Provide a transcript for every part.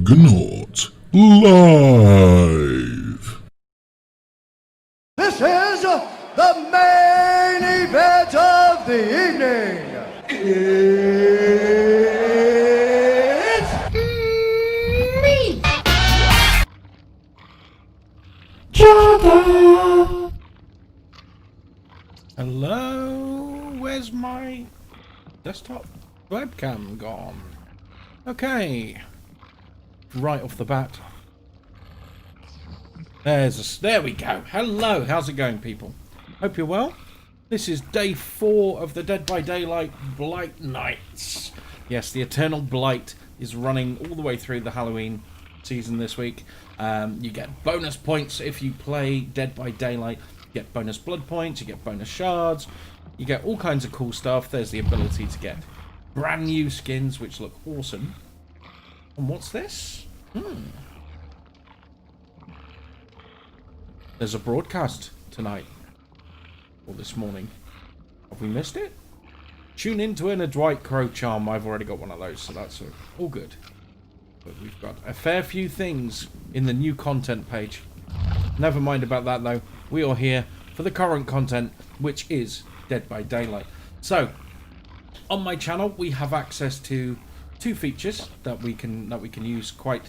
Juggernaut Live. This is the main event of the evening. It's me, Jugger. Hello, where's my desktop webcam gone? Okay, right off the bat. There we go. Hello, how's it going, people? Hope you're well. This is day 4 of the Dead by Daylight Blight Nights. Yes, the Eternal Blight is running all the way through the Halloween season this week. You get bonus points if you play Dead by Daylight. You get bonus blood points, you get bonus shards, you get all kinds of cool stuff. There's the ability to get brand new skins, which look awesome. And what's this? There's a broadcast tonight. Or this morning. Have we missed it? Tune in to earn a Dwight Crow charm. I've already got one of those, so that's all good. But we've got a fair few things in the new content page. Never mind about that, though. We are here for the current content, which is Dead by Daylight. So, on my channel, we have access to 2 features that we can use quite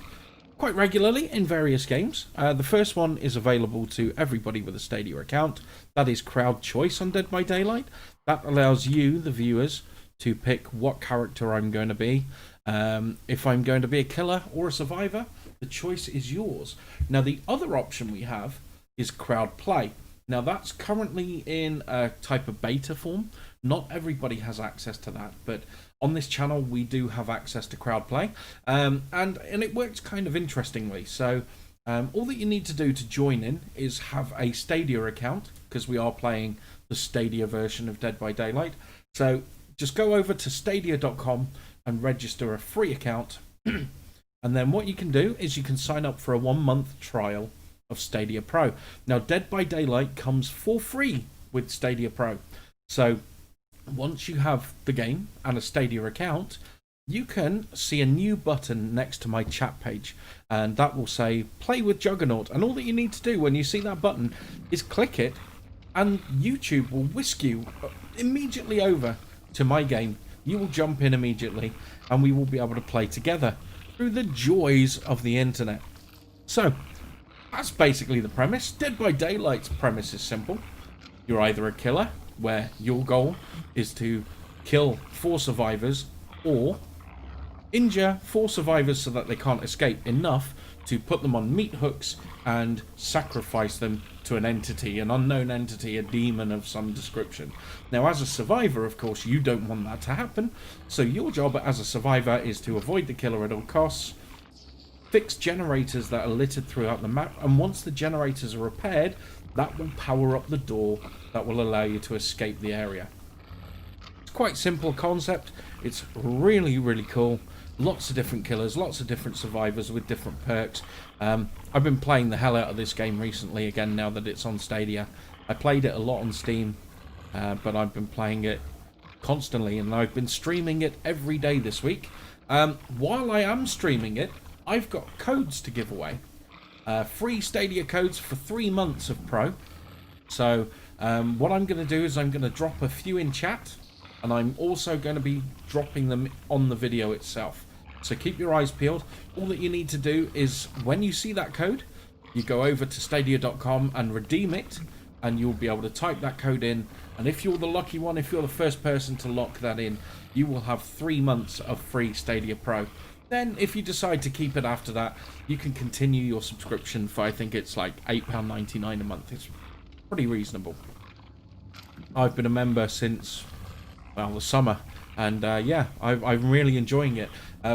regularly in various games. The first one is available to everybody with a Stadia account. That is crowd choice on Dead by Daylight. That allows you, the viewers, to pick what character I'm going to be. If I'm going to be a killer or a survivor, the choice is yours. Now, the other option we have is crowd play. Now, that's currently in a type of beta form. Not everybody has access to that, but on this channel we do have access to crowd play, and it works kind of interestingly. So all that you need to do to join in is have a Stadia account, because we are playing the Stadia version of Dead by Daylight. So just go over to stadia.com and register a free account, and then what you can do is you can sign up for a 1-month trial of Stadia Pro. Now, Dead by Daylight comes for free with Stadia Pro. So once you have the game and a Stadia account, you can see a new button next to my chat page, and that will say play with Juggernaut. And all that you need to do when you see that button is click it, and YouTube will whisk you immediately over to my game. You will jump in immediately, and we will be able to play together through the joys of the internet. So that's basically the premise. Dead by Daylight's premise is simple. You're either a killer, where your goal is to kill 4 survivors, or injure 4 survivors so that they can't escape enough to put them on meat hooks and sacrifice them to an entity, an unknown entity, a demon of some description. Now, as a survivor, of course, you don't want that to happen, so your job as a survivor is to avoid the killer at all costs, fix generators that are littered throughout the map, and once the generators are repaired, that will power up the door that will allow you to escape the area. It's quite simple concept. It's really, really cool. Lots of different killers, lots of different survivors with different perks. I've been playing the hell out of this game recently again now that it's on Stadia. I played it a lot on Steam, but I've been playing it constantly, and I've been streaming it every day this week. While I am streaming it, I've got codes to give away. Free Stadia codes for 3 months of Pro. So what I'm going to do is I'm going to drop a few in chat, and I'm also going to be dropping them on the video itself. So keep your eyes peeled. All that you need to do is, when you see that code, you go over to stadia.com and redeem it, and you'll be able to type that code in. And if you're the lucky one, if you're the first person to lock that in, you will have 3 months of free Stadia Pro. Then, if you decide to keep it after that, you can continue your subscription for, I think it's like £8.99 a month. It's pretty reasonable. I've been a member since, well, the summer, and yeah, I'm really enjoying it.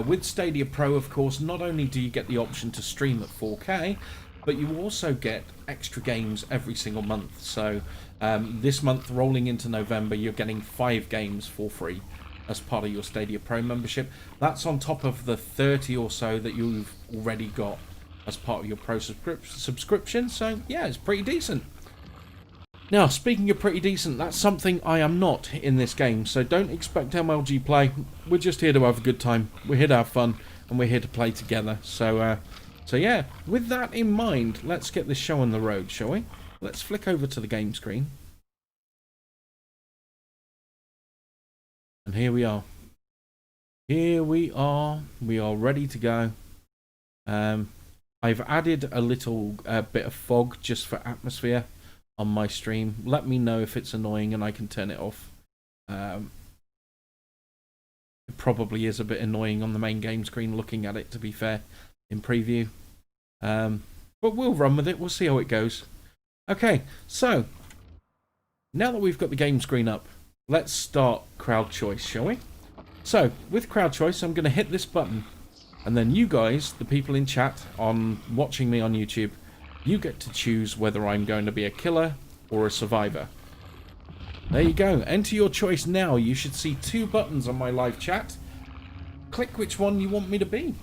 With Stadia Pro, of course, not only do you get the option to stream at 4K, but you also get extra games every single month. So this month, rolling into November, you're getting 5 games for free as part of your Stadia Pro membership. That's on top of the 30 or so that you've already got as part of your Pro subscription. So yeah, it's pretty decent. Now, speaking of pretty decent, that's something I am not in this game, so don't expect MLG play. We're just here to have a good time. We're here to have fun, and we're here to play together. So yeah, with that in mind, let's get this show on the road, shall we? Let's flick over to the game screen. And here we are. Here we are. We are ready to go. I've added a little bit of fog just for atmosphere on my stream. Let me know if it's annoying and I can turn it off. It probably is a bit annoying on the main game screen looking at it, to be fair, in preview. But we'll run with it. We'll see how it goes. Okay, so now that we've got the game screen up, let's start crowd choice, shall we? So, with crowd choice, I'm going to hit this button. And then you guys, the people in chat, watching me on YouTube, you get to choose whether I'm going to be a killer or a survivor. There you go. Enter your choice now. You should see 2 buttons on my live chat. Click which one you want me to be.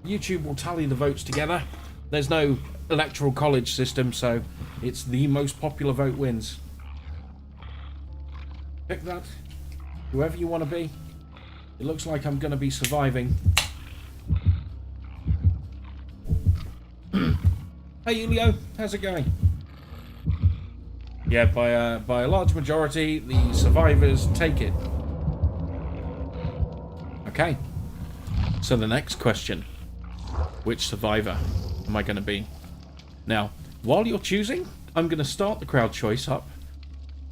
YouTube will tally the votes together. There's no electoral college system, so it's the most popular vote wins. Pick that. Whoever you want to be. It looks like I'm going to be surviving. Hey Julio, how's it going? Yeah, by a large majority, the survivors take it. Okay. So the next question. Which survivor am I going to be? Now, while you're choosing, I'm going to start the crowd choice up.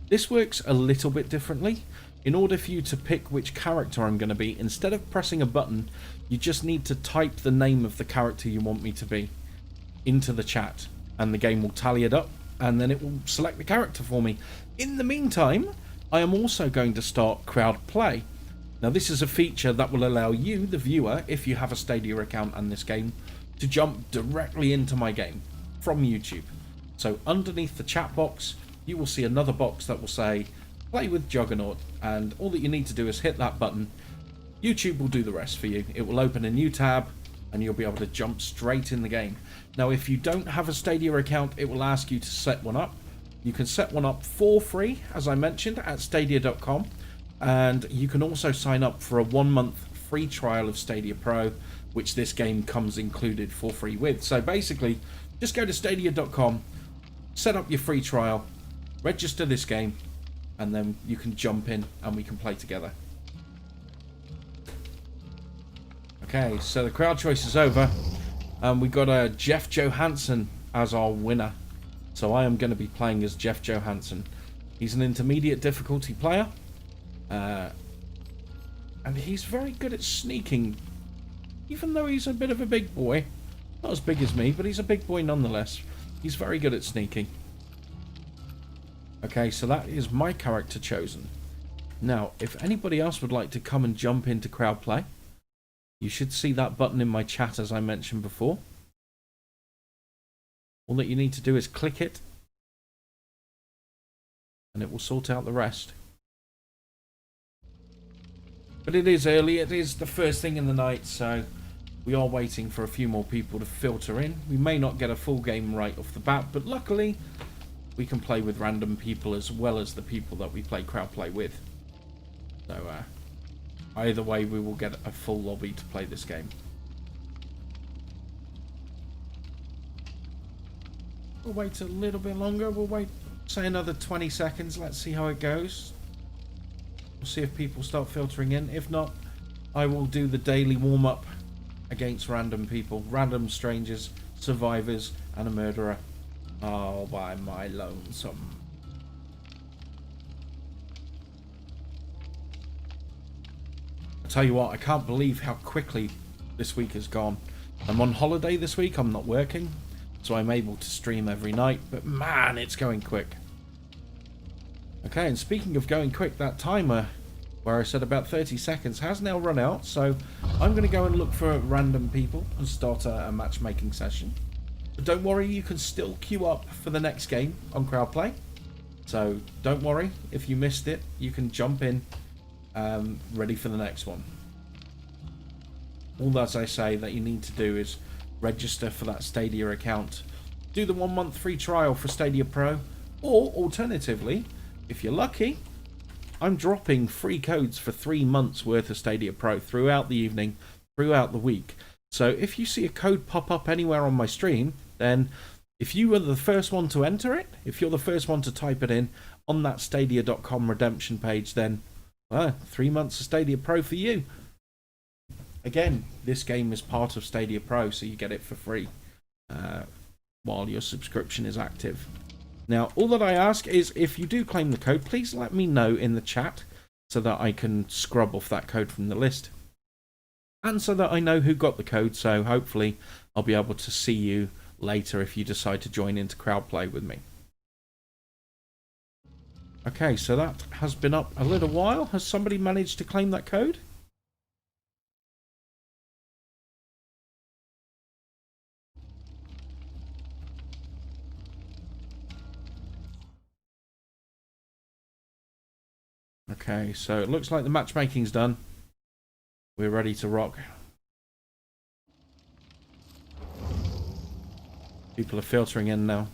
This works a little bit differently. In order for you to pick which character I'm going to be, instead of pressing a button, you just need to type the name of the character you want me to be into the chat, and the game will tally it up, and then it will select the character for me. In the meantime, I am also going to start crowd play. Now this is a feature that will allow you, the viewer, if you have a Stadia account and this game, to jump directly into my game from YouTube. So underneath the chat box, you will see another box that will say play with Juggernaut, and all that you need to do is hit that button. YouTube will do the rest for you. It will open a new tab and you'll be able to jump straight in the game. Now if you don't have a Stadia account, it will ask you to set one up. You can set one up for free, as I mentioned, at stadia.com, and you can also sign up for a 1-month free trial of Stadia Pro, which this game comes included for free with. So basically, just go to stadia.com, set up your free trial, register this game, and then you can jump in and we can play together. Okay, so the crowd choice is over, and we got Jeff Johansson as our winner. So I am going to be playing as Jeff Johansson. He's an intermediate difficulty player, and he's very good at sneaking, even though he's a bit of a big boy. Not as big as me, but he's a big boy nonetheless. He's very good at sneaking. Okay, so that is my character chosen. Now, if anybody else would like to come and jump into crowd play, you should see that button in my chat as I mentioned before. All that you need to do is click it, and it will sort out the rest. But it is early, it is the first thing in the night, so we are waiting for a few more people to filter in. We may not get a full game right off the bat, but luckily we can play with random people as well as the people that we play crowd play with. So either way, we will get a full lobby to play this game. We'll wait a little bit longer. We'll wait, say, another 20 seconds. Let's see how it goes. We'll see if people start filtering in. If not, I will do the daily warm-up against random people, random strangers, survivors, and a murderer. Oh, by my lonesome. I tell you what, I can't believe how quickly this week has gone. I'm on holiday this week, I'm not working, so I'm able to stream every night, but man, it's going quick. Okay, and speaking of going quick, that timer where I said about 30 seconds has now run out, so I'm going to go and look for random people and start a matchmaking session. But don't worry, you can still queue up for the next game on Crowdplay. So don't worry, if you missed it, you can jump in ready for the next one. All that I say that you need to do is register for that Stadia account, do the 1 month free trial for Stadia Pro, or alternatively, if you're lucky, I'm dropping free codes for 3 months worth of Stadia Pro throughout the evening throughout the week. So if you see a code pop up anywhere on my stream, then if you were the first one to enter it, if you're the first one to type it in on that Stadia.com redemption page, then 3 months of Stadia Pro for you. Again, this game is part of Stadia Pro, so you get it for free while your subscription is active. Now, all that I ask is if you do claim the code, please let me know in the chat so that I can scrub off that code from the list. And so that I know who got the code, so hopefully I'll be able to see you later if you decide to join into crowd play with me. Okay, so that has been up a little while. Has somebody managed to claim that code? Okay, so it looks like the matchmaking's done. We're ready to rock. People are filtering in now.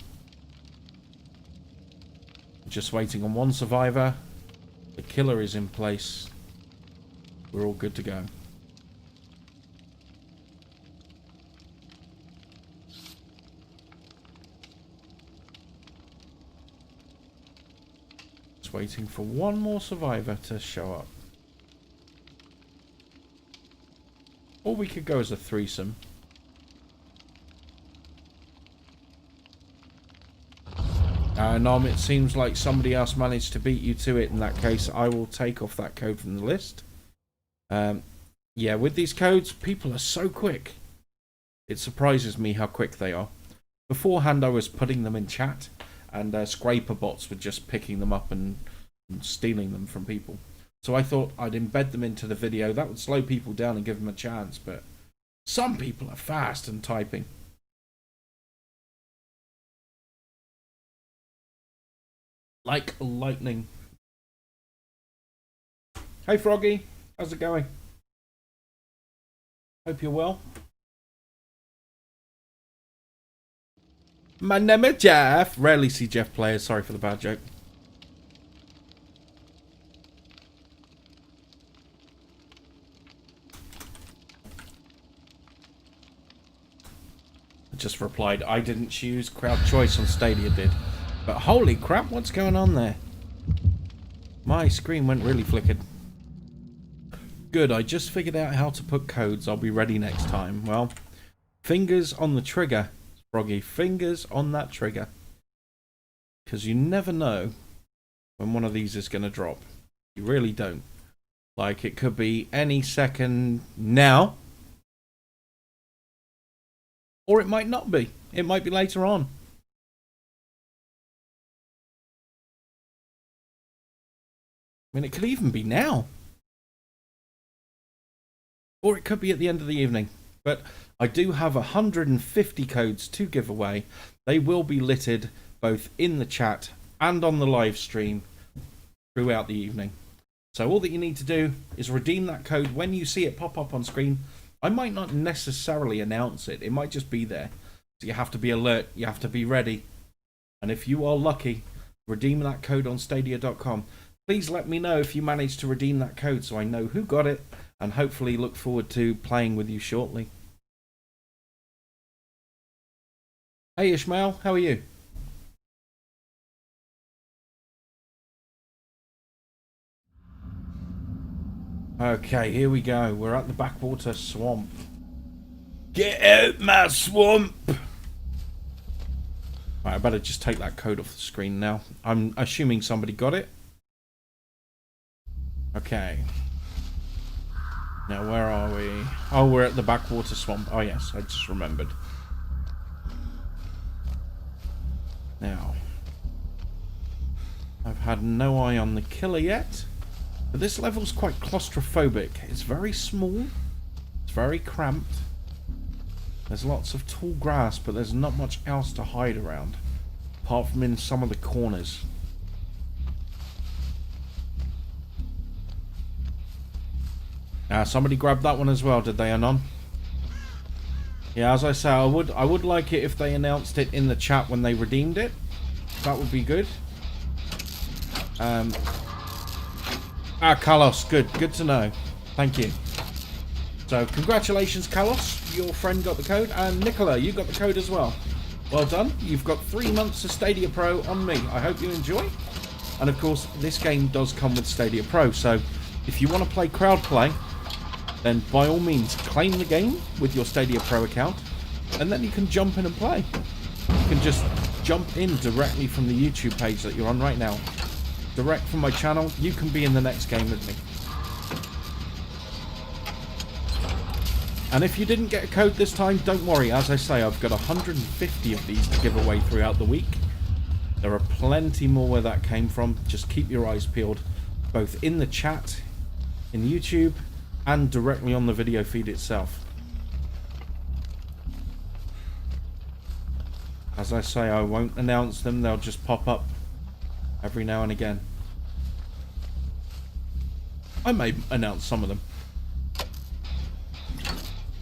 Just waiting on one survivor. The killer is in place. We're all good to go. Just waiting for one more survivor to show up. Or we could go as a threesome. Nom, it seems like somebody else managed to beat you to it. In that case, I will take off that code from the list. Yeah, with these codes, people are so quick. It surprises me how quick they are. Beforehand, I was putting them in chat, and scraper bots were just picking them up and stealing them from people. So I thought I'd embed them into the video. That would slow people down and give them a chance, but some people are fast and typing. Like lightning. Hey Froggy, how's it going? Hope you're well. My name is Jeff. Rarely see Jeff players, sorry for the bad joke. I just replied, I didn't choose, crowd choice on Stadia did. But holy crap, what's going on there? My screen went really flickered. Good, I just figured out how to put codes. I'll be ready next time. Well, fingers on the trigger, Froggy. Fingers on that trigger. Because you never know when one of these is going to drop. You really don't. Like, it could be any second now. Or it might not be. It might be later on. I mean, it could even be now. Or it could be at the end of the evening. But I do have 150 codes to give away. They will be littered both in the chat and on the live stream throughout the evening. So all that you need to do is redeem that code when you see it pop up on screen. I might not necessarily announce it. It might just be there. So you have to be alert. You have to be ready. And if you are lucky, redeem that code on Stadia.com. Please let me know if you managed to redeem that code so I know who got it, and hopefully look forward to playing with you shortly. Hey Ishmael, how are you? Okay, here we go. We're at the backwater swamp. Get out my swamp! Right, I better just take that code off the screen now. I'm assuming somebody got it. Okay. Now, where are we? Oh, we're at the backwater swamp. Oh, yes, I just remembered. Now, I've had no eye on the killer yet, but this level's quite claustrophobic. It's very small. It's very cramped. There's lots of tall grass, but there's not much else to hide around, apart from in some of the corners. Somebody grabbed that one as well, did they, Anon? Yeah, as I say, I would like it if they announced it in the chat when they redeemed it. That would be good. Carlos, good to know. Thank you. So congratulations, Kalos, your friend got the code, and Nicola, you got the code as well. Well done. You've got 3 months of Stadia Pro on me. I hope you enjoy. And of course, this game does come with Stadia Pro, so if you want to play crowd play, then by all means claim the game with your Stadia Pro account, and then you can jump in and play. You can just jump in directly from the YouTube page that you're on right now. Direct from my channel, you can be in the next game with me. And if you didn't get a code this time, don't worry. As I say, I've got 150 of these to give away throughout the week. There are plenty more where that came from. Just keep your eyes peeled, both in the chat, in YouTube, and directly on the video feed itself. As I say, I won't announce them. They'll just pop up every now and again. I may announce some of them.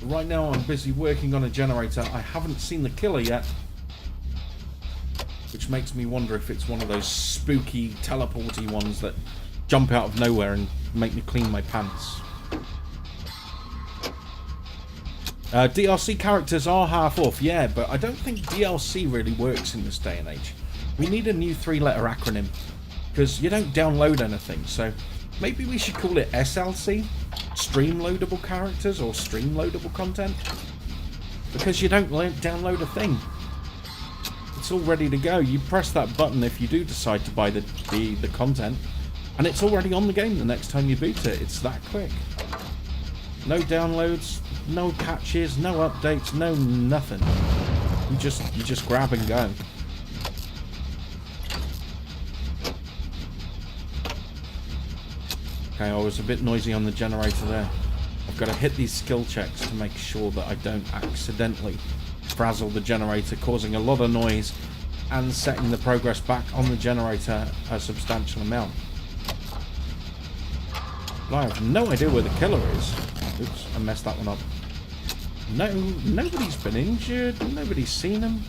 Right now I'm busy working on a generator. I haven't seen the killer yet, which makes me wonder if it's one of those spooky teleporty ones that jump out of nowhere and make me clean my pants. DLC characters are half off, yeah, but I don't think DLC really works in this day and age. We need a new 3-letter acronym, because you don't download anything, so maybe we should call it SLC? Stream loadable characters or stream loadable content, because you don't download a thing. It's all ready to go. You press that button if you do decide to buy the content, and it's already on the game the next time you boot it. It's that quick. No downloads, no patches, no updates, no nothing. You just grab and go. Okay, I was a bit noisy on the generator there. I've got to hit these skill checks to make sure that I don't accidentally frazzle the generator, causing a lot of noise and setting the progress back on the generator a substantial amount. But I have no idea where the killer is. Oops, I messed that one up. No, nobody's been injured, nobody's seen him.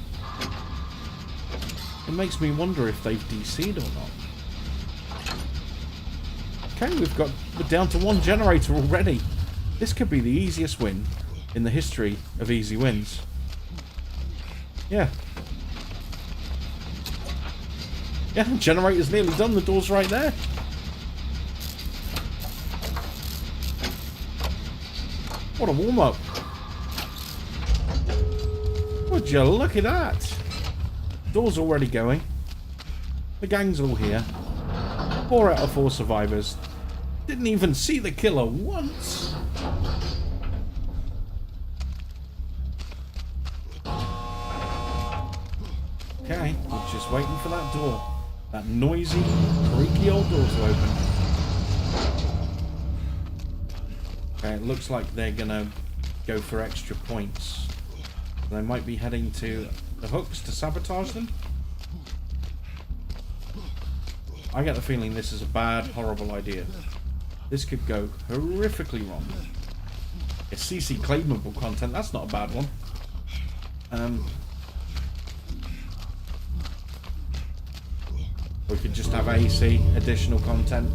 It makes me wonder if they've DC'd or not. Okay, we're down to 1 generator already. This could be the easiest win in the history of easy wins. Yeah. Yeah, the generator's nearly done. The door's right there. What a warm-up. Would you look at that? Door's already going. The gang's all here. 4 out of 4 survivors. Didn't even see the killer once. Okay, we're just waiting for that door. That noisy, creaky old door to open. Okay, it looks like they're gonna go for extra points. They might be heading to the hooks to sabotage them. I get the feeling this is a bad, horrible idea. This could go horrifically wrong. It's CC claimable content, that's not a bad one. We could just have AC, additional content.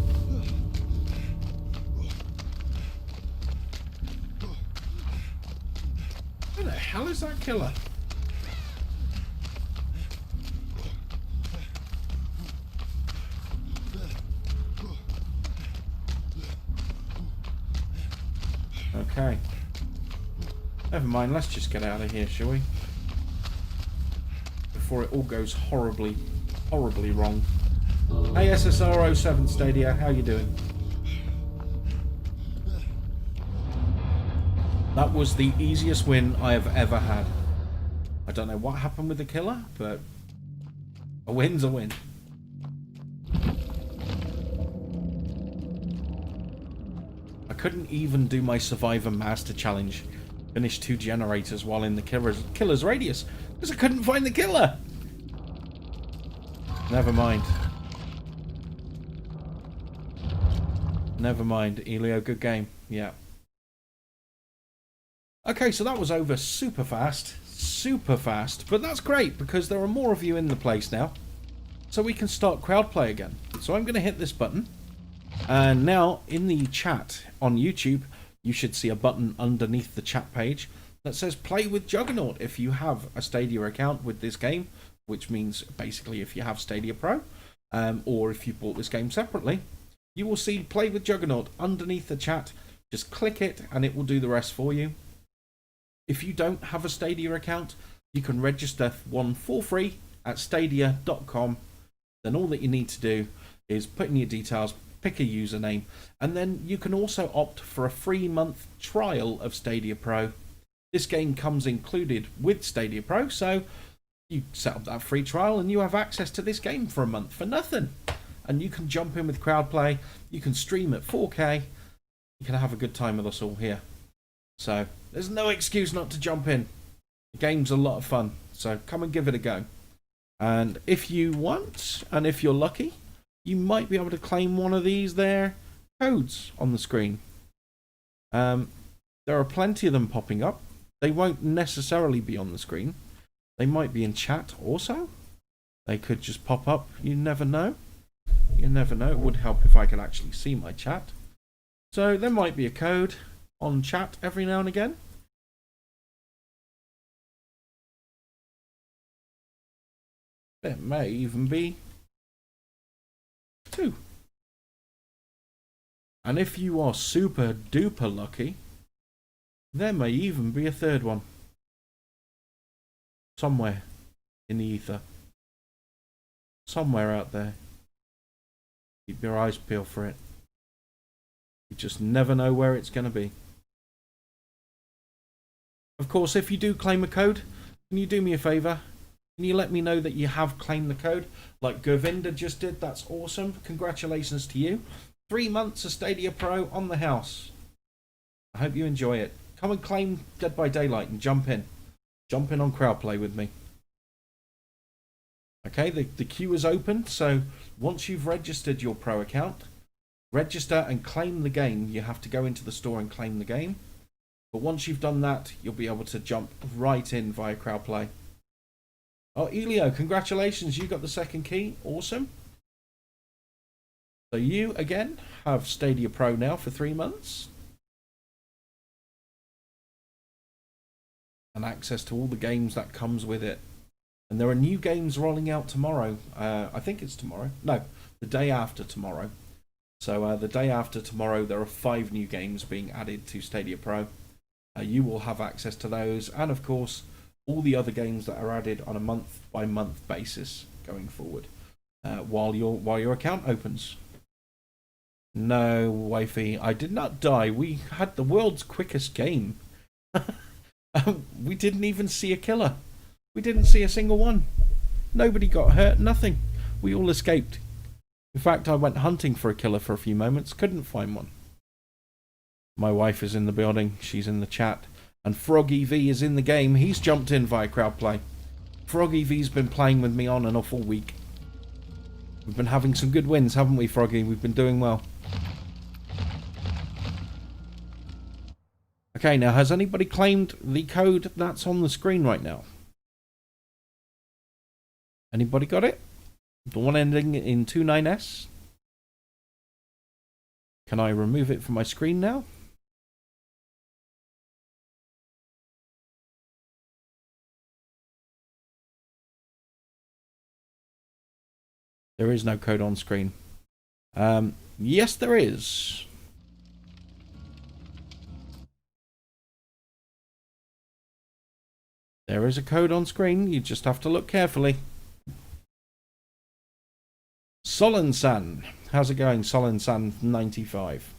Where the hell is that killer? Okay. Never mind, let's just get out of here, shall we? Before it all goes horribly, horribly wrong. Hey SSR07 Stadia, how you doing? That was the easiest win I have ever had. I don't know what happened with the killer, but a win's a win. I couldn't even do my Survivor Master Challenge, finish 2 generators while in the killer's radius, because I couldn't find the killer. Never mind. Never mind, Elio, good game. Yeah. Okay, so that was over super fast, but that's great because there are more of you in the place now, so we can start crowd play again. So I'm going to hit this button, and now in the chat on YouTube, you should see a button underneath the chat page that says play with Juggernaut if you have a Stadia account with this game, which means basically if you have Stadia Pro, or if you bought this game separately, you will see play with Juggernaut underneath the chat. Just click it and it will do the rest for you. If you don't have a Stadia account, you can register one for free at stadia.com. Then all that you need to do is put in your details, pick a username, and then you can also opt for a free month trial of Stadia Pro. This game comes included with Stadia Pro, so you set up that free trial and you have access to this game for a month for nothing. And you can jump in with crowdplay, you can stream at 4K, you can have a good time with us all here. So there's no excuse not to jump in. The game's a lot of fun, so come and give it a go. And if you want, and if you're lucky, you might be able to claim one of these there codes on the screen. There are plenty of them popping up. They won't necessarily be on the screen. They might be in chat also. They could just pop up. You never know. You never know. It would help if I could actually see my chat. So there might be a code on chat every now and again. There may even be 2. And if you are super duper lucky, there may even be a 3rd one. Somewhere in the ether. Somewhere out there. Keep your eyes peeled for it. You just never know where it's going to be. Of course, if you do claim a code, can you do me a favour? Can you let me know that you have claimed the code? Like Govinda just did. That's awesome. Congratulations to you. 3 months of Stadia Pro on the house. I hope you enjoy it. Come and claim Dead by Daylight and jump in. Jump in on crowdplay with me. Okay, the queue is open, so once you've registered your Pro account, register and claim the game. You have to go into the store and claim the game. But once you've done that, you'll be able to jump right in via crowdplay. Oh, Elio, congratulations. You got the 2nd key. Awesome. So you, again, have Stadia Pro now for 3 months. And access to all the games that comes with it. And there are new games rolling out tomorrow. I think it's tomorrow. No, the day after tomorrow. So the day after tomorrow, there are 5 new games being added to Stadia Pro. You will have access to those. And of course, all the other games that are added on a month-by-month basis going forward. While your account opens. No, wifey, I did not die. We had the world's quickest game. We didn't even see a killer. We didn't see a single one. Nobody got hurt, nothing. We all escaped. In fact, I went hunting for a killer for a few moments, couldn't find one. My wife is in the building, she's in the chat, and Froggy V is in the game. He's jumped in via crowdplay. Froggy V's been playing with me on and off all week. We've been having some good wins, haven't we, Froggy? We've been doing well. Okay, now, has anybody claimed the code that's on the screen right now? Anybody got it? The one ending in 29S? Can I remove it from my screen now? There is no code on screen. Yes, there is. There is a code on screen. You just have to look carefully. Solensan. How's it going, Solensan 95?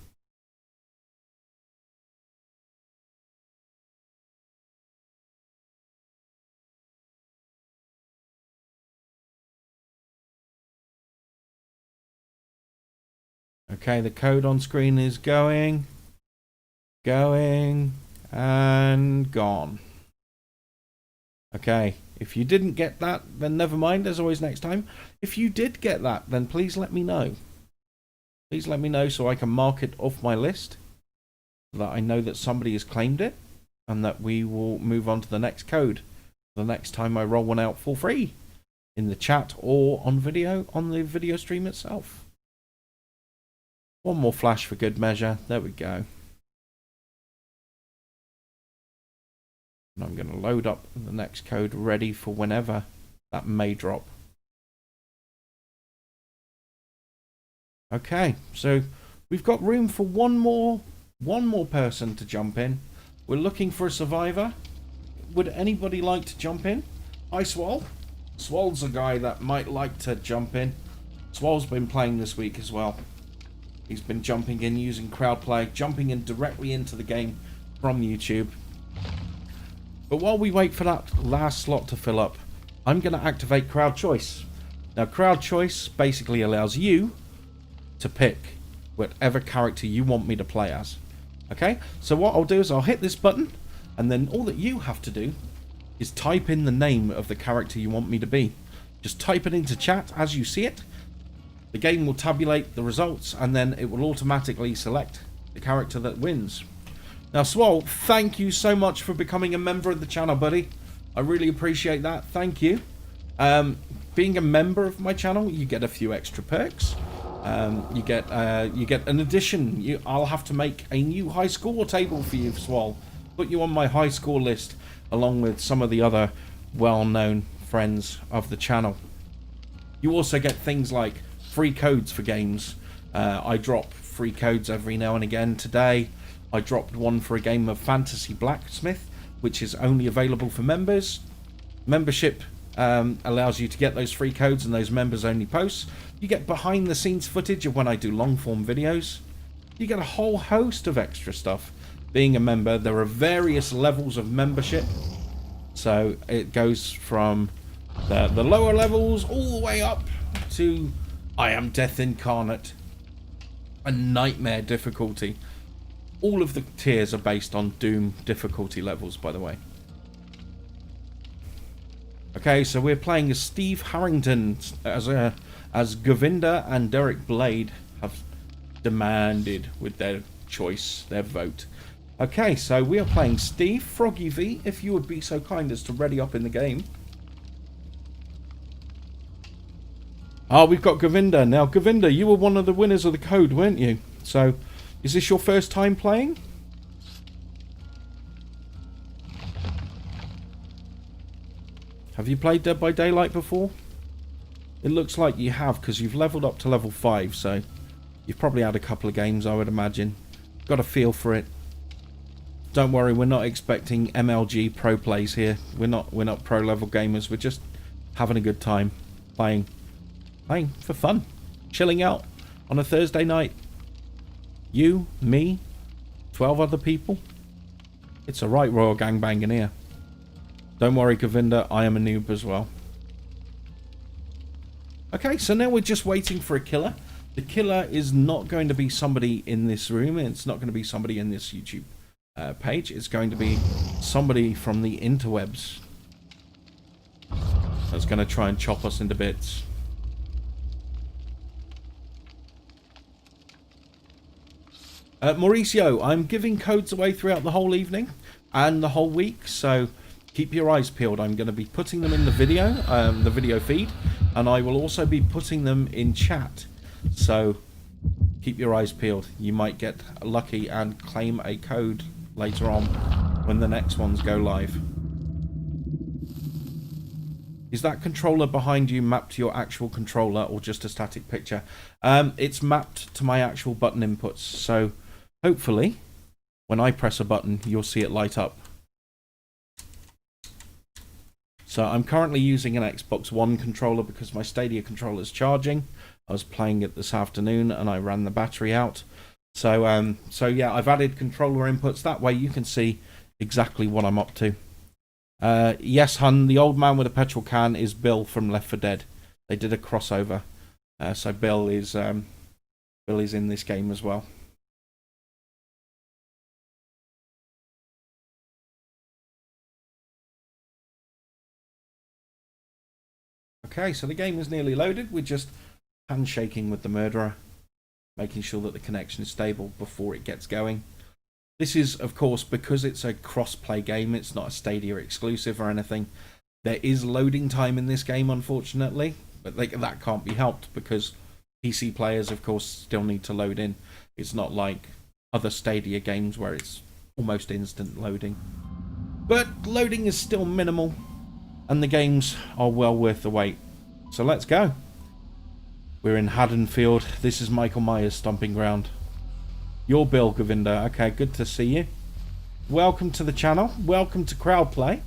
Okay, the code on screen is going, and gone. Okay, if you didn't get that, then never mind, there's always next time. If you did get that, then please let me know. Please let me know so I can mark it off my list, so that I know that somebody has claimed it, and that we will move on to the next code the next time I roll one out for free, in the chat or on video, on the video stream itself. One more flash for good measure, there we go. And I'm going to load up the next code ready for whenever that may drop. Okay, so we've got room for one more person to jump in. We're looking for a survivor. Would anybody like to jump in? Hi, Swall. Swall's a guy that might like to jump in. Swall's been playing this week as well. He's been jumping in using crowd play, jumping in directly into the game from YouTube. But while we wait for that last slot to fill up, I'm going to activate crowd choice. Now, crowd choice basically allows you to pick whatever character you want me to play as. Okay, so what I'll do is I'll hit this button, and then all that you have to do is type in the name of the character you want me to be. Just type it into chat as you see it. The game will tabulate the results, and then it will automatically select the character that wins. Now, Swall, thank you so much for becoming a member of the channel, buddy. I really appreciate that. Thank you. Being a member of my channel, you get a few extra perks. You get an addition. I'll have to make a new high score table for you, Swall. Put you on my high score list, along with some of the other well-known friends of the channel. You also get things like free codes for games. I drop free codes every now and again. Today, I dropped one for a game of Fantasy Blacksmith, which is only available for members. Membership allows you to get those free codes and those members-only posts. You get behind-the-scenes footage of when I do long-form videos. You get a whole host of extra stuff. Being a member, there are various levels of membership. So it goes from the lower levels all the way up to I am Death Incarnate. A nightmare difficulty. All of the tiers are based on Doom difficulty levels, by the way. Okay, so we're playing as Steve Harrington as Govinda and Derek Blade have demanded with their choice, their vote. Okay, so we are playing Steve. Froggy V, if you would be so kind as to ready up in the game. Ah, we've got Govinda. Now, Govinda, you were one of the winners of the code, weren't you? So, is this your first time playing? Have you played Dead by Daylight before? It looks like you have, because you've leveled up to level 5, so you've probably had a couple of games, I would imagine. Got a feel for it. Don't worry, we're not expecting MLG pro plays here. We're not pro level gamers. We're just having a good time playing for fun, chilling out on a Thursday night. You, me, 12 other people. It's a right royal gangbang in here. Don't worry, Govinda, I am a noob as well. Okay, so now we're just waiting for a killer. The killer is not going to be somebody in this room. It's not going to be somebody in this YouTube page. It's going to be somebody from the interwebs that's going to try and chop us into bits. Mauricio, I'm giving codes away throughout the whole evening and the whole week, so keep your eyes peeled. I'm going to be putting them in the video feed, and I will also be putting them in chat. So keep your eyes peeled. You might get lucky and claim a code later on when the next ones go live. Is that controller behind you mapped to your actual controller or just a static picture? It's mapped to my actual button inputs. So hopefully when I press a button, you'll see it light up. So I'm currently using an Xbox One controller because my Stadia controller is charging. I was playing it this afternoon and I ran the battery out. So yeah, I've added controller inputs. That way you can see exactly what I'm up to. Yes, hun, the old man with a petrol can is Bill from Left 4 Dead. They did a crossover. So Bill is in this game as well. Okay, so the game is nearly loaded. We're just handshaking with the murderer, making sure that the connection is stable before it gets going. This is, of course, because it's a cross-play game, it's not a Stadia exclusive or anything. There is loading time in this game, unfortunately, but that can't be helped because PC players, of course, still need to load in. It's not like other Stadia games where it's almost instant loading. But loading is still minimal, and the games are well worth the wait. So let's go. We're in Haddonfield. This is Michael Myers' stomping ground. You're Bill Govinda. Okay, good to see you. Welcome to the channel. Welcome to Crowdplay.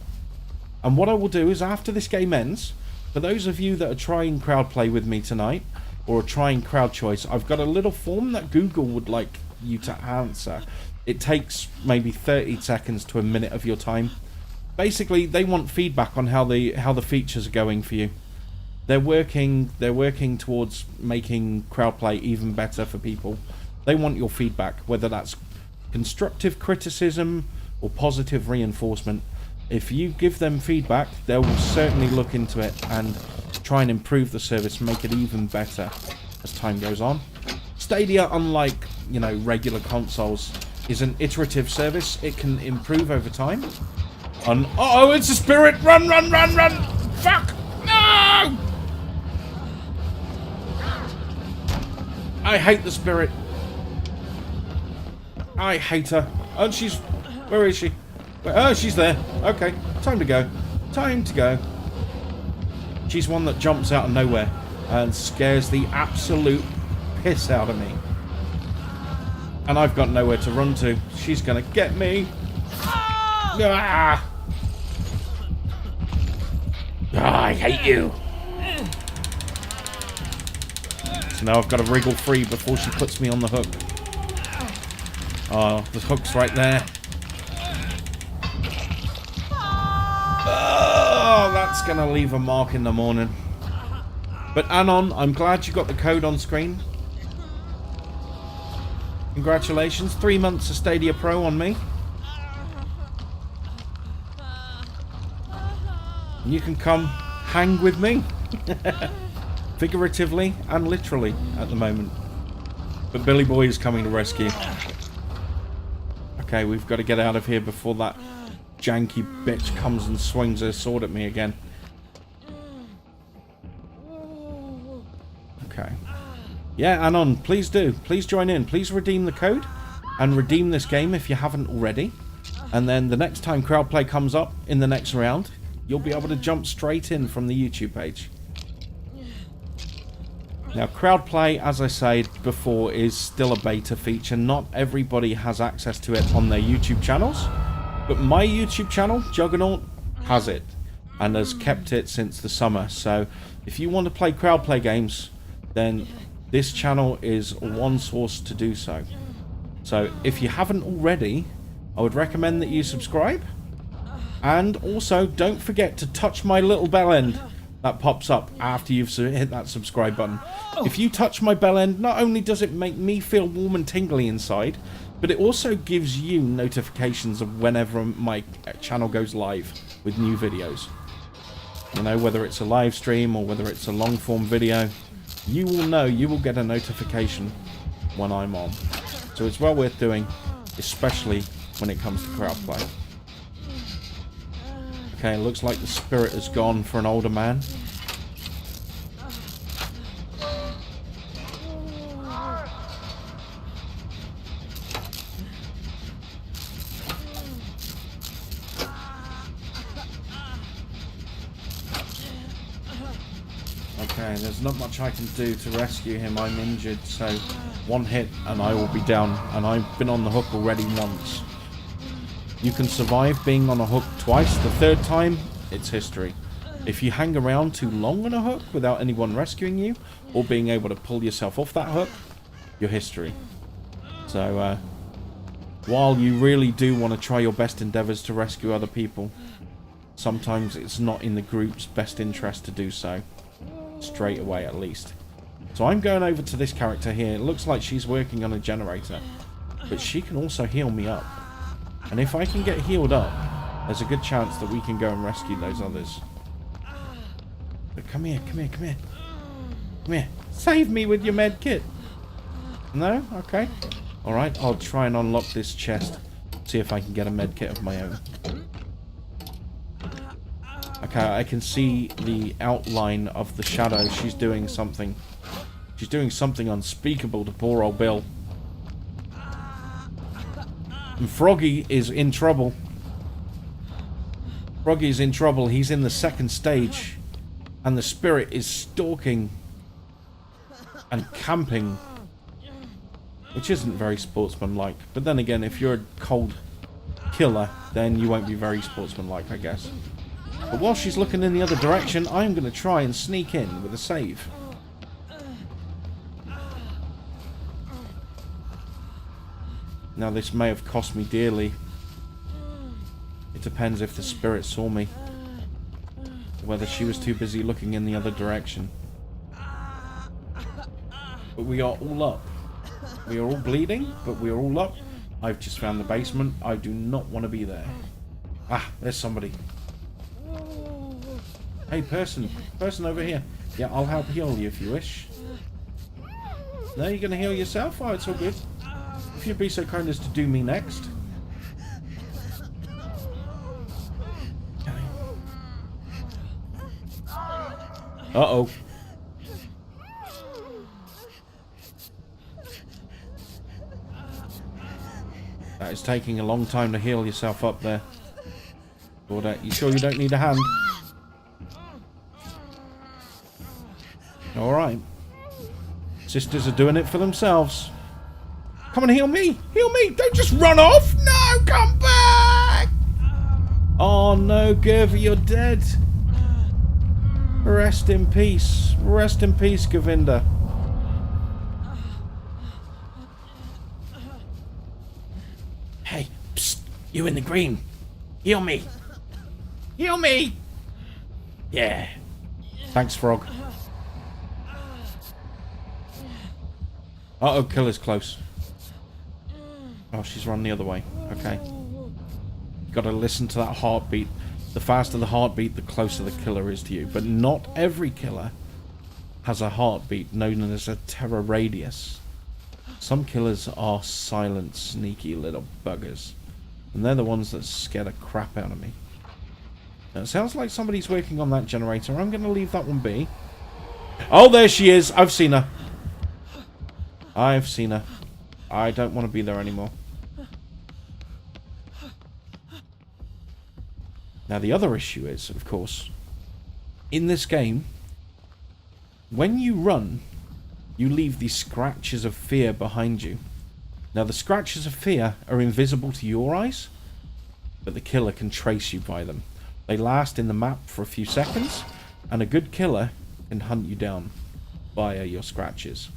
And what I will do is after this game ends, for those of you that are trying Crowdplay with me tonight, or trying crowd choice, I've got a little form that Google would like you to answer. It takes maybe 30 seconds to a minute of your time. Basically, they want feedback on how the features are going for you. They're working towards making Crowdplay even better for people. They want your feedback, whether that's constructive criticism or positive reinforcement. If you give them feedback, they will certainly look into it and try and improve the service, make it even better as time goes on. Stadia, unlike, you know, regular consoles, is an iterative service. It can improve over time. And uh-oh, it's a spirit! Run, run, run, run! Fuck! No! I hate the spirit. I hate her. Oh, she's... Where is she? Oh, she's there. Okay, time to go. Time to go. She's one that jumps out of nowhere and scares the absolute piss out of me. And I've got nowhere to run to. She's gonna get me. Ah! Ah, I hate you. So now I've got to wriggle free before she puts me on the hook. Oh, the hook's right there. Oh, that's going to leave a mark in the morning. But Anon, I'm glad you got the code on screen. Congratulations, 3 months of Stadia Pro on me. You can come hang with me. Figuratively and literally at the moment. But Billy Boy is coming to rescue. Okay, we've got to get out of here before that janky bitch comes and swings her sword at me again. Okay. Yeah, Anon, please do. Please join in. Please redeem the code and redeem this game if you haven't already. And then the next time Crowdplay comes up in the next round, you'll be able to jump straight in from the YouTube page. Now, Crowdplay, as I said before, is still a beta feature. Not everybody has access to it on their YouTube channels. But my YouTube channel, Juggernaut, has it. And has kept it since the summer. So, if you want to play Crowdplay games, then this channel is one source to do so. So, if you haven't already, I would recommend that you subscribe. And also, don't forget to touch my little bell end that pops up after you've hit that subscribe button. If you touch my bell end, not only does it make me feel warm and tingly inside, but it also gives you notifications of whenever my channel goes live with new videos. You know, whether it's a live stream or whether it's a long form video, you will know, you will get a notification when I'm on. So it's well worth doing, especially when it comes to Crowdplay. Okay, looks like the spirit has gone for an older man. Okay, there's not much I can do to rescue him. I'm injured, so one hit and I will be down. And I've been on the hook already once. You can survive being on a hook twice. The third time, it's history. If you hang around too long on a hook without anyone rescuing you, or being able to pull yourself off that hook, you're history. So, while you really do want to try your best endeavours to rescue other people, sometimes it's not in the group's best interest to do so. Straight away, at least. So I'm going over to this character here. It looks like she's working on a generator, but she can also heal me up. And if I can get healed up, there's a good chance that we can go and rescue those others. But come here, come here, come here. Come here. Save me with your med kit. No? Okay. Alright, I'll try and unlock this chest. See if I can get a med kit of my own. Okay, I can see the outline of the shadow. She's doing something. She's doing something unspeakable to poor old Bill. And Froggy is in trouble. Froggy's in trouble. He's in the second stage. And the spirit is stalking and camping. Which isn't very sportsmanlike. But then again, if you're a cold killer, then you won't be very sportsmanlike, I guess. But while she's looking in the other direction, I'm going to try and sneak in with a save. Now, this may have cost me dearly. It depends if the spirit saw me. Whether she was too busy looking in the other direction. But we are all up. We are all bleeding, but we are all up. I've just found the basement. I do not want to be there. Ah, there's somebody. Hey, person. Person over here. Yeah, I'll help heal you if you wish. No, you're going to heal yourself? Oh, it's all good. If you'd be so kind as to do me next. Uh-oh. That is taking a long time to heal yourself up there. Claudette, you sure you don't need a hand? Alright. Sisters are doing it for themselves. Come and heal me! Heal me! Don't just run off! No! Come back! Oh no, Gervie, you're dead. Rest in peace. Rest in peace, Govinda. Hey, psst, you in the green. Heal me. Heal me! Yeah. Thanks, Frog. Uh-oh, killer's close. Oh, she's run the other way. Okay. Gotta listen to that heartbeat. The faster the heartbeat, the closer the killer is to you. But not every killer has a heartbeat known as a terror radius. Some killers are silent, sneaky little buggers. And they're the ones that scare the crap out of me. Now, it sounds like somebody's working on that generator. I'm going to leave that one be. Oh, there she is. I've seen her. I've seen her. I don't want to be there anymore. Now, the other issue is, of course, in this game, when you run, you leave these scratches of fear behind you. Now, the scratches of fear are invisible to your eyes, but the killer can trace you by them. They last in the map for a few seconds, and a good killer can hunt you down via your scratches.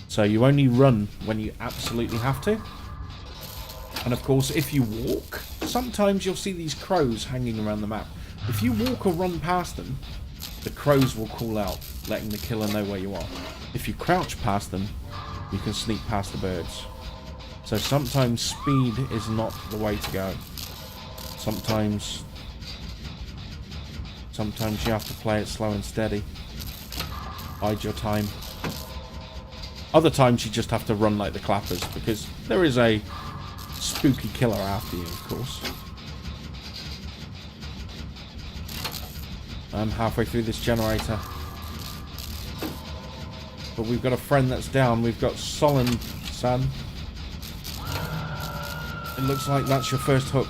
So you only run when you absolutely have to. And of course, if you walk, sometimes you'll see these crows hanging around the map. If you walk or run past them, the crows will call out, letting the killer know where you are. If you crouch past them, you can sneak past the birds. So sometimes speed is not the way to go. Sometimes you have to play it slow and steady. Bide your time. Other times you just have to run like the clappers, because there is a spooky killer after you, of course. I'm halfway through this generator. But we've got a friend that's down. We've got Solon, son. It looks like that's your first hook.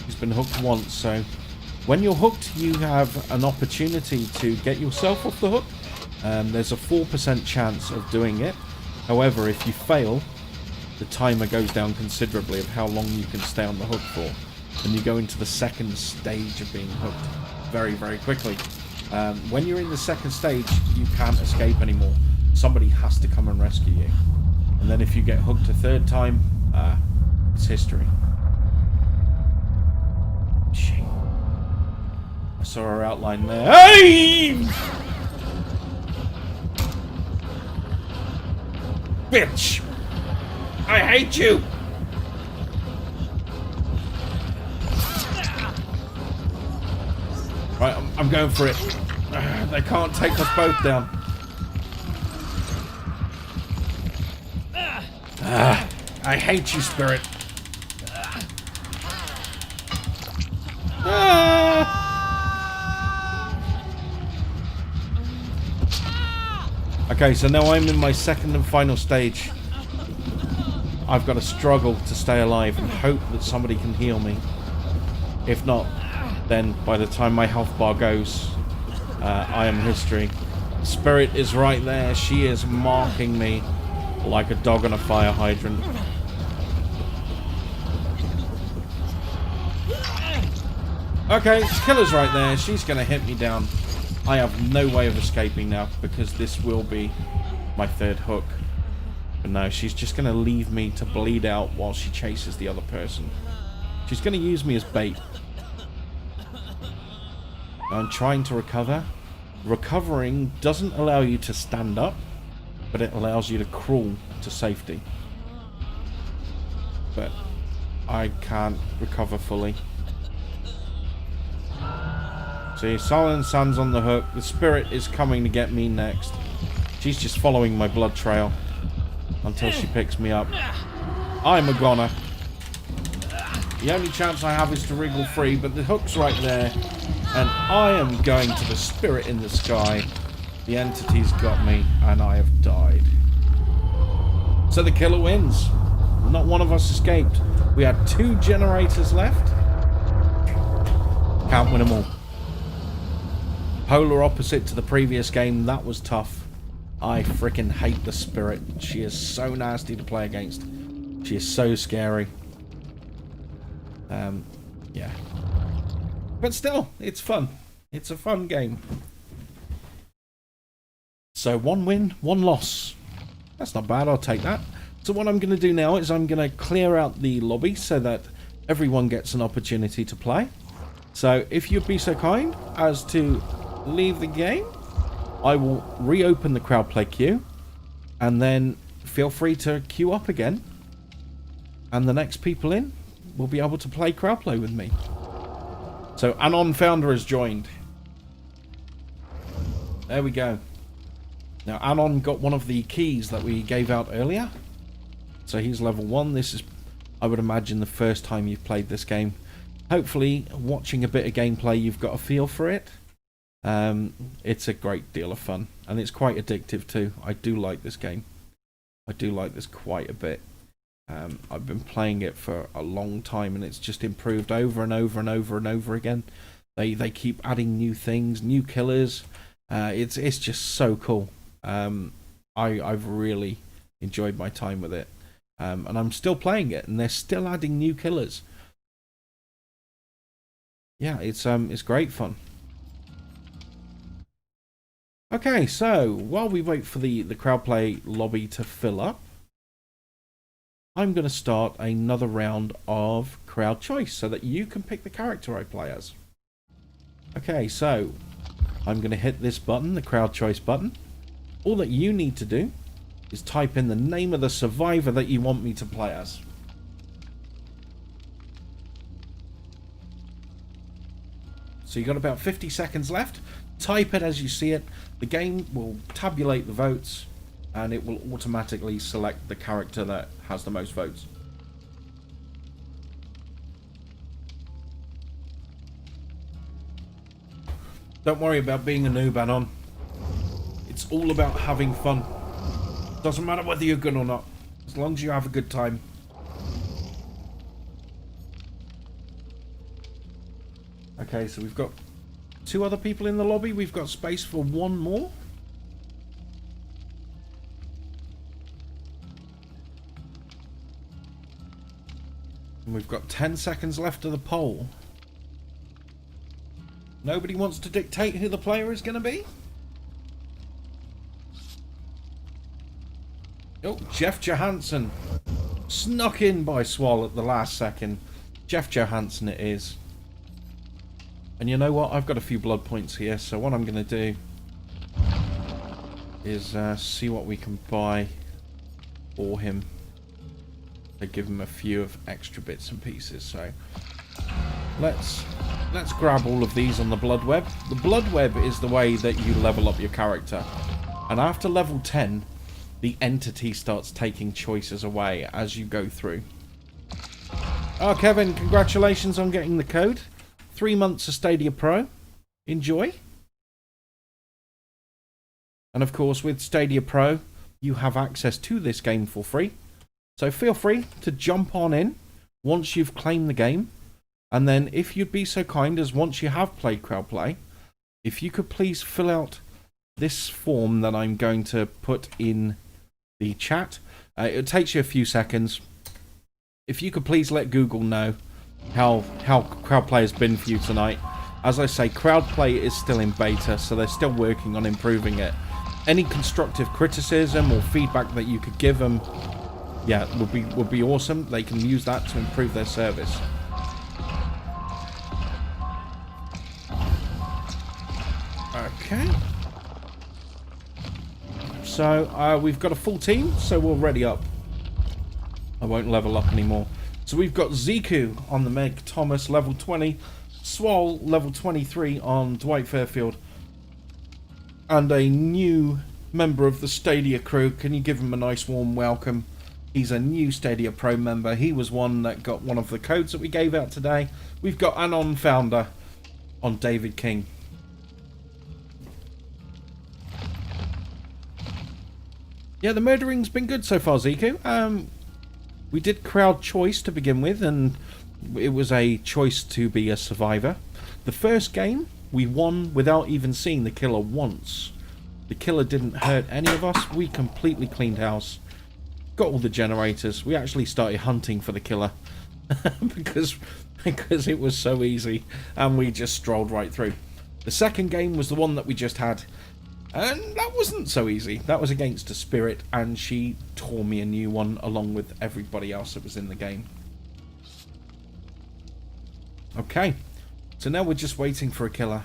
He's been hooked once, so when you're hooked, you have an opportunity to get yourself off the hook. There's a 4% chance of doing it. However, if you fail, the timer goes down considerably of how long you can stay on the hook for. And you go into the second stage of being hooked very, very quickly. When you're in the second stage, you can't escape anymore. Somebody has to come and rescue you. And then if you get hooked a third time, it's history. Shit. I saw her outline there. Hey! Bitch! I hate you! Right, I'm going for it. They can't take us both down. I hate you, Spirit. Okay, so now I'm in my second and final stage. I've got to struggle to stay alive and hope that somebody can heal me. If not, then by the time my health bar goes, I am history. Spirit is right there. She is marking me like a dog on a fire hydrant. Okay, killer's right there. She's going to hit me down. I have no way of escaping now because this will be my third hook. But no, she's just going to leave me to bleed out while she chases the other person. She's going to use me as bait. I'm trying to recover. Recovering doesn't allow you to stand up, but it allows you to crawl to safety. But I can't recover fully. See, Silent Sam's on the hook. The spirit is coming to get me next. She's just following my blood trail until she picks me up. I'm a goner. The only chance I have is to wriggle free, but the hook's right there. And I am going to the spirit in the sky. The entity's got me, and I have died. So the killer wins. Not one of us escaped. We had 2 generators left. Can't win them all. Polar opposite to the previous game. That was tough. I freaking hate the spirit. She is so nasty to play against. She is so scary. Yeah. But still, it's fun. It's a fun game. So 1 win, 1 loss. That's not bad, I'll take that. So what I'm going to do now is I'm going to clear out the lobby so that everyone gets an opportunity to play. So if you'd be so kind as to leave the game, I will reopen the crowd play queue. And then feel free to queue up again. And the next people in will be able to play crowd play with me. So Anon Founder has joined. There we go. Now Anon got one of the keys that we gave out earlier. So he's level 1. This is, I would imagine, the first time you've played this game. Hopefully, watching a bit of gameplay, you've got a feel for it. It's a great deal of fun. And it's quite addictive too. I do like this game. I do like this quite a bit. I've been playing it for a long time, and it's just improved over and over and over and over again. They keep adding new things, new killers. It's just so cool. I've really enjoyed my time with it, and I'm still playing it, and they're still adding new killers. Yeah, it's great fun. Okay, so while we wait for the crowd play lobby to fill up, I'm going to start another round of crowd choice so that you can pick the character I play as. Okay, so I'm going to hit this button, the crowd choice button. All that you need to do is type in the name of the survivor that you want me to play as. So you've got about 50 seconds left. Type it as you see it. The game will tabulate the votes, and it will automatically select the character that has the most votes. Don't worry about being a noob, Anon. It's all about having fun. Doesn't matter whether you're good or not, as long as you have a good time. Okay, so we've got 2 other people in the lobby. We've got space for 1 more. And we've got 10 seconds left of the poll. Nobody wants to dictate who the player is going to be? Oh, Jeff Johansson. Snuck in by Swall at the last second. Jeff Johansson it is. And you know what? I've got a few blood points here, so what I'm going to do is see what we can buy for him. They give him a few of extra bits and pieces, so let's grab all of these on the blood web. The blood web is the way that you level up your character, and after level 10 the entity starts taking choices away as you go through. Oh, Kevin, congratulations on getting the code. 3 months of Stadia Pro. Enjoy. And of course, with Stadia Pro you have access to this game for free. So feel free to jump on in once you've claimed the game And then if you'd be so kind as once you have played crowd play, if you could please fill out this form that I'm going to put in the chat. It takes you a few seconds. If you could please let Google know how crowd play has been for you tonight. As I say, crowd play is still in beta, so they're still working on improving it. Any constructive criticism or feedback that you could give them, yeah, would be awesome. They can use that to improve their service. Okay. So we've got a full team, so we're ready up. I won't level up anymore. So we've got Ziku on the Meg, Thomas level 20, Swole level 23 on Dwight Fairfield, and a new member of the Stadia crew. Can you give him a nice warm welcome? He's a new Stadia Pro member. He was one that got one of the codes that we gave out today. We've got Anon Founder on David King. Yeah, the murdering's been good so far, Ziku. We did crowd choice to begin with, and it was a choice to be a survivor. The first game, we won without even seeing the killer once. The killer didn't hurt any of us. We completely cleaned house. Got all the generators. We actually started hunting for the killer because it was so easy, and we just strolled right through. The second game was the one that we just had, and that wasn't so easy. That was against a spirit, and she tore me a new one along with everybody else that was in the game. Okay, so now we're just waiting for a killer.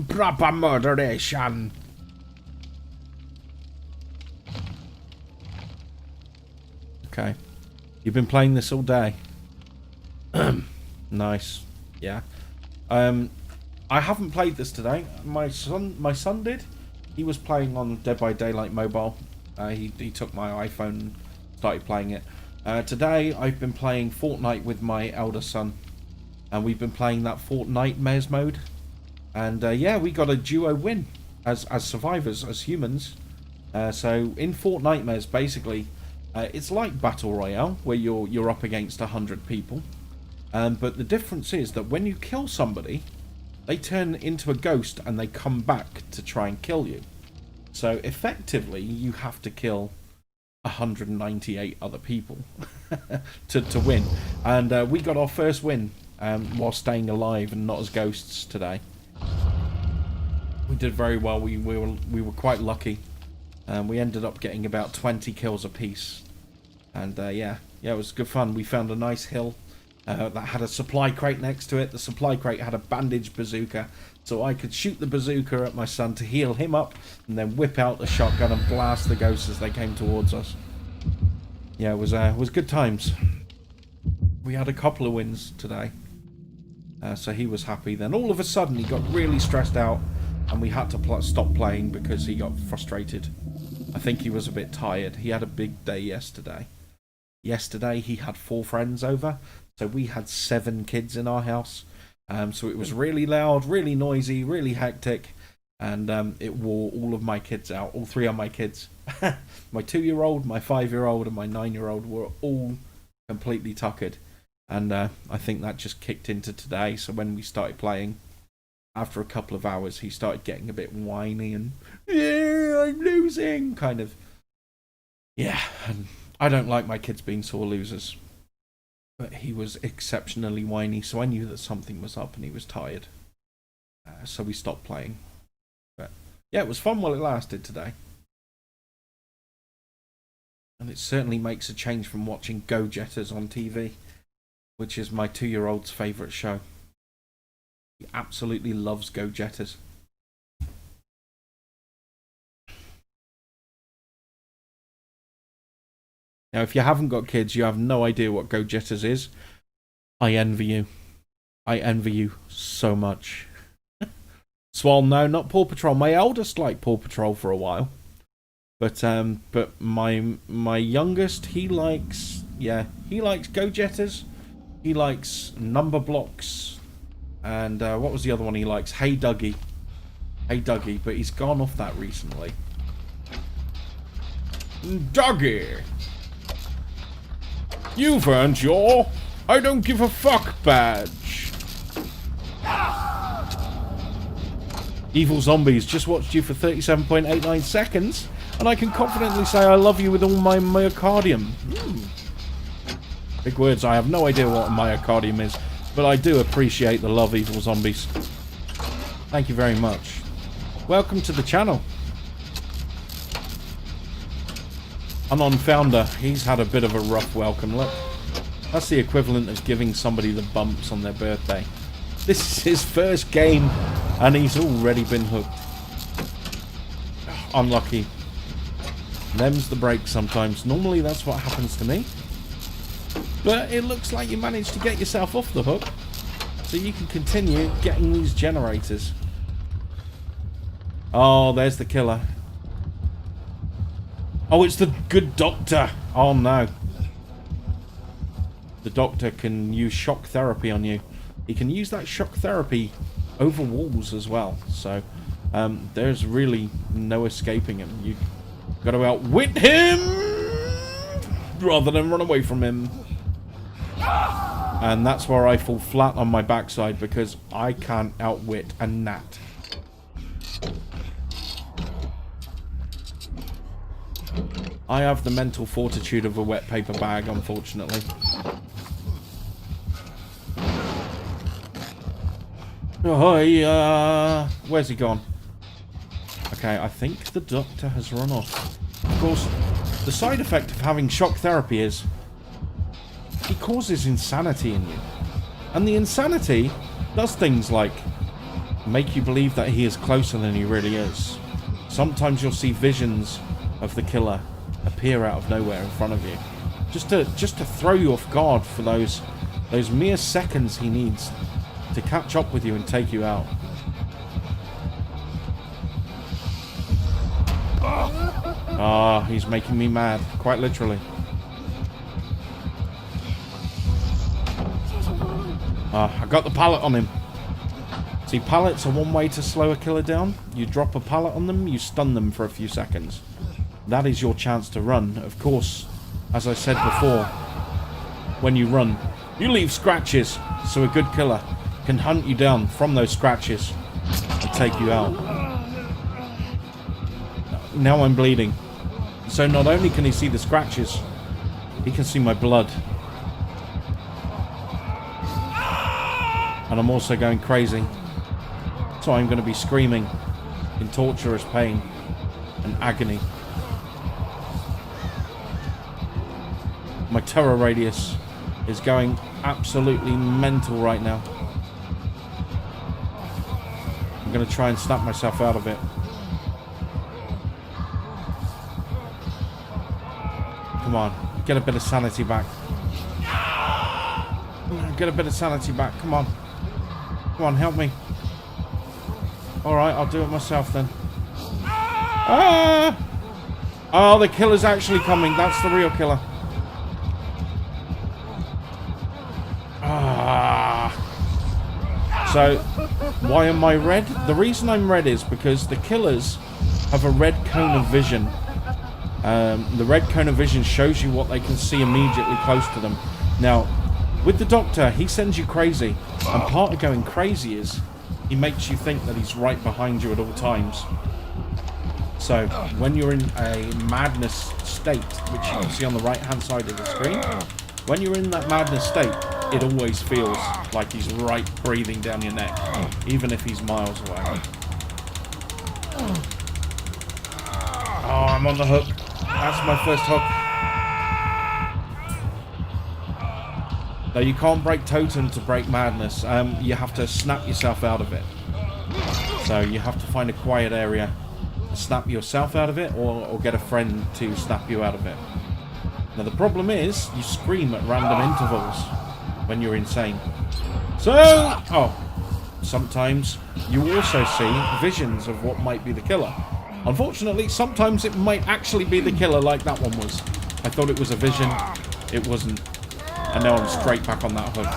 Proper murderation. Okay. You've been playing this all day. Nice. Yeah. I haven't played this today. My son did. He was playing on Dead by Daylight mobile. He took my iPhone and started playing it. Today I've been playing Fortnite with my elder son, and we've been playing that Fortnite Maze mode. And yeah, we got a duo win as survivors, as humans. So in Fortnite Maze, basically, it's like Battle Royale, where you're up against 100 people. But the difference is that when you kill somebody, they turn into a ghost and they come back to try and kill you. So effectively, you have to kill 198 other people to win. And we got our first win while staying alive and not as ghosts today. We did very well. We were quite lucky. We ended up getting about 20 kills apiece. And yeah, it was good fun. We found a nice hill that had a supply crate next to it. The supply crate had a bandage bazooka, so I could shoot the bazooka at my son to heal him up, and then whip out the shotgun and blast the ghosts as they came towards us. Yeah, it was good times. We had a couple of wins today, so he was happy. Then all of a sudden he got really stressed out, and we had to stop playing because he got frustrated. I think he was a bit tired. He had a big day yesterday. Yesterday he had 4 friends over, so we had 7 kids in our house. So it was really loud, really noisy, really hectic, and it wore all of my kids out. All 3 of my kids. My 2-year-old, my 5-year-old, and my 9-year-old were all completely tuckered. And I think that just kicked into today. So when we started playing, after a couple of hours, he started getting a bit whiny and, yeah, I'm losing, kind of. Yeah, and I don't like my kids being sore losers. But he was exceptionally whiny, so I knew that something was up and he was tired. So we stopped playing. But yeah, it was fun while it lasted today. And it certainly makes a change from watching Go Jetters on TV, which is my 2-year-old's favourite show. He absolutely loves Go Jetters. Now, if you haven't got kids, you have no idea what Go Jetters is. I envy you. I envy you so much. Swall, no, not Paw Patrol. My eldest liked Paw Patrol for a while. But my youngest, he likes Go Jetters. He likes Number Blocks. And what was the other one he likes? Hey Dougie. Hey Dougie, but he's gone off that recently. Doggy. You've earned your I don't give a fuck badge. Evil Zombies just watched you for 37.89 seconds, and I can confidently say I love you with all my myocardium. Big words. I have no idea what a myocardium is, but I do appreciate the love, Evil Zombies. Thank you very much. Welcome to the channel. Anon Founder, he's had a bit of a rough welcome. Look, that's the equivalent of giving somebody the bumps on their birthday. This is his first game, and he's already been hooked. Unlucky. Them's the break sometimes. Normally that's what happens to me. But it looks like you managed to get yourself off the hook, so you can continue getting these generators. Oh, there's the killer. Oh, it's the good doctor. Oh, no. The doctor can use shock therapy on you. He can use that shock therapy over walls as well. So, there's really no escaping him. You've got to outwit him rather than run away from him. And that's where I fall flat on my backside, because I can't outwit a gnat. I have the mental fortitude of a wet paper bag, unfortunately. Oh, where's he gone? Okay, I think the doctor has run off. Of course, the side effect of having shock therapy is he causes insanity in you. And the insanity does things like make you believe that he is closer than he really is. Sometimes you'll see visions of the killer appear out of nowhere in front of you, just to throw you off guard for those mere seconds he needs to catch up with you and take you out. Ah, he's making me mad, quite literally. I got the pallet on him. See, pallets are one way to slow a killer down. You drop a pallet on them, you stun them for a few seconds. That is your chance to run. Of course, as I said before, when you run, you leave scratches, so a good killer can hunt you down from those scratches and take you out. Now I'm bleeding. So not only can he see the scratches, he can see my blood. And I'm also going crazy. So I'm going to be screaming in torturous pain and agony. My terror radius is going absolutely mental right now. I'm going to try and snap myself out of it. Come on, get a bit of sanity back. Get a bit of sanity back, come on. Come on, help me. Alright, I'll do it myself then. Ah! Oh, the killer's actually coming. That's the real killer. So, why am I red? The reason I'm red is because the killers have a red cone of vision. The red cone of vision shows you what they can see immediately close to them. Now, with the doctor, he sends you crazy. And part of going crazy is he makes you think that he's right behind you at all times. So, when you're in a madness state, which you can see on the right-hand side of the screen, when you're in that madness state, it always feels like he's right breathing down your neck, even if he's miles away. Oh, I'm on the hook. That's my first hook. No, you can't break totem to break madness. You have to snap yourself out of it. So you have to find a quiet area to snap yourself out of it, or get a friend to snap you out of it. Now the problem is, you scream at random intervals when you're insane. So, sometimes you also see visions of what might be the killer. Unfortunately, sometimes it might actually be the killer, like that one was. I thought it was a vision. It wasn't. And now I'm straight back on that hook.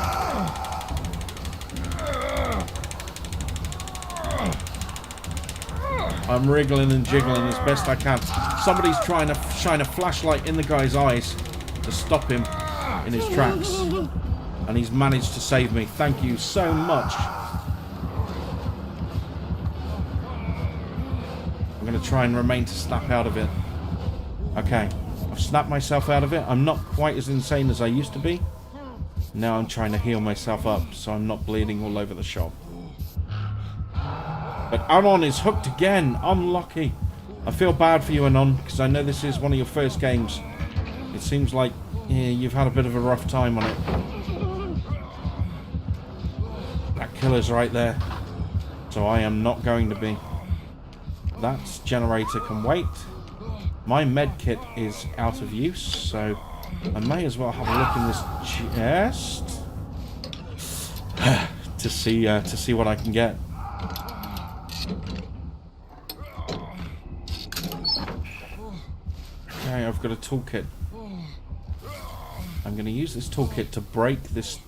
I'm wriggling and jiggling as best I can. Somebody's trying to shine a flashlight in the guy's eyes to stop him in his tracks. And he's managed to save me. Thank you so much. I'm going to try and remain to snap out of it. Okay. I've snapped myself out of it. I'm not quite as insane as I used to be. Now I'm trying to heal myself up so I'm not bleeding all over the shop. But Anon is hooked again. Unlucky. I feel bad for you, Anon, because I know this is one of your first games. It seems like you've had a bit of a rough time on it. That killer's right there. So I am not going to be. That generator can wait. My med kit is out of use, so I may as well have a look in this chest to see what I can get. Okay, I've got a toolkit. I'm going to use this toolkit to break this,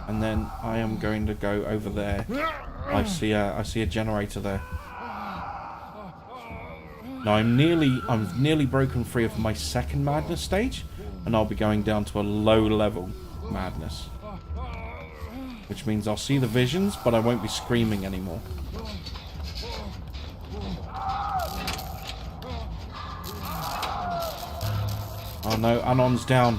and then I am going to go over there. I see a generator there. Now I'm nearly broken free of my second madness stage, and I'll be going down to a low level madness, which means I'll see the visions, but I won't be screaming anymore. Oh no, Anon's down.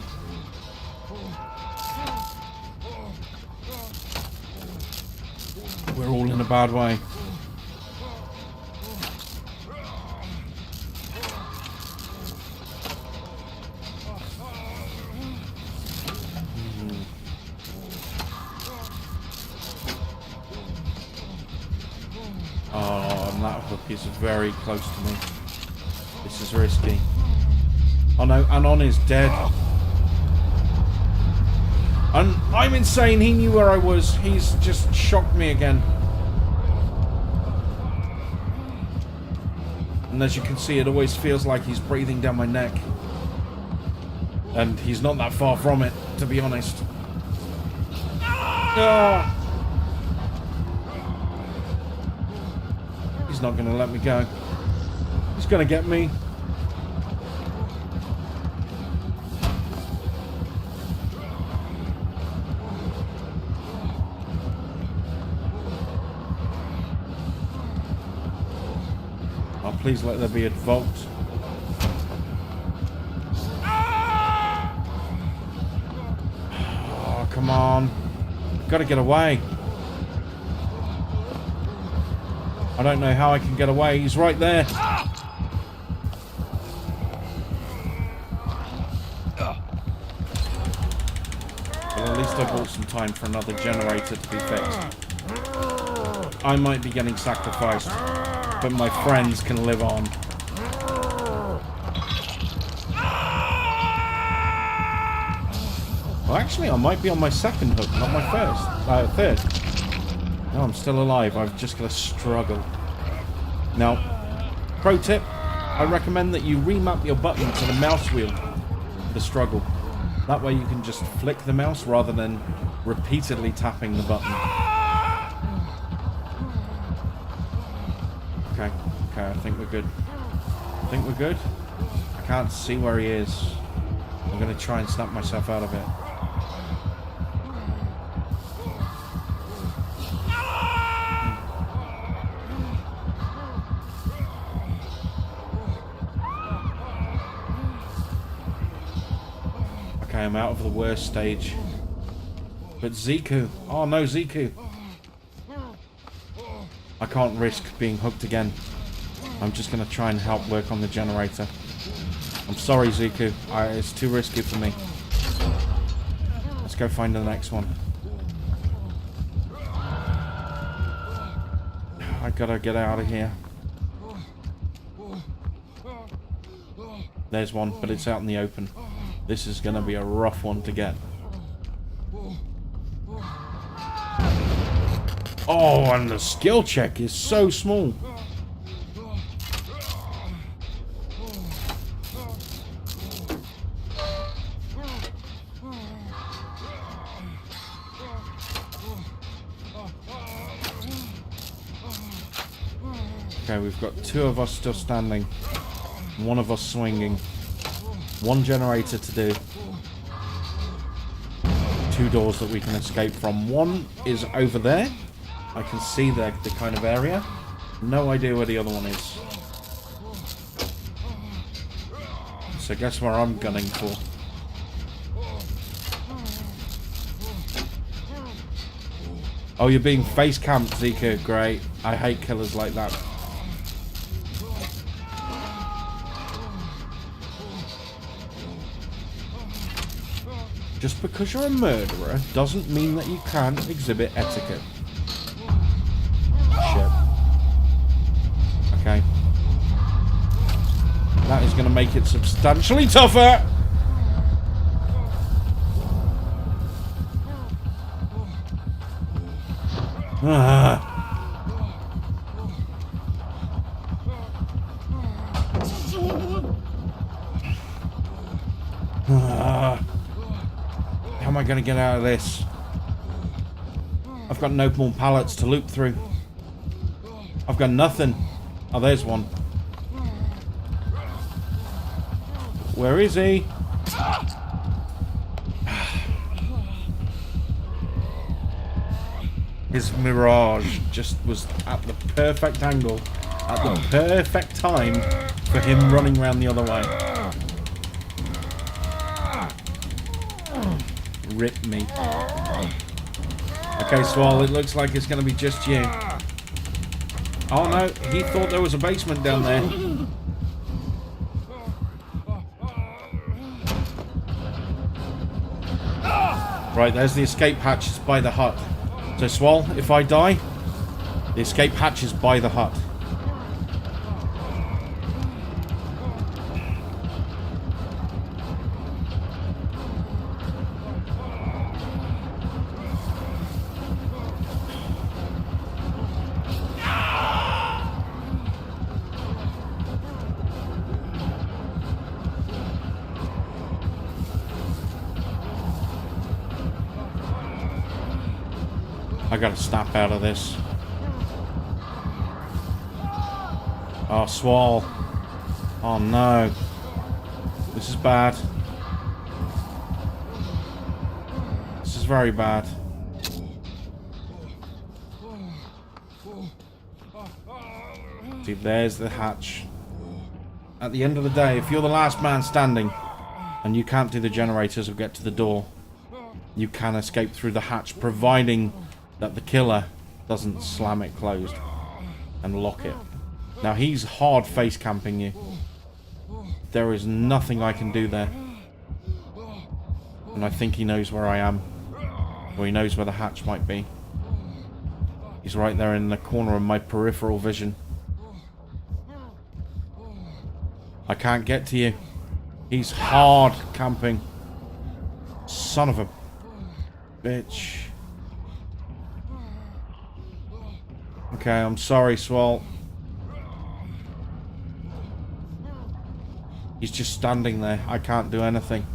We're all in a bad way. Oh, and that hook is very close to me. This is risky. Oh no, Anon is dead. And I'm insane, he knew where I was. He's just shocked me again. And as you can see, it always feels like he's breathing down my neck. And he's not that far from it, to be honest. Ah! He's not going to let me go. He's going to get me. Oh, please let there be a vault. Oh, come on. Got to get away. I don't know how I can get away. He's right there. But at least I bought some time for another generator to be fixed. I might be getting sacrificed, but my friends can live on. Well, actually, I might be on my second hook, not my third. No, I'm still alive. I've just got to struggle. Now, pro tip, I recommend that you remap your button to the mouse wheel for the struggle. That way you can just flick the mouse rather than repeatedly tapping the button. Okay, I think we're good. I can't see where he is. I'm going to try and snap myself out of it. Okay, I'm out of the worst stage. But Ziku. Oh no, Ziku. I can't risk being hooked again. I'm just going to try and help work on the generator. I'm sorry, Ziku. It's too risky for me. Let's go find the next one. I gotta get out of here. There's one, but it's out in the open. This is going to be a rough one to get. Oh, and the skill check is so small. Okay, we've got two of us still standing. One of us swinging. One generator to do. 2 doors that we can escape from. One is over there. I can see the kind of area. No idea where the other one is. So guess where I'm gunning for. Oh, you're being face camped, Zika. Great. I hate killers like that. Just because you're a murderer doesn't mean that you can't exhibit etiquette. Shit. Okay. That is going to make it substantially tougher. How am I going to get out of this? I've got no more pallets to loop through. I've got nothing. Oh, there's one. Where is he? His mirage just was at the perfect angle, at the perfect time for him running around the other way. Rip me. Okay, Swall, it looks like it's going to be just you. Oh no, he thought there was a basement down there. Right, there's the escape hatches by the hut. So, Swall, if I die, the escape hatch is by the hut. I gotta snap out of this. Oh, Swall. Oh no. This is bad. This is very bad. See, there's the hatch. At the end of the day, if you're the last man standing and you can't do the generators or get to the door, you can escape through the hatch, providing that the killer doesn't slam it closed and lock it. Now, he's hard face camping you. There is nothing I can do there. And I think he knows where I am. Or he knows where the hatch might be. He's right there in the corner of my peripheral vision. I can't get to you. He's hard camping. Son of a bitch. Okay, I'm sorry, Swall. He's just standing there. I can't do anything.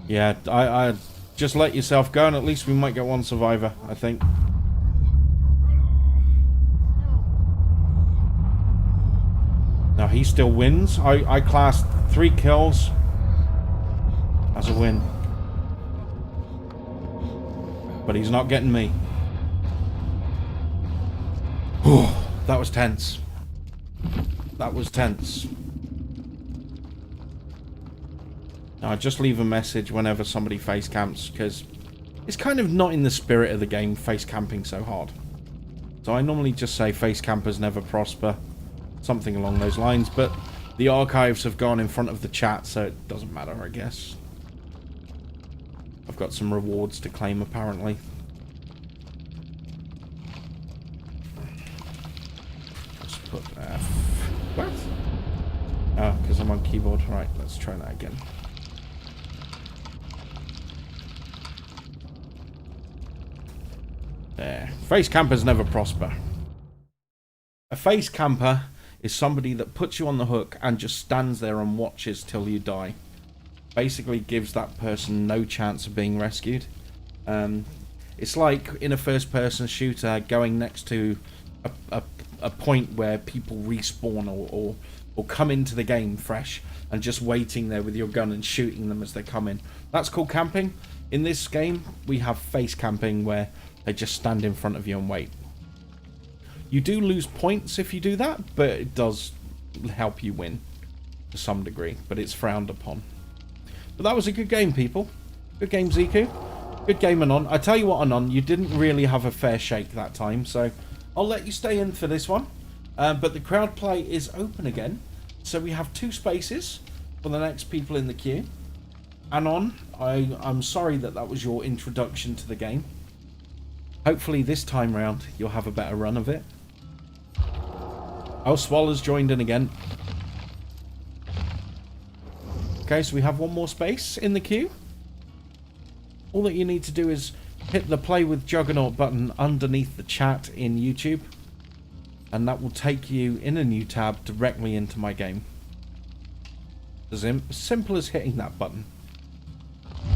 Yeah, I just let yourself go and at least we might get one survivor, I think. Now, he still wins. I classed 3 kills as a win. But he's not getting me. Whew, that was tense. That was tense. Now, I just leave a message whenever somebody face camps, because it's kind of not in the spirit of the game, face camping so hard. So I normally just say face campers never prosper. Something along those lines, but the archives have gone in front of the chat, so it doesn't matter, I guess. I've got some rewards to claim, apparently. Let's put F. What? Oh, because I'm on keyboard. Right, let's try that again. There. Face campers never prosper. A face camper is somebody that puts you on the hook and just stands there and watches till you die. Basically gives that person no chance of being rescued. It's like in a first-person shooter going next to a a point where people respawn or come into the game fresh and just waiting there with your gun and shooting them as they come in. That's called camping. In this game, we have face camping where they just stand in front of you and wait. You do lose points if you do that, but it does help you win to some degree, but it's frowned upon. But that was a good game, people. Good game, Ziku. Good game, Anon. I tell you what, Anon, you didn't really have a fair shake that time, so I'll let you stay in for this one. But the crowd play is open again, so we have 2 spaces for the next people in the queue. Anon, I'm sorry that was your introduction to the game. Hopefully this time round you'll have a better run of it. Oh, Swallow's joined in again. Okay, so we have 1 more space in the queue. All that you need to do is hit the play with Juggernaut button underneath the chat in YouTube, and that will take you in a new tab directly into my game. As simple as hitting that button.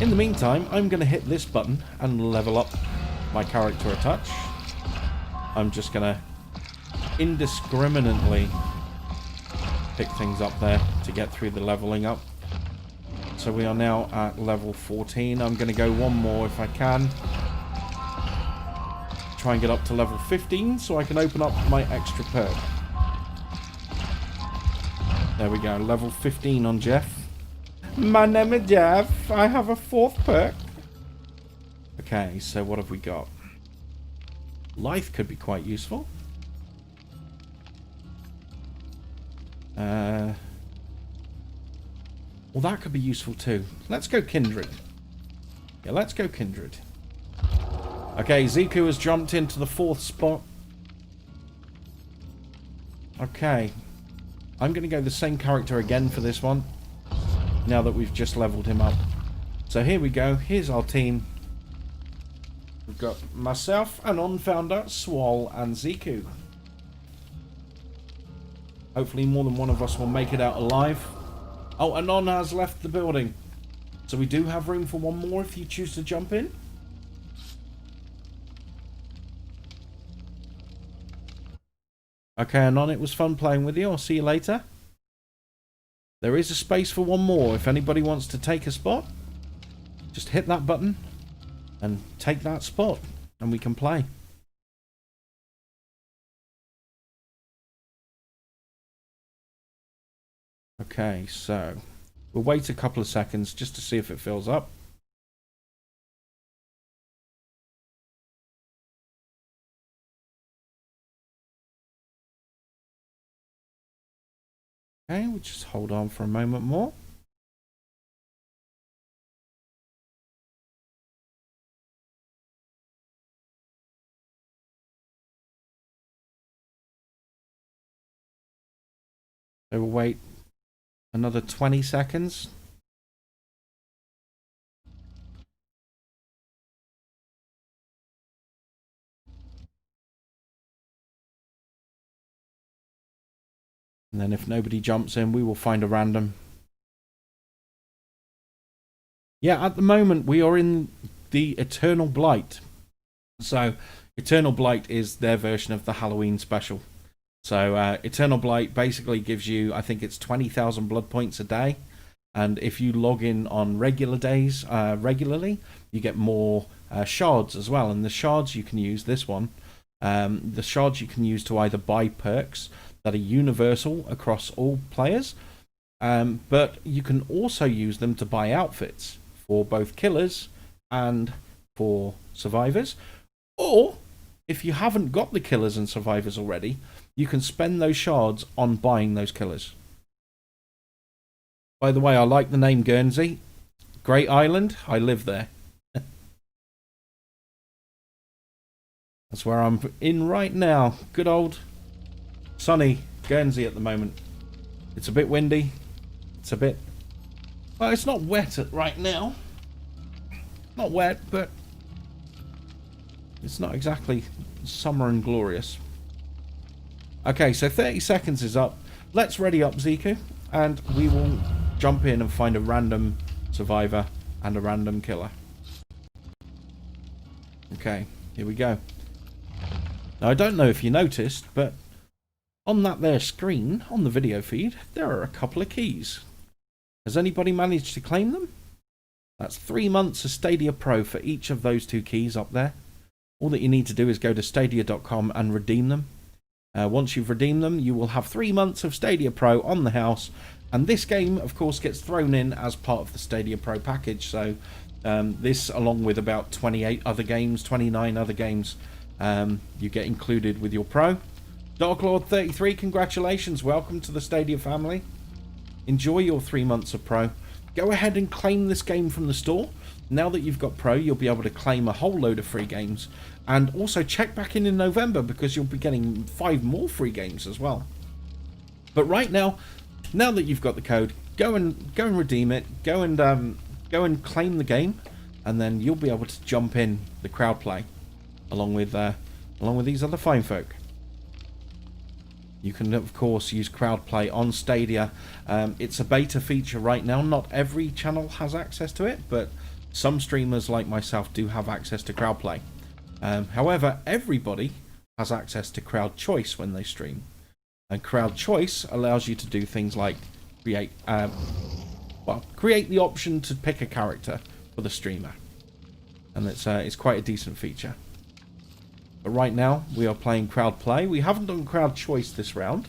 In the meantime, I'm going to hit this button and level up my character a touch. I'm just going to indiscriminately pick things up there to get through the leveling up. So we are now at level 14. I'm going to go 1 more if I can. Try and get up to level 15 so I can open up my extra perk. There we go, level 15 on Jeff. My name is Jeff. I have a 4th perk. Okay, so what have we got? Life could be quite useful. Well, that could be useful too. Let's go Kindred. Yeah, let's go Kindred. Okay, Ziku has jumped into the 4th spot. Okay. I'm going to go the same character again for this one, now that we've just leveled him up. So here we go. Here's our team. We've got myself, Anon Founder, Swall, and Ziku. Hopefully more than one of us will make it out alive. Oh, Anon has left the building. So we do have room for 1 more if you choose to jump in. Okay, Anon, it was fun playing with you. I'll see you later. There is a space for 1 more. If anybody wants to take a spot, just hit that button and take that spot, and we can play. Okay, so we'll wait a couple of seconds just to see if it fills up. Okay, we'll just hold on for a moment more. So we'll wait another 20 seconds. And then if nobody jumps in, we will find a random. Yeah, at the moment we are in the Eternal Blight. So Eternal Blight is their version of the Halloween special. So Eternal Blight basically gives you, I think it's 20,000 blood points a day. And if you log in on regular days, regularly, you get more shards as well. And the shards you can use, this one, the shards you can use to either buy perks that are universal across all players, but you can also use them to buy outfits for both killers and for survivors. Or, if you haven't got the killers and survivors already, you can spend those shards on buying those killers. By the way, I like the name Guernsey. Great island, I live there. That's where I'm in right now. Good old sunny Guernsey at the moment. It's a bit windy. It's a bit... well, it's not wet right now. Not wet, but it's not exactly summer and glorious. Okay, so 30 seconds is up. Let's ready up, Ziku, and we will jump in and find a random survivor and a random killer. Okay, here we go. Now, I don't know if you noticed, but On that there screen, on the video feed, there are a couple of keys. Has anybody managed to claim them? That's 3 months of Stadia Pro for each of those 2 keys up there. All that you need to do is go to stadia.com and redeem them. Once you've redeemed them, you will have 3 months of Stadia Pro on the house. And this game, of course, gets thrown in as part of the Stadia Pro package. So this, along with about 28 other games, 29 other games, you get included with your Pro. Darklord33, congratulations. Welcome to the Stadia family. Enjoy your 3 months of Pro. Go ahead and claim this game from the store. Now that you've got Pro, you'll be able to claim a whole load of free games. And also check back in November, because you'll be getting 5 more free games as well. But right now that you've got the code, go and redeem it. Go and claim the game, and then you'll be able to jump in the crowd play along with these other fine folk. You can, of course, use crowd play on Stadia. It's a beta feature right now. Not every channel has access to it, but some streamers like myself do have access to crowd play. However, everybody has access to crowd choice when they stream. And crowd choice allows you to do things like create the option to pick a character for the streamer. And it's quite a decent feature. But right now, we are playing crowd play. We haven't done crowd choice this round,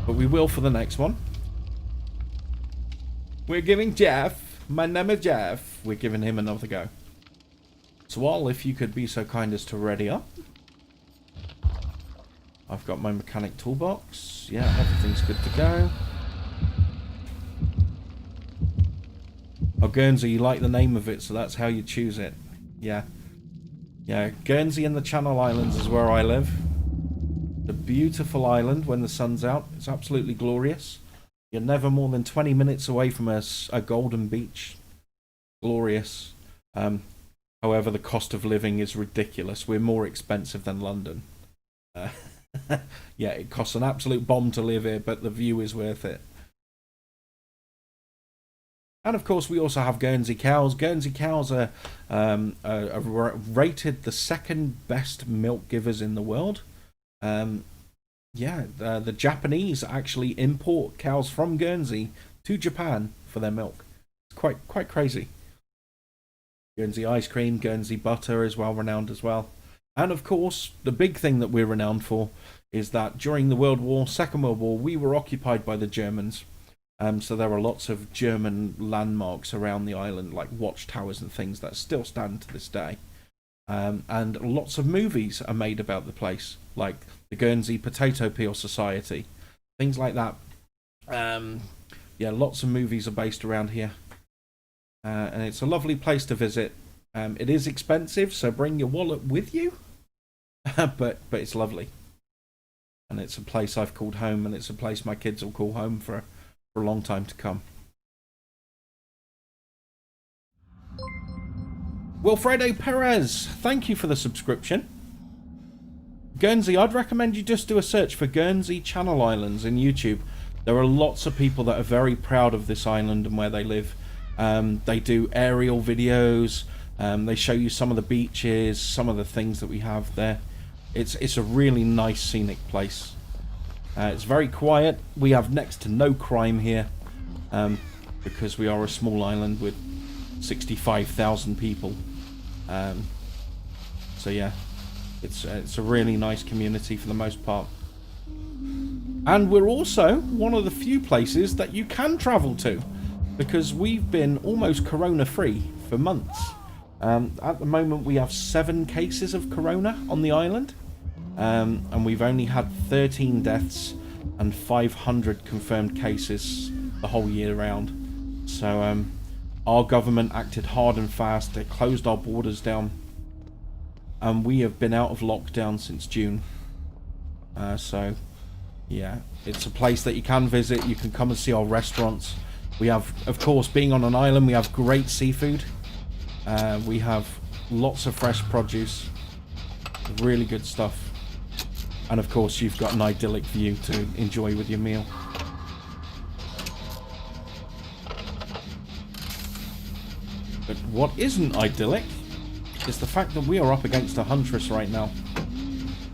but we will for the next one. We're giving Jeff, my name is Jeff, we're giving him another go. So Al, if you could be so kind as to ready up. I've got my mechanic toolbox. Yeah, everything's good to go. Oh, Guernsey, you like the name of it, so that's how you choose it. Yeah. Yeah, Guernsey and the Channel Islands is where I live. The beautiful island when the sun's out. It's absolutely glorious. You're never more than 20 minutes away from a golden beach. Glorious. However, the cost of living is ridiculous. We're more expensive than London. Yeah, it costs an absolute bomb to live here, but the view is worth it. And of course, we also have Guernsey cows. Guernsey cows are rated the 2nd best milk givers in the world. Yeah, the Japanese actually import cows from Guernsey to Japan for their milk. It's quite crazy. Guernsey ice cream, Guernsey butter is well renowned as well. And of course, the big thing that we're renowned for is that during the Second World War, we were occupied by the Germans. So there are lots of German landmarks around the island, like watchtowers and things that still stand to this day. And lots of movies are made about the place, like the Guernsey Potato Peel Society, things like that. Yeah, lots of movies are based around here. And it's a lovely place to visit. It is expensive, so bring your wallet with you. but it's lovely. And it's a place I've called home, and it's a place my kids will call home for a long time to come. Wilfredo Perez, thank you for the subscription. Guernsey, I'd recommend you just do a search for Guernsey Channel Islands in YouTube. There are lots of people that are very proud of this island and where they live. They do aerial videos. They show you some of the beaches, some of the things that we have there. It's a really nice scenic place. It's very quiet. We have next to no crime here, because we are a small island with 65,000 people. So yeah, it's a really nice community for the most part. And we're also one of the few places that you can travel to, because we've been almost corona free for months. At the moment we have 7 cases of corona on the island. And we've only had 13 deaths and 500 confirmed cases the whole year round. So our government acted hard and fast. They closed our borders down, and we have been out of lockdown since June. So yeah, it's a place that you can visit. You can come and see our restaurants. We have, of course, being on an island, we have great seafood. We have lots of fresh produce, really good stuff. And of course, you've got an idyllic view to enjoy with your meal. But what isn't idyllic is the fact that we are up against a huntress right now.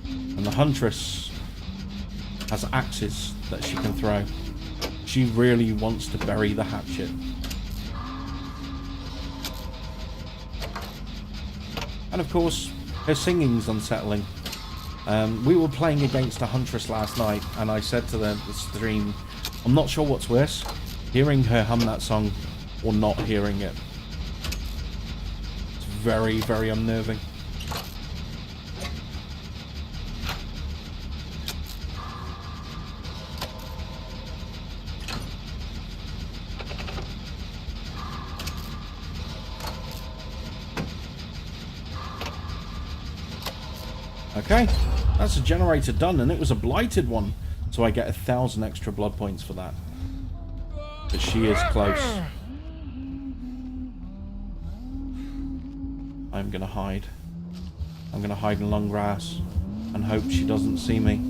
And the huntress has axes that she can throw. She really wants to bury the hatchet. And of course, her singing's unsettling. We were playing against a huntress last night, and I said to the stream, I'm not sure what's worse, hearing her hum that song or not hearing it. It's very, very unnerving. Okay, that's a generator done, and it was a blighted one, so I get 1,000 extra blood points for that. But she is close. I'm gonna hide. I'm gonna hide in long grass and hope she doesn't see me.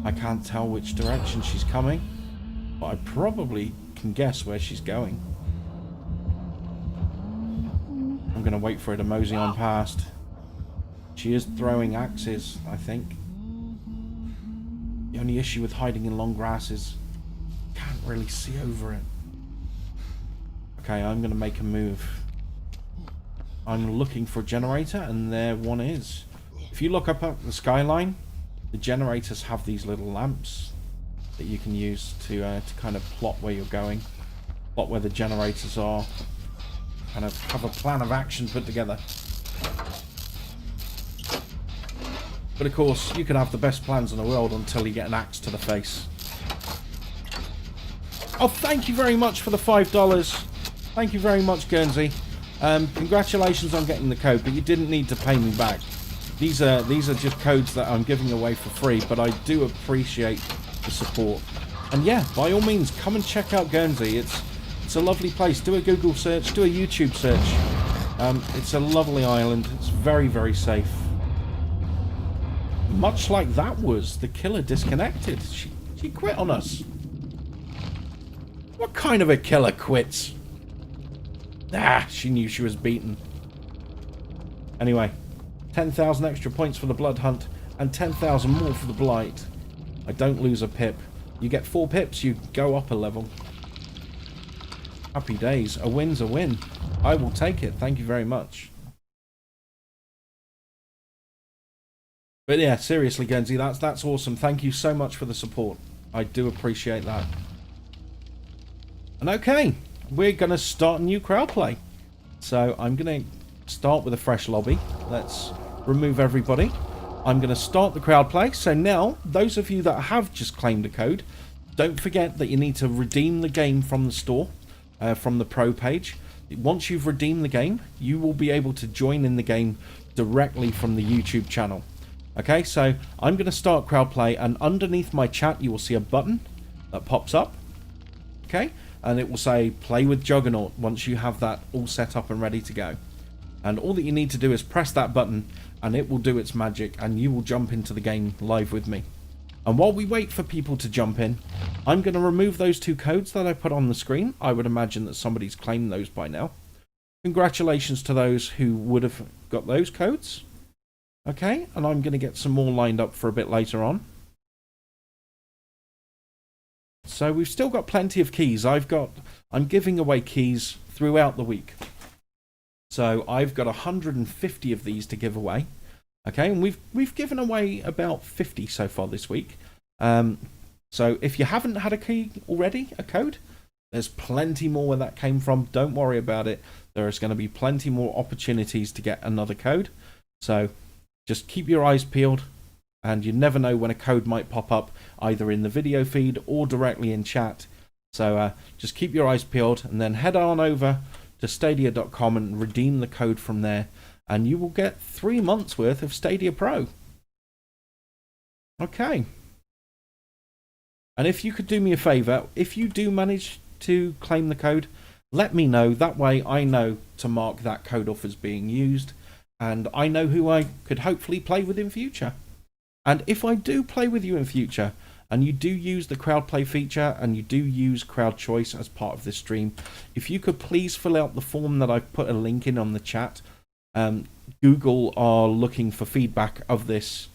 I can't tell which direction she's coming, but I probably can guess where she's going. I'm gonna wait for her to mosey on past. She is throwing axes, I think. The only issue with hiding in long grass is you can't really see over it. Okay, I'm going to make a move. I'm looking for a generator, and there one is. If you look up at the skyline, the generators have these little lamps that you can use to kind of plot where you're going, plot where the generators are, kind of have a plan of action put together. But of course, you can have the best plans in the world until you get an axe to the face. Oh, thank you very much for the $5. Thank you very much, Guernsey. Congratulations on getting the code, but you didn't need to pay me back. These are just codes that I'm giving away for free, but I do appreciate the support. And yeah, by all means, come and check out Guernsey. It's a lovely place. Do a Google search, do a YouTube search. It's a lovely island. It's very, very safe. Much like that was, the killer disconnected. She quit on us. What kind of a killer quits? Ah, she knew she was beaten. Anyway, 10,000 extra points for the blood hunt and 10,000 more for the blight. I don't lose a pip. You get 4 pips, you go up a level. Happy days. A win's a win. I will take it. Thank you very much. But yeah, seriously, Guernsey, that's awesome. Thank you so much for the support. I do appreciate that. And okay, we're going to start a new crowd play. So I'm going to start with a fresh lobby. Let's remove everybody. I'm going to start the crowd play. So now, those of you that have just claimed a code, don't forget that you need to redeem the game from the store, from the pro page. Once you've redeemed the game, you will be able to join in the game directly from the YouTube channel. Okay, so I'm going to start crowd play, and underneath my chat you will see a button that pops up. Okay, and it will say play with Juggernaut once you have that all set up and ready to go. And all that you need to do is press that button and it will do its magic, and you will jump into the game live with me. And while we wait for people to jump in, I'm going to remove those 2 codes that I put on the screen. I would imagine that somebody's claimed those by now. Congratulations to those who would have got those codes. Okay, and I'm going to get some more lined up for a bit later on. So we've still got plenty of keys. I'm giving away keys throughout the week. So I've got 150 of these to give away. Okay, and we've given away about 50 so far this week. So if you haven't had a key already, a code, there's plenty more where that came from. Don't worry about it. There is going to be plenty more opportunities to get another code. So just keep your eyes peeled, and you never know when a code might pop up either in the video feed or directly in chat. So just keep your eyes peeled, and then head on over to stadia.com and redeem the code from there, and you will get 3 months worth of Stadia Pro. Okay. And if you could do me a favor, if you do manage to claim the code, let me know. That way I know to mark that code off as being used, and I know who I could hopefully play with in future. And if I do play with you in future, and you do use the crowd play feature, and you do use crowd choice as part of this stream, if you could please fill out the form that I've put a link in on the chat. Google are looking for feedback of this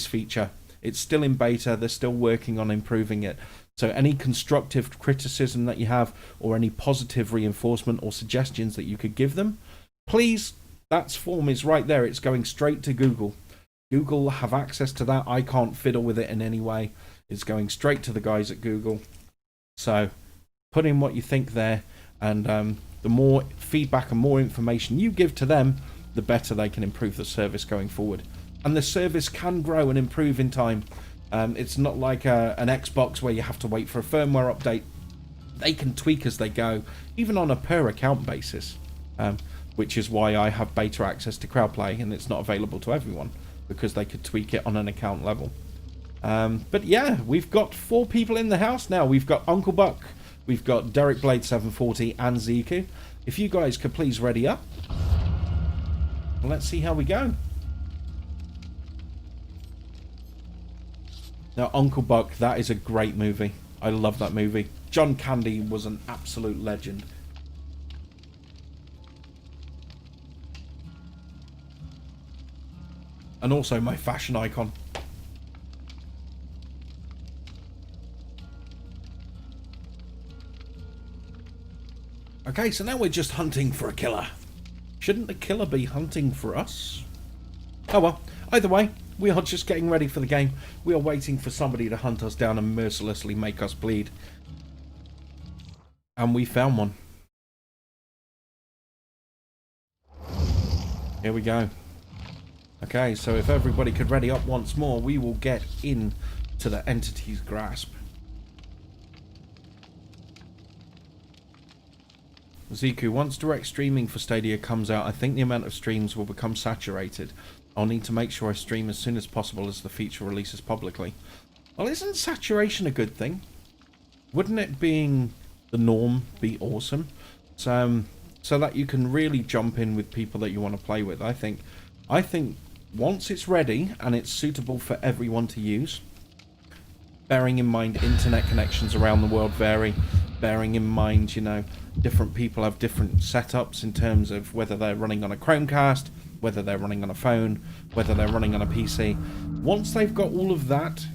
feature, It's still in beta. They're still working on improving it. So any constructive criticism that you have, or any positive reinforcement or suggestions that you could give them, please, that form is right there. It's going straight to Google. Google have access to that. I can't fiddle with it in any way. It's going straight to the guys at Google. So put in what you think there, and the more feedback and more information you give to them, the better they can improve the service going forward. And the service can grow and improve in time. It's not like an Xbox where you have to wait for a firmware update. They can tweak as they go, even on a per account basis, which is why I have beta access to Crowdplay, and it's not available to everyone, because they could tweak it on an account level. But yeah, we've got 4 people in the house now. We've got Uncle Buck, we've got Derek Blade 740, and Ziku. If you guys could please ready up, let's see how we go. Now, Uncle Buck, that is a great movie. I love that movie. John Candy was an absolute legend. And also my fashion icon. Okay, so now we're just hunting for a killer. Shouldn't the killer be hunting for us? Oh well, either way, we are just getting ready for the game. We are waiting for somebody to hunt us down and mercilessly make us bleed. And we found one. Here we go. Okay, so if everybody could ready up once more, we will get in to the entity's grasp. Ziku, once direct streaming for Stadia comes out, I think the amount of streams will become saturated. I'll need to make sure I stream as soon as possible as the feature releases publicly. Well, isn't saturation a good thing? Wouldn't it being the norm be awesome? So that you can really jump in with people that you want to play with. I think once it's ready and it's suitable for everyone to use, bearing in mind internet connections around the world vary, bearing in mind, you know, different people have different setups in terms of whether they're running on a Chromecast, whether they're running on a phone, whether they're running on a PC. Once they've got all of that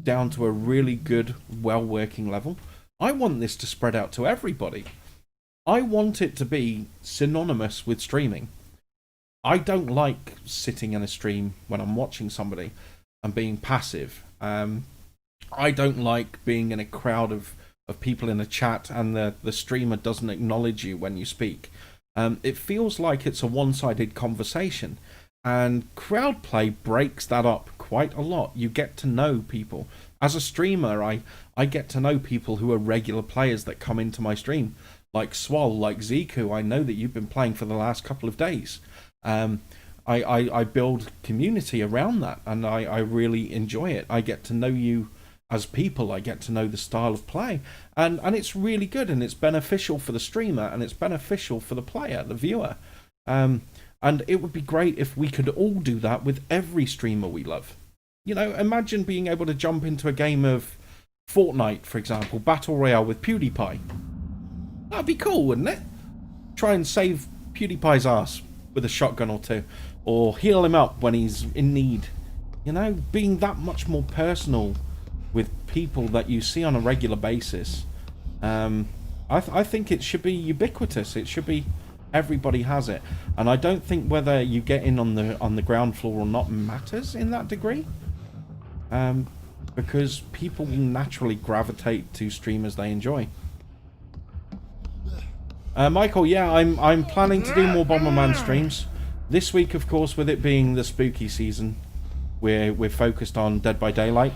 down to a really good, well-working level, I want this to spread out to everybody. I want it to be synonymous with streaming. I don't like sitting in a stream when I'm watching somebody and being passive. I don't like being in a crowd of people in a chat and the streamer doesn't acknowledge you when you speak. It feels like it's a one-sided conversation, and crowd play breaks that up quite a lot. You get to know people. As a streamer, I get to know people who are regular players that come into my stream, like Swal, like Ziku. I know that you've been playing for the last couple of days. I build community around that, and I really enjoy it. I get to know you as people. I get to know the style of play, and it's really good, and it's beneficial for the streamer, and it's beneficial for the player, the viewer. And it would be great if we could all do that with every streamer we love. You know, imagine being able to jump into a game of Fortnite, for example, Battle Royale with PewDiePie. That'd be cool, wouldn't it? Try and save PewDiePie's ass with a shotgun or two, or heal him up when he's in need. You know, being that much more personal with people that you see on a regular basis. I think it should be ubiquitous. It should be everybody has it, and I don't think whether you get in on the ground floor or not matters in that degree, because people will naturally gravitate to streamers they enjoy. Michael, yeah, I'm planning to do more Bomberman streams this week, of course, with it being the spooky season. We're focused on Dead by Daylight.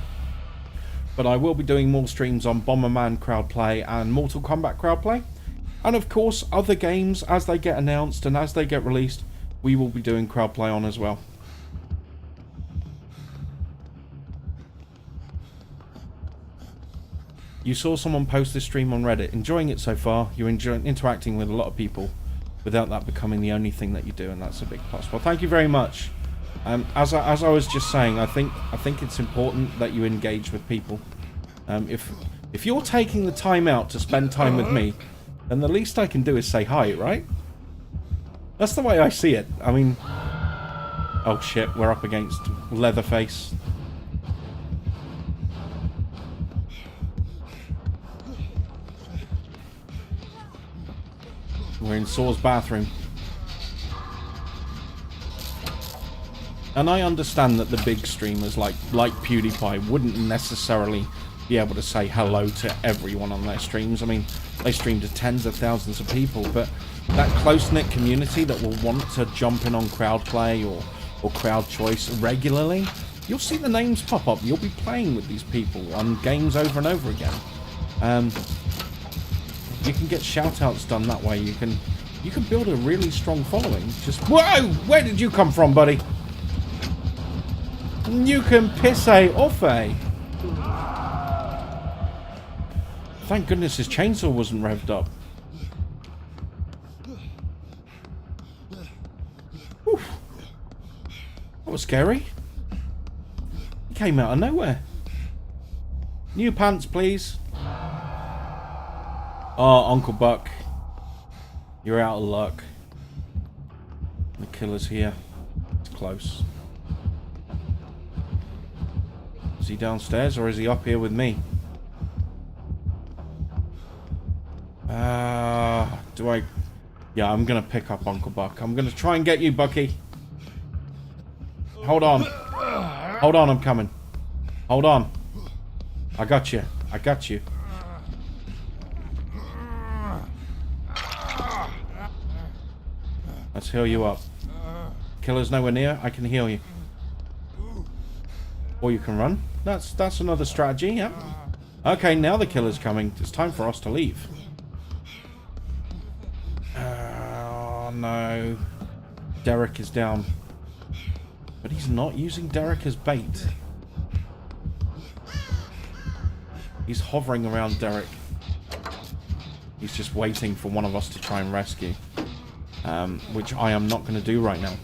But I will be doing more streams on Bomberman crowdplay and Mortal Kombat crowdplay. And of course, other games, as they get announced and as they get released, we will be doing crowdplay on as well. You saw someone post this stream on Reddit. Enjoying it so far. You're interacting with a lot of people without that becoming the only thing that you do, and that's a big plus. Well, thank you very much. As I was just saying, I think it's important that you engage with people. If you're taking the time out to spend time with me, then the least I can do is say hi, right? That's the way I see it. I mean, oh shit, we're up against Leatherface. We're in Saw's bathroom. And I understand that the big streamers like PewDiePie wouldn't necessarily be able to say hello to everyone on their streams. I mean, they stream to tens of thousands of people, but that close-knit community that will want to jump in on crowd play or crowd choice regularly, you'll see the names pop up. You'll be playing with these people on games over and over again. You can get shout-outs done that way. You can build a really strong following. Just, whoa! Where did you come from, buddy? You can piss off. Thank goodness his chainsaw wasn't revved up. Whew. That was scary. He came out of nowhere. New pants, please. Oh, Uncle Buck. You're out of luck. The killer's here. It's close. Is he downstairs or is he up here with me? Do I... Yeah, I'm going to pick up Uncle Buck. I'm going to try and get you, Bucky. Hold on. Hold on, I'm coming. Hold on. I got you. I got you. Let's heal you up. Killer's nowhere near. I can heal you. Or you can run. That's another strategy, yeah. Okay, now the killer's coming. It's time for us to leave. Oh, no. Derek is down. But he's not using Derek as bait. He's hovering around Derek. He's just waiting for one of us to try and rescue. Which I am not going to do right now.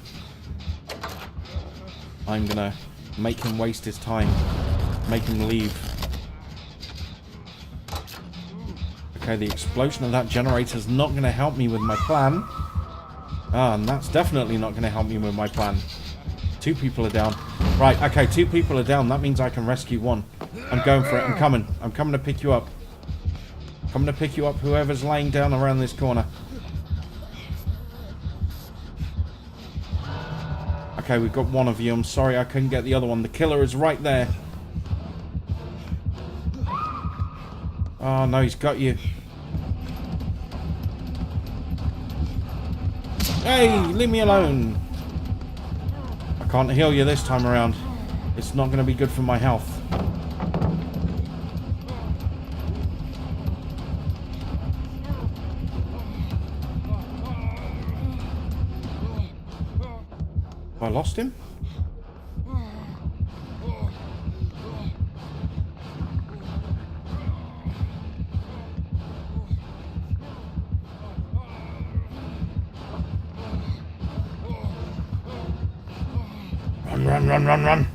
I'm going to make him waste his time. Make him leave. Okay, the explosion of that generator is not going to help me with my plan. And that's definitely not going to help me with my plan. 2 people are down. Right, okay, 2 people are down. That means I can rescue 1. I'm going for it. I'm coming. I'm coming to pick you up. Coming to pick you up, whoever's laying down around this corner. Okay, we've got 1 of you. I'm sorry I couldn't get the other one. The killer is right there. Oh, no, he's got you. Hey, leave me alone. I can't heal you this time around. It's not going to be good for my health. Have I lost him? Run.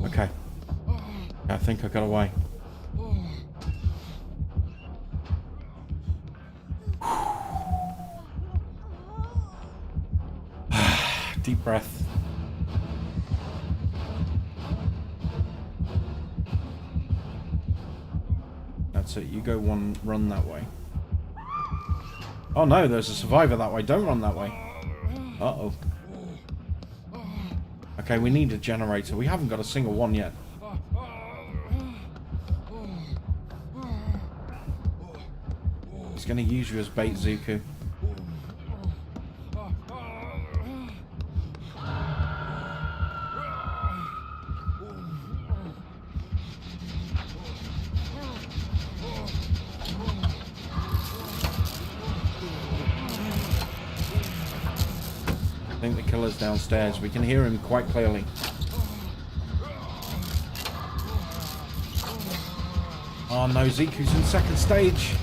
Okay. I think I got away. Deep breath. That's it. You go run that way. Oh no, there's a survivor that way. Don't run that way. Uh-oh. Okay, we need a generator. We haven't got a single one yet. He's going to use you as bait, Zuku. I think the killer's downstairs. We can hear him quite clearly. Oh no, Ziku's in second stage.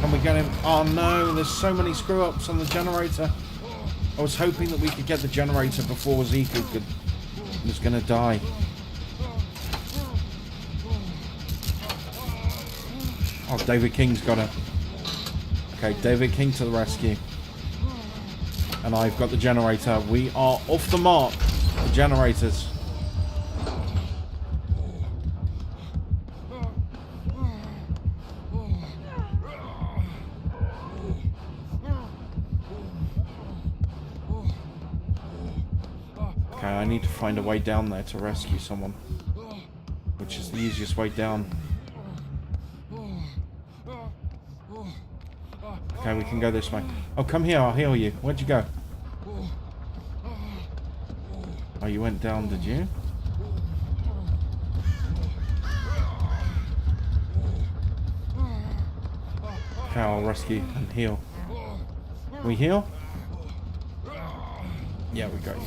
Can we get him? Oh no, there's so many screw-ups on the generator. I was hoping that we could get the generator before Ziku was going to die. Oh, David King's got it. Okay, David King to the rescue. And I've got the generator. We are off the mark. The generators. Okay, I need to find a way down there to rescue someone. Which is the easiest way down. Okay, we can go this way. Oh, come here, I'll heal you. Where'd you go? Oh, you went down, did you? Okay, I'll rescue and heal. Can we heal? Yeah, we got you.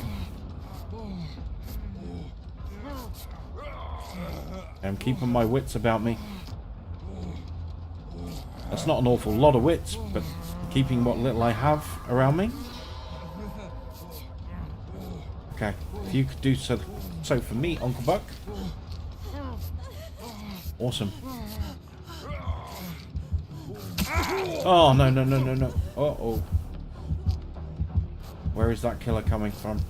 I'm keeping my wits about me. That's not an awful lot of wits, but keeping what little I have around me. Okay, if you could do so for me, Uncle Buck. Awesome. Oh, no, no, no, no, no. Uh-oh. Where is that killer coming from?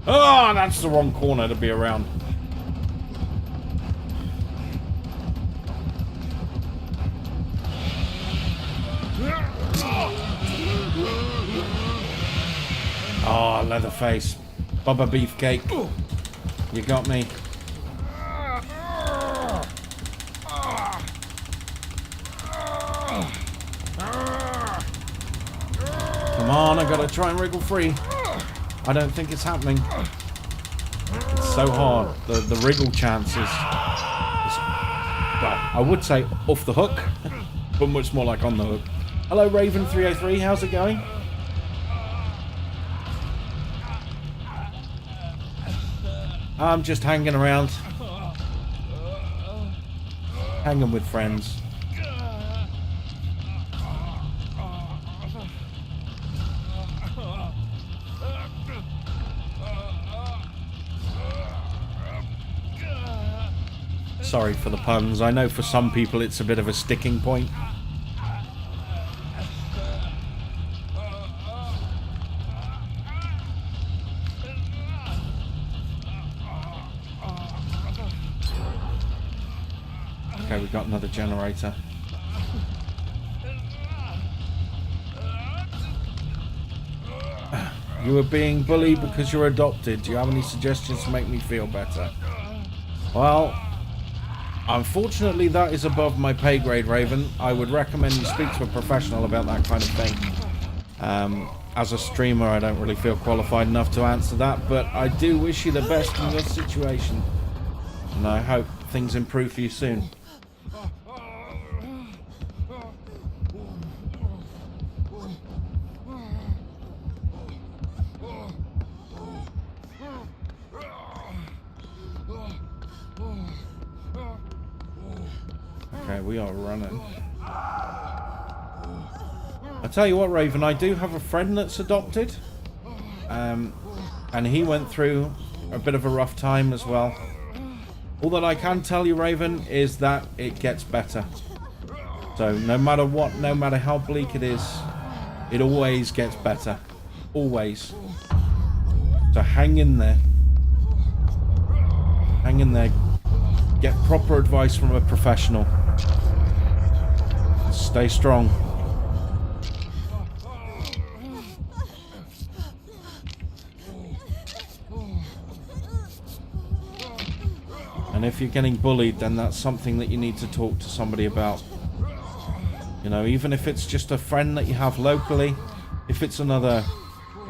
Oh, that's the wrong corner to be around. Oh, Leatherface. Bubba Beefcake. You got me. Come on, I gotta try and wriggle free. I don't think it's happening. It's so hard. The wriggle chance is, well, I would say off the hook, but much more like on the hook. Hello, Raven303. How's it going? I'm just hanging around. Hanging with friends. Sorry for the puns. I know for some people it's a bit of a sticking point. Okay, we've got another generator. You were being bullied because you're adopted. Do you have any suggestions to make me feel better? Well, unfortunately, that is above my pay grade, Raven. I would recommend you speak to a professional about that kind of thing. As a streamer, I don't really feel qualified enough to answer that, but I do wish you the best in your situation. And I hope things improve for you soon. Okay, we are running. I tell you what, Raven, I do have a friend that's adopted. And he went through a bit of a rough time as well. All that I can tell you, Raven, is that it gets better. So no matter what, no matter how bleak it is, it always gets better. Always. So hang in there. Hang in there. Get proper advice from a professional. Stay strong. And if you're getting bullied, then that's something that you need to talk to somebody about. You know, even if it's just a friend that you have locally, if it's another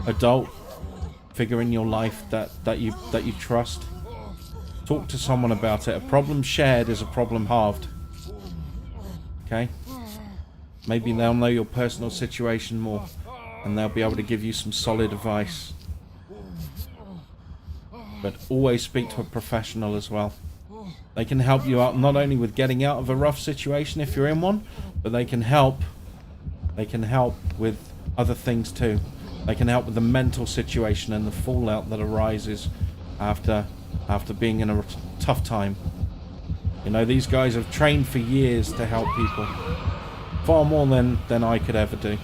adult figure in your life that you trust, talk to someone about it. A problem shared is a problem halved. Okay? Maybe they'll know your personal situation more, and they'll be able to give you some solid advice. But always speak to a professional as well. They can help you out not only with getting out of a rough situation if you're in one, but they can help with other things too. They can help with the mental situation and the fallout that arises after being in a tough time. You know, these guys have trained for years to help people. Far more than I could ever do.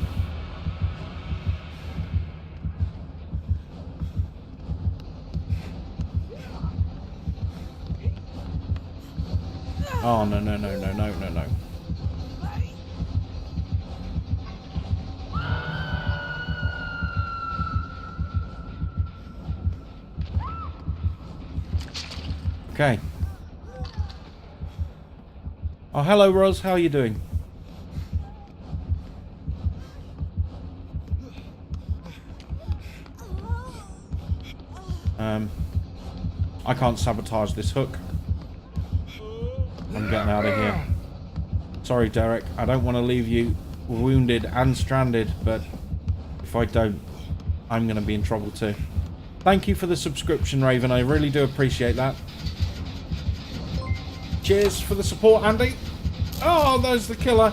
Oh, no, no, no, no, no, no, no. Okay. Oh, hello, Roz. How are you doing? I can't sabotage this hook. I'm getting out of here. Sorry, Derek. I don't want to leave you wounded and stranded, but if I don't, I'm going to be in trouble too. Thank you for the subscription, Raven. I really do appreciate that. Cheers for the support, Andy. Oh, there's the killer.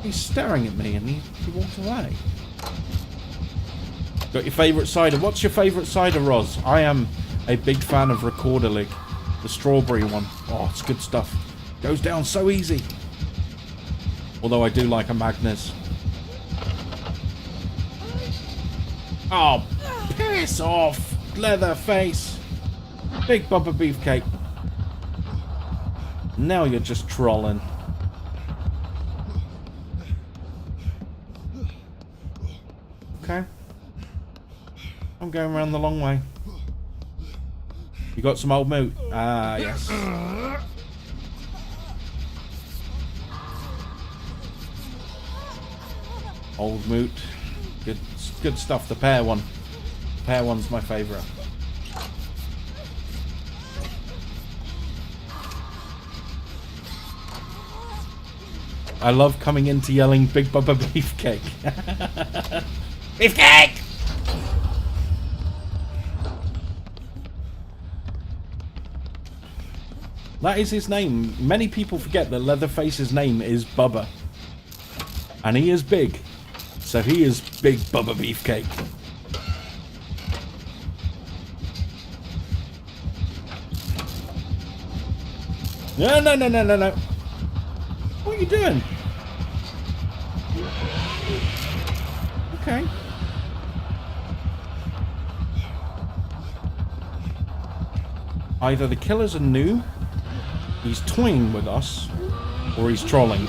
He's staring at me and he walked away. Got your favourite cider. What's your favourite cider, Roz? I am a big fan of Recorderlig. The strawberry one. Oh, it's good stuff. Goes down so easy. Although I do like a Magnus. Oh, piss off, Leatherface. Big Bubba Beefcake. Now you're just trolling. Okay. I'm going around the long way. You got some old moot? Ah, yes. Old moot. Good stuff. The pear one. The pear one's my favourite. I love coming into yelling Big Bubba Beefcake. Beefcake! That is his name. Many people forget that Leatherface's name is Bubba. And he is big. So he is Big Bubba Beefcake. No, no, no, no, no, no. What are you doing? Okay. Either the killers are new, he's toying with us, or he's trolling.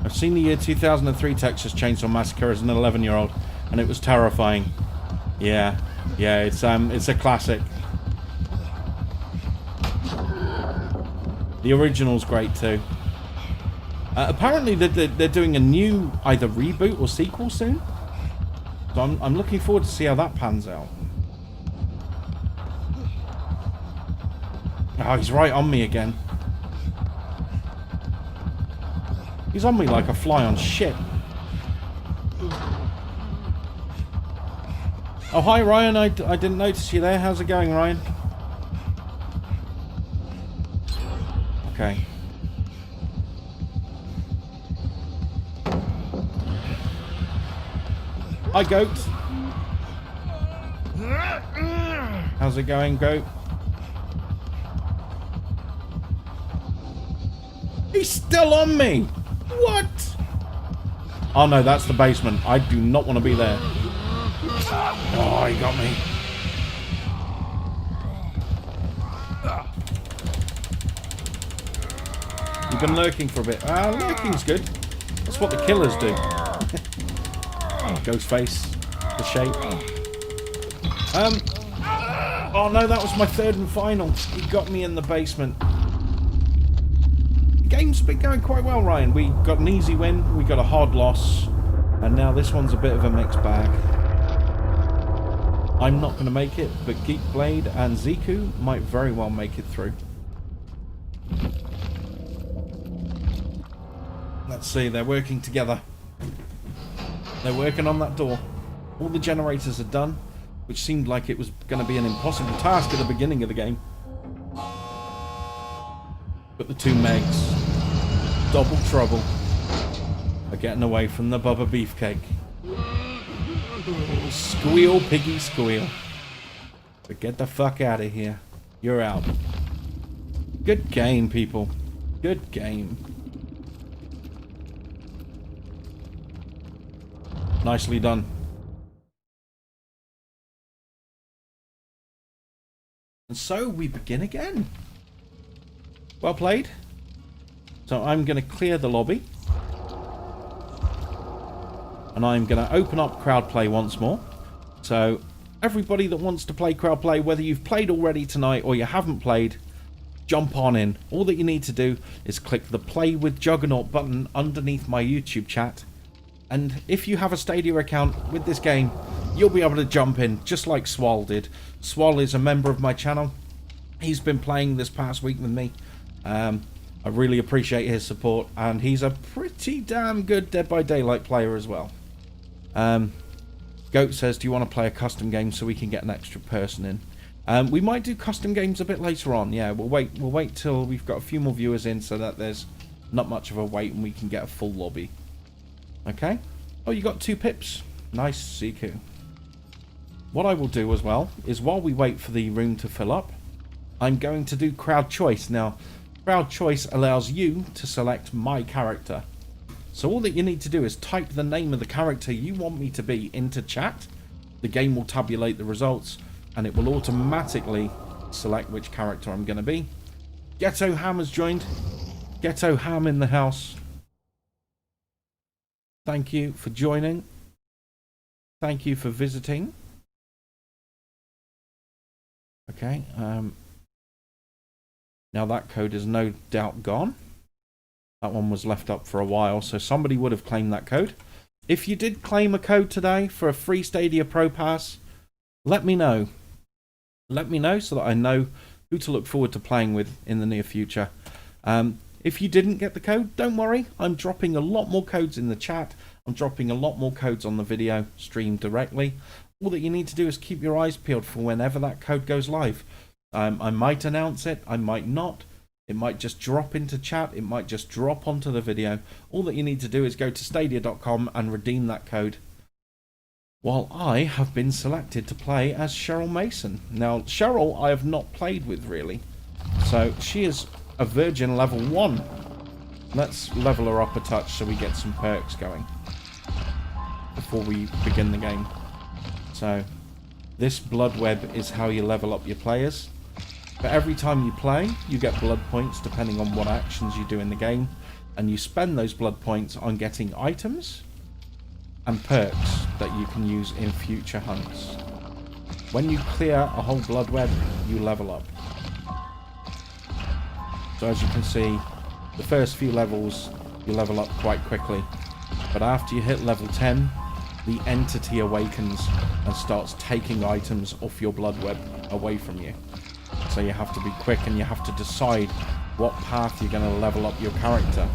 I've seen the year 2003 Texas Chainsaw Massacre as an 11-year-old, and it was terrifying. Yeah, it's a classic. The original's great too. Apparently they're doing a new either reboot or sequel soon. So I'm looking forward to see how that pans out. Oh, he's right on me again. He's on me like a fly on shit. Oh, hi Ryan, I didn't notice you there. How's it going, Ryan? Okay. Hi, Goat. How's it going, Goat? He's still on me! What? Oh no, that's the basement. I do not want to be there. Oh, he got me. You've been lurking for a bit. Lurking's good. That's what the killers do. Ghost face. The shape. Oh no, that was my third and final. He got me in the basement. The game's been going quite well, Ryan. We got an easy win, we got a hard loss, and now this one's a bit of a mixed bag. I'm not going to make it, but Geekblade and Ziku might very well make it through. Let's see, they're working together. They're working on that door. All the generators are done, which seemed like it was going to be an impossible task at the beginning of the game. But the two Megs. Double trouble. are getting away from the Bubba Beefcake. Squeal, piggy, squeal. But get the fuck out of here. You're out. Good game, people. Good game. Nicely done. And so we begin again. Well played. So I'm going to clear the lobby. And I'm going to open up crowd play once more. So everybody that wants to play crowd play, whether you've played already tonight or you haven't played, jump on in. All that you need to do is click the play with Juggernaut button underneath my YouTube chat. And if you have a Stadia account with this game, you'll be able to jump in just like Swal did. Swal is a member of my channel. He's been playing this past week with me. I really appreciate his support, and he's a pretty damn good Dead by Daylight player as well. Goat says, do you want to play a custom game so we can get an extra person in? We might do custom games a bit later on. Yeah, we'll wait till we've got a few more viewers in so that there's not much of a wait and we can get a full lobby. Okay. Oh, you got 2 pips. Nice, Siku. What I will do as well is while we wait for the room to fill up, I'm going to do crowd choice. Now, crowd choice allows you to select my character. So all that you need to do is type the name of the character you want me to be into chat. The game will tabulate the results and it will automatically select which character I'm going to be. Ghetto Ham has joined. Ghetto Ham in the house. Thank you for joining. Thank you for visiting. Okay, now that code is no doubt gone. That one was left up for a while, so somebody would have claimed that code. If you did claim a code today for a free Stadia Pro Pass, let me know. Let me know so that I know who to look forward to playing with in the near future. If you didn't get the code, don't worry. I'm dropping a lot more codes in the chat. I'm dropping a lot more codes on the video stream directly. All that you need to do is keep your eyes peeled for whenever that code goes live. I might announce it, I might not. It might just drop into chat, it might just drop onto the video. All that you need to do is go to stadia.com and redeem that code. While I have been selected to play as Cheryl Mason. Now, Cheryl I have not played with really. So she is a virgin level 1. Let's level her up a touch so we get some perks going before we begin the game. So this blood web is how you level up your players. But every time you play, you get blood points depending on what actions you do in the game, and you spend those blood points on getting items and perks that you can use in future hunts. When you clear a whole blood web, you level up. So as you can see, the first few levels you level up quite quickly, but after you hit level 10, the entity awakens and starts taking items off your blood web away from you. So you have to be quick and you have to decide what path you're going to level up your character.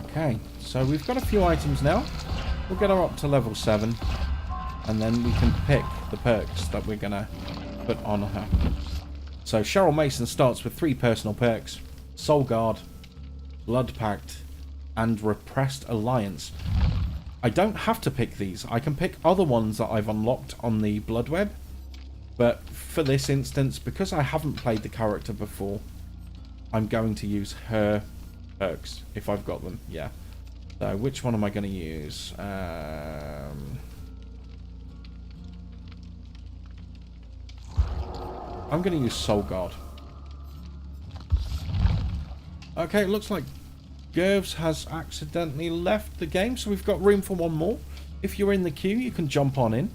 Okay, so we've got a few items now. We'll get her up to level 7 and then we can pick the perks that we're going to put on her. So Cheryl Mason starts with 3 personal perks: Soul Guard, Blood Pact, and Repressed Alliance. I don't have to pick these. I can pick other ones that I've unlocked on the blood web. But for this instance, because I haven't played the character before, I'm going to use her perks if I've got them. Yeah. So which one am I going to use? I'm going to use Soul Guard. Okay, it looks like Gervs has accidentally left the game, so we've got room for one more. If you're in the queue, you can jump on in.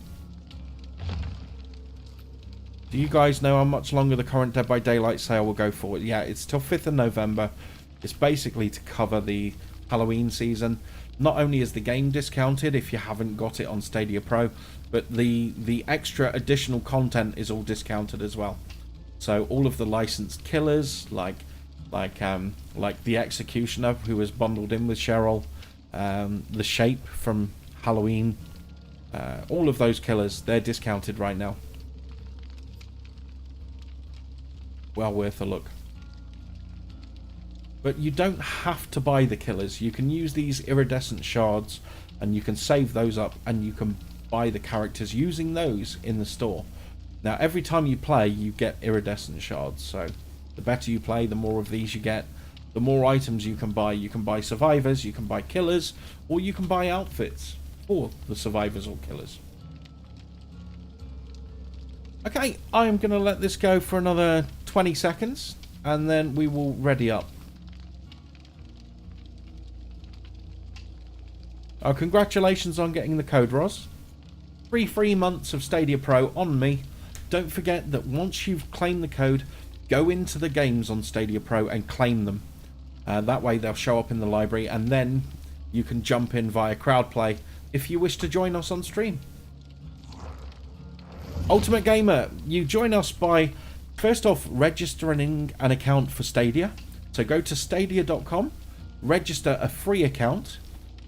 Do you guys know how much longer the current Dead by Daylight sale will go for? Yeah, it's till 5th of November. It's basically to cover the Halloween season. Not only is the game discounted if you haven't got it on Stadia Pro, but the extra additional content is all discounted as well. So all of the licensed killers, like the Executioner, who was bundled in with Cheryl, the Shape from Halloween, all of those killers, they're discounted right now. Well worth a look. But you don't have to buy the killers. You can use these iridescent shards and you can save those up and you can buy the characters using those in the store. Now every time you play you get iridescent shards, so the better you play the more of these you get, the more items you can buy. You can buy survivors, you can buy killers, or you can buy outfits for the survivors or killers. Okay, I'm going to let this go for another 20 seconds and then we will ready up. Congratulations on getting the code, Roz. Free months of Stadia Pro on me. Don't forget that once you've claimed the code, go into the games on Stadia Pro and claim them. That way they'll show up in the library and then you can jump in via crowdplay if you wish to join us on stream. Ultimate Gamer, you join us by first off registering an account for Stadia. So go to stadia.com, register a free account.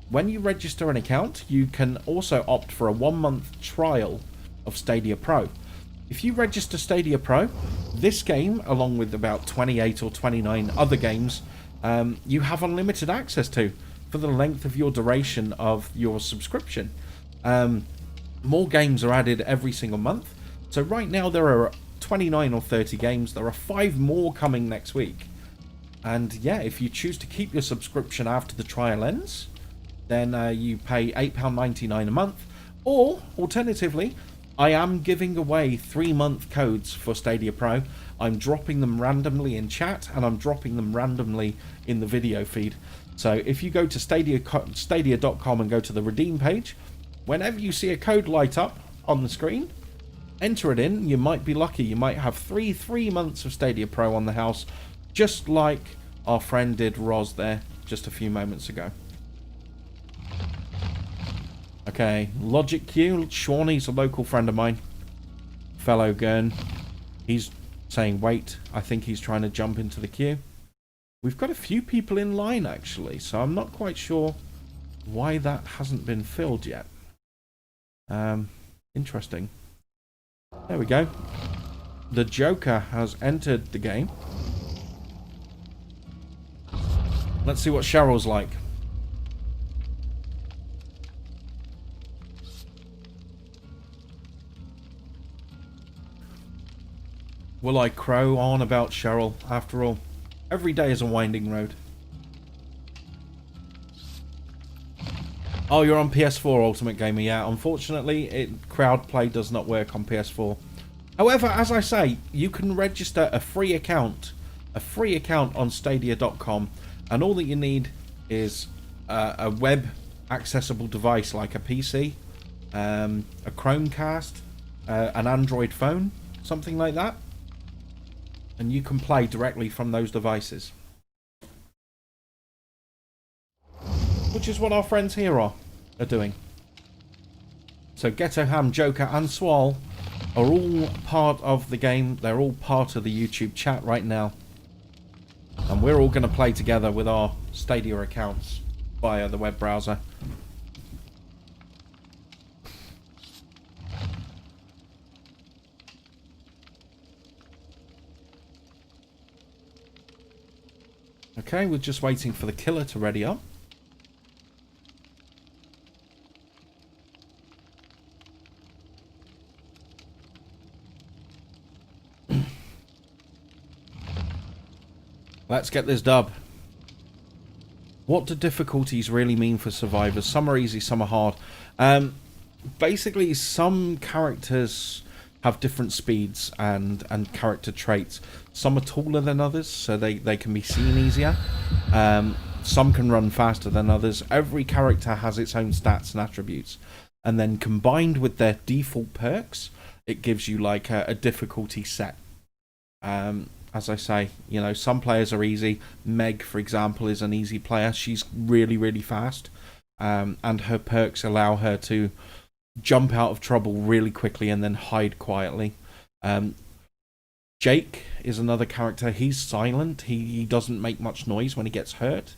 When you register an account, you can also opt for a 1-month trial of Stadia Pro. If you register Stadia Pro, this game, along with about 28 or 29 other games, you have unlimited access to for the length of your duration of your subscription. More games are added every single month. So right now there are 29 or 30 games. There are 5 more coming next week. And yeah, if you choose to keep your subscription after the trial ends, then you pay £8.99 a month. Or, alternatively, I am giving away 3-month codes for Stadia Pro. I'm dropping them randomly in chat, and I'm dropping them randomly in the video feed. So if you go to stadia.com and go to the redeem page, whenever you see a code light up on the screen, enter it in. You might be lucky. You might have 3 months of Stadia Pro on the house, just like our friend did, Roz, there just a few moments ago. Okay, Logic Q, Shawnee's a local friend of mine, fellow Gurn. He's saying wait. I think he's trying to jump into the queue. We've got a few people in line actually, so I'm not quite sure why that hasn't been filled yet. Interesting. There we go. The Joker has entered the game. Let's see what Cheryl's like. Will I crow on about Cheryl? After all, every day is a winding road. Oh, you're on PS4, Ultimate Gamer. Yeah, unfortunately, crowd play does not work on PS4. However, as I say, you can register a free account on Stadia.com, and all that you need is a web accessible device like a PC, a Chromecast, an Android phone, something like that. And you can play directly from those devices. Which is what our friends here are doing. So Ghetto Ham, Joker and Swal are all part of the game. They're all part of the YouTube chat right now. And we're all going to play together with our Stadia accounts via the web browser. Okay, we're just waiting for the killer to ready up. Let's get this dub. What do difficulties really mean for survivors? Some are easy, some are hard. Basically, some characters have different speeds and character traits. Some are taller than others, so they can be seen easier. Some can run faster than others. Every character has its own stats and attributes. And then combined with their default perks, it gives you like a difficulty set. As I say, you know, some players are easy. Meg, for example, is an easy player. She's really, really fast. And her perks allow her to jump out of trouble really quickly and then hide quietly. Jake is another character. He's silent. He doesn't make much noise when he gets hurt.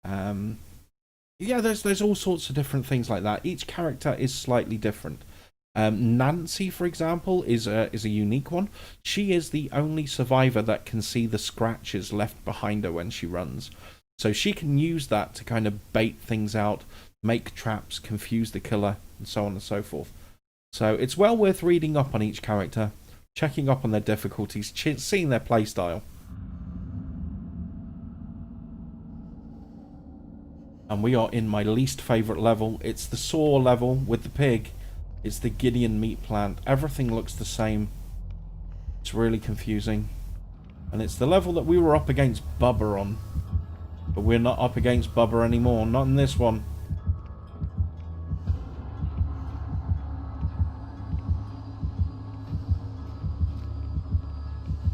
Yeah, there's all sorts of different things like that. Each character is slightly different. Nancy, for example, is a unique one. She is the only survivor that can see the scratches left behind her when she runs. So she can use that to kind of bait things out, make traps, confuse the killer, and so on and so forth. So it's well worth reading up on each character, checking up on their difficulties, seeing their playstyle. And we are in my least favourite level. It's the saw level with the pig. It's the Gideon meat plant. Everything looks the same. It's really confusing. And it's the level that we were up against Bubba on. But we're not up against Bubba anymore. Not in this one.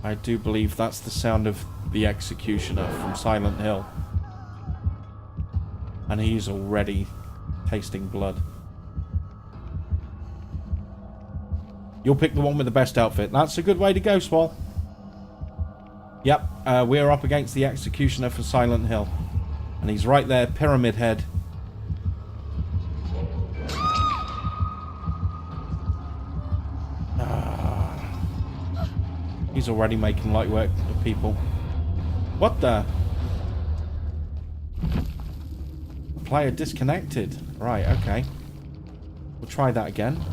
I do believe that's the sound of the Executioner from Silent Hill. And he's already tasting blood. You'll pick the one with the best outfit. That's a good way to go, Swall. Yep, we're up against the Executioner for Silent Hill. And he's right there, Pyramid Head. He's already making light work of people. What the? Player disconnected. Right, okay. We'll try that again.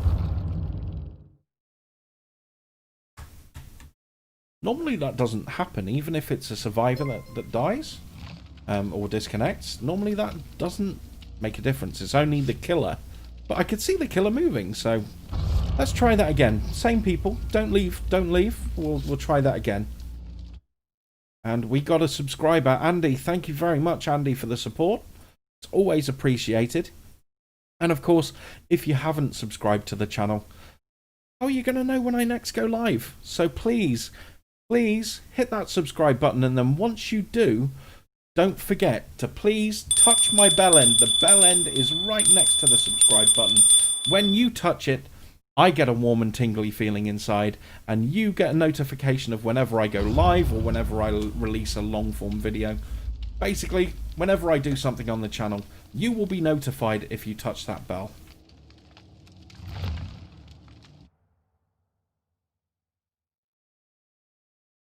Normally that doesn't happen, even if it's a survivor that dies or disconnects. Normally that doesn't make a difference. It's only the killer. But I could see the killer moving, so let's try that again. Same people. Don't leave. Don't leave. We'll try that again. And we got a subscriber, Andy. Thank you very much, Andy, for the support. It's always appreciated. And of course, if you haven't subscribed to the channel, how are you going to know when I next go live? So please hit that subscribe button, and then once you do, don't forget to please touch my bell end. The bell end is right next to the subscribe button. When you touch it, I get a warm and tingly feeling inside, and you get a notification of whenever I go live or whenever I release a long form video. Basically, whenever I do something on the channel, you will be notified if you touch that bell.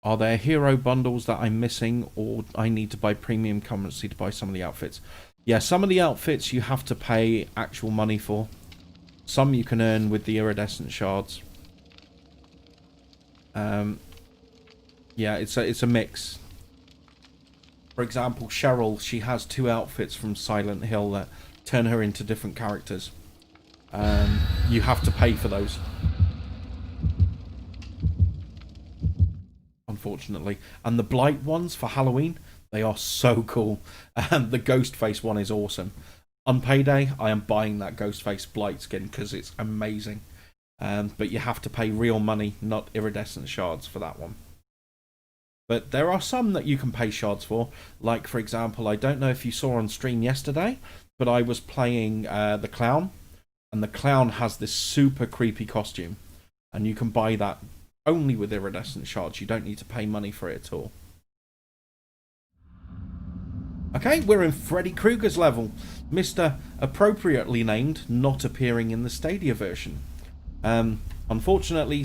Are there hero bundles that I'm missing, or I need to buy premium currency to buy some of the outfits? Yeah, some of the outfits you have to pay actual money for. Some you can earn with the iridescent shards. Yeah, it's a mix. For example, Cheryl, she has 2 outfits from Silent Hill that turn her into different characters. You have to pay for those. Unfortunately. And the Blight ones for Halloween, they are so cool. And the Ghostface one is awesome. On payday, I am buying that Ghostface Blight skin because it's amazing. But you have to pay real money, not iridescent shards for that one. But there are some that you can pay shards for. Like, for example, I don't know if you saw on stream yesterday, but I was playing the Clown. And the Clown has this super creepy costume. And you can buy that only with iridescent shards. You don't need to pay money for it at all. Okay, we're in Freddy Krueger's level. Mr. Appropriately named, not appearing in the Stadia version. Unfortunately,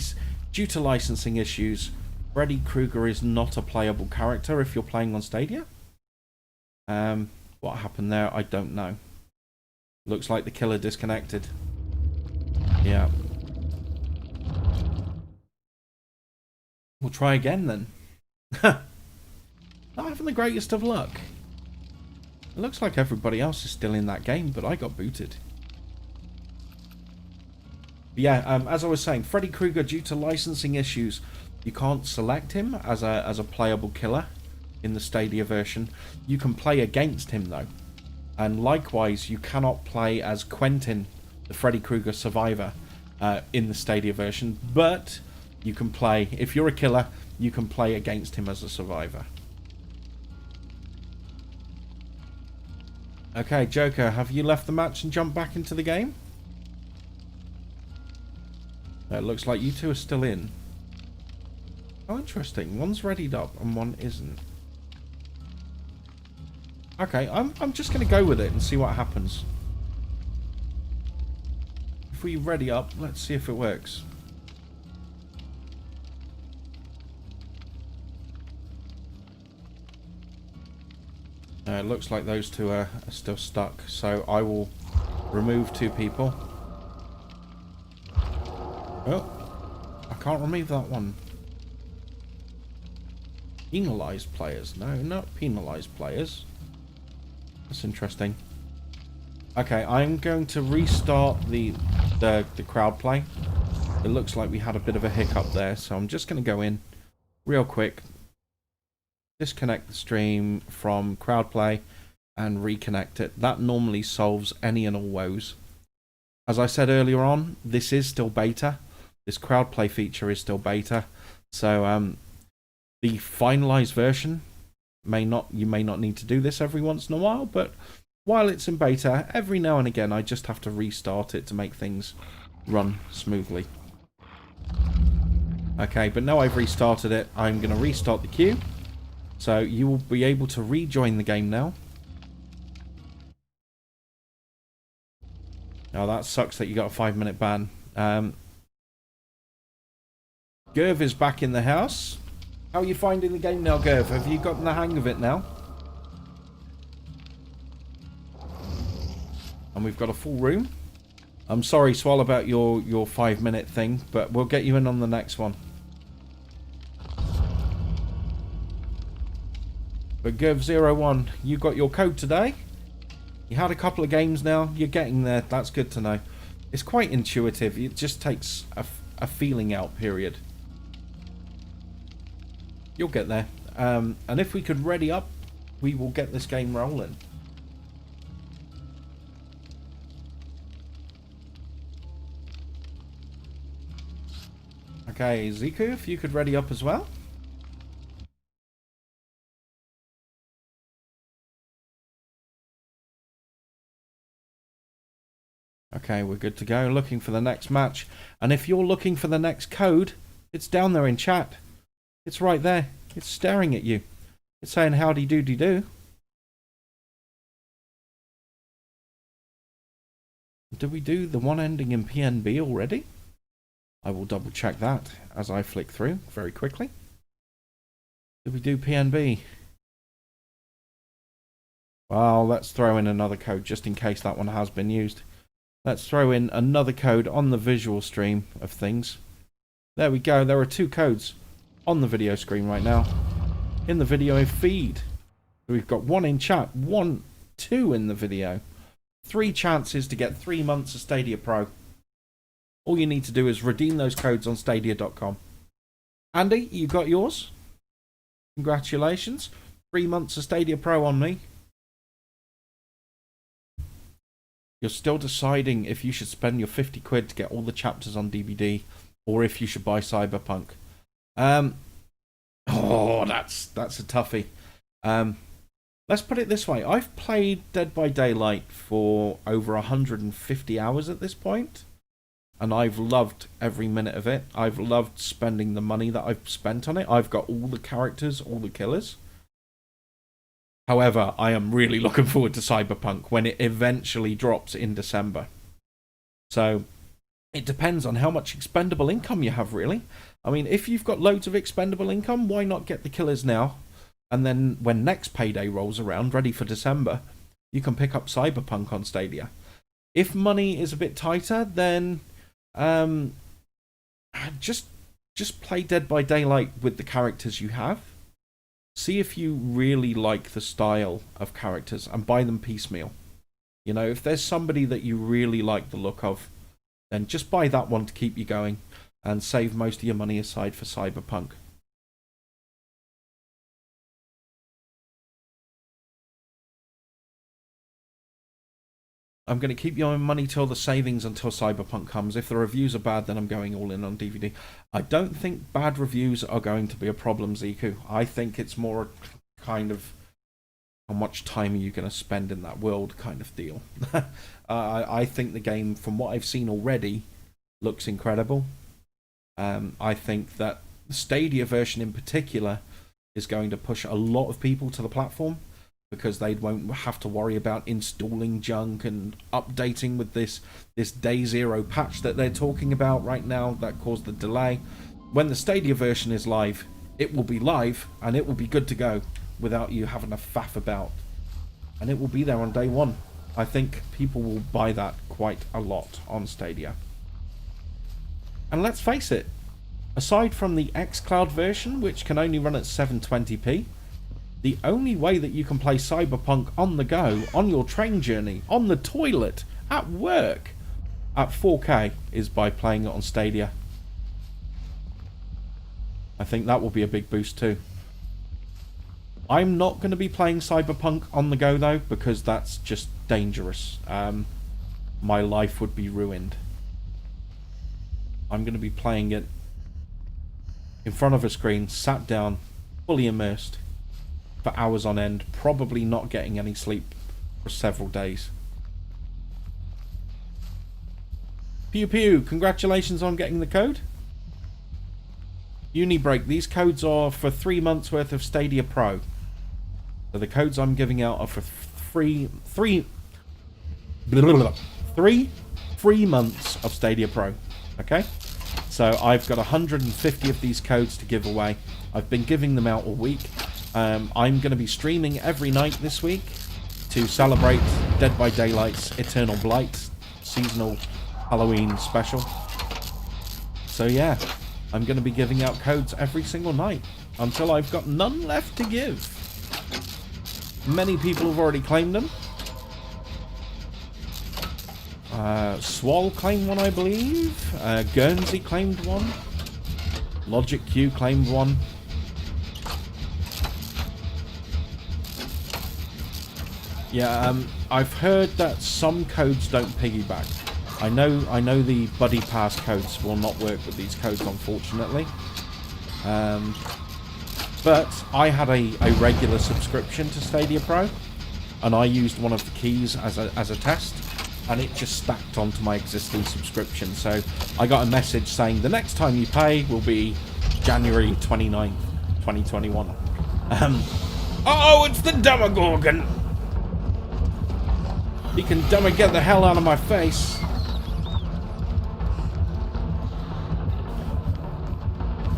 due to licensing issues, Freddy Krueger is not a playable character if you're playing on Stadia. What happened there, I don't know. Looks like the killer disconnected. Yeah. We'll try again then. Not having the greatest of luck. It looks like everybody else is still in that game, but I got booted. But yeah, as I was saying, Freddy Krueger, due to licensing issues, you can't select him as a playable killer in the Stadia version. You can play against him though. And likewise, you cannot play as Quentin, the Freddy Krueger survivor, in the Stadia version, but you can play, if you're a killer, you can play against him as a survivor. Okay, Joker, have you left the match and jumped back into the game? It looks like you two are still in. Oh, interesting. One's readied up and one isn't. Okay, I'm just going to go with it and see what happens. if we ready up, let's see if it works. It looks like those two are still stuck, so I will remove 2 people. Oh, I can't remove that one. Penalised players. No, not penalised players. That's interesting. Okay, I'm going to restart the crowd play. It looks like we had a bit of a hiccup there, so I'm just going to go in real quick. Disconnect the stream from crowd play and reconnect it. That normally solves any and all woes. As I said earlier on, this is still beta. This crowd play feature is still beta. So the finalized version you may not need to do this every once in a while, but while it's in beta, every now and again I just have to restart it to make things run smoothly. Okay, but now I've restarted it, I'm going to restart the queue. So you will be able to rejoin the game now. Now that sucks that you got a 5-minute ban. Gerv is back in the house. How are you finding the game now, Gerv? Have you gotten the hang of it now? And we've got a full room. I'm sorry, Swall, about your 5-minute thing, but we'll get you in on the next one. But Gerv01, you got your code today? You had a couple of games now. You're getting there. That's good to know. It's quite intuitive. It just takes a feeling out period. You'll get there. And if we could ready up, we will get this game rolling. Okay, Ziku, if you could ready up as well. Okay, we're good to go. Looking for the next match. And if you're looking for the next code, it's down there in chat. It's right there. It's staring at you. It's saying howdy doody do. Did we do the one ending in PNB already? I will double check that as I flick through very quickly. Did we do PNB? Well, let's throw in another code just in case that one has been used. Let's throw in another code on the visual stream of things. There we go. There are 2 codes on the video screen right now. In the video feed. We've got 1 in chat. 2 in the video. 3 chances to get 3 months of Stadia Pro. All you need to do is redeem those codes on Stadia.com. Andy, you got yours? Congratulations. 3 months of Stadia Pro on me. You're still deciding if you should spend your 50 quid to get all the chapters on DVD or if you should buy Cyberpunk. Oh, that's a toughie. Let's put it this way. I've played Dead by Daylight for over 150 hours at this point, and I've loved every minute of it. I've loved spending the money that I've spent on it. I've got all the characters, all the killers. However, I am really looking forward to Cyberpunk when it eventually drops in December. So, it depends on how much expendable income you have, really. I mean, if you've got loads of expendable income, why not get the killers now? And then when next payday rolls around, ready for December, you can pick up Cyberpunk on Stadia. If money is a bit tighter, then just play Dead by Daylight with the characters you have. See if you really like the style of characters and buy them piecemeal. You know, if there's somebody that you really like the look of, then just buy that one to keep you going and save most of your money aside for Cyberpunk. I'm going to keep your money till the savings until Cyberpunk comes. If the reviews are bad, then I'm going all in on DVD. I don't think bad reviews are going to be a problem, Ziku. I think it's more kind of how much time are you going to spend in that world kind of deal. I think the game, from what I've seen already, looks incredible. I think that the Stadia version in particular is going to push a lot of people to the platform. because they won't have to worry about installing junk and updating with this day zero patch that they're talking about right now that caused the delay. When the Stadia version is live, it will be live and it will be good to go without you having to faff about, and it will be there on day one. I think people will buy that quite a lot on Stadia. And let's face it, aside from the xCloud version, which can only run at 720p, the only way that you can play Cyberpunk on the go, on your train journey, on the toilet, at work, at 4K is by playing it on Stadia. I think that will be a big boost too. I'm not going to be playing Cyberpunk on the go though, because that's just dangerous. My life would be ruined. I'm going to be playing it in front of a screen, sat down, fully immersed, for hours on end, probably not getting any sleep for several days. Pew pew, congratulations on getting the code. Uni break, these codes are for 3 months worth of Stadia Pro. So the codes I'm giving out are for three free months of Stadia Pro. Okay? So I've got 150 of these codes to give away. I've been giving them out all week. I'm going to be streaming every night this week to celebrate Dead by Daylight's Eternal Blight seasonal Halloween special. So yeah, I'm going to be giving out codes every single night until I've got none left to give. Many people have already claimed them. Swall claimed one, I believe. Guernsey claimed one. Logic Q claimed one. Yeah, I've heard that some codes don't piggyback. I know the Buddy Pass codes will not work with these codes, unfortunately. But I had a regular subscription to Stadia Pro, and I used one of the keys as a test, and it just stacked onto my existing subscription. So I got a message saying the next time you pay will be January 29th, 2021. Oh, it's the Demogorgon! He can get the hell out of my face.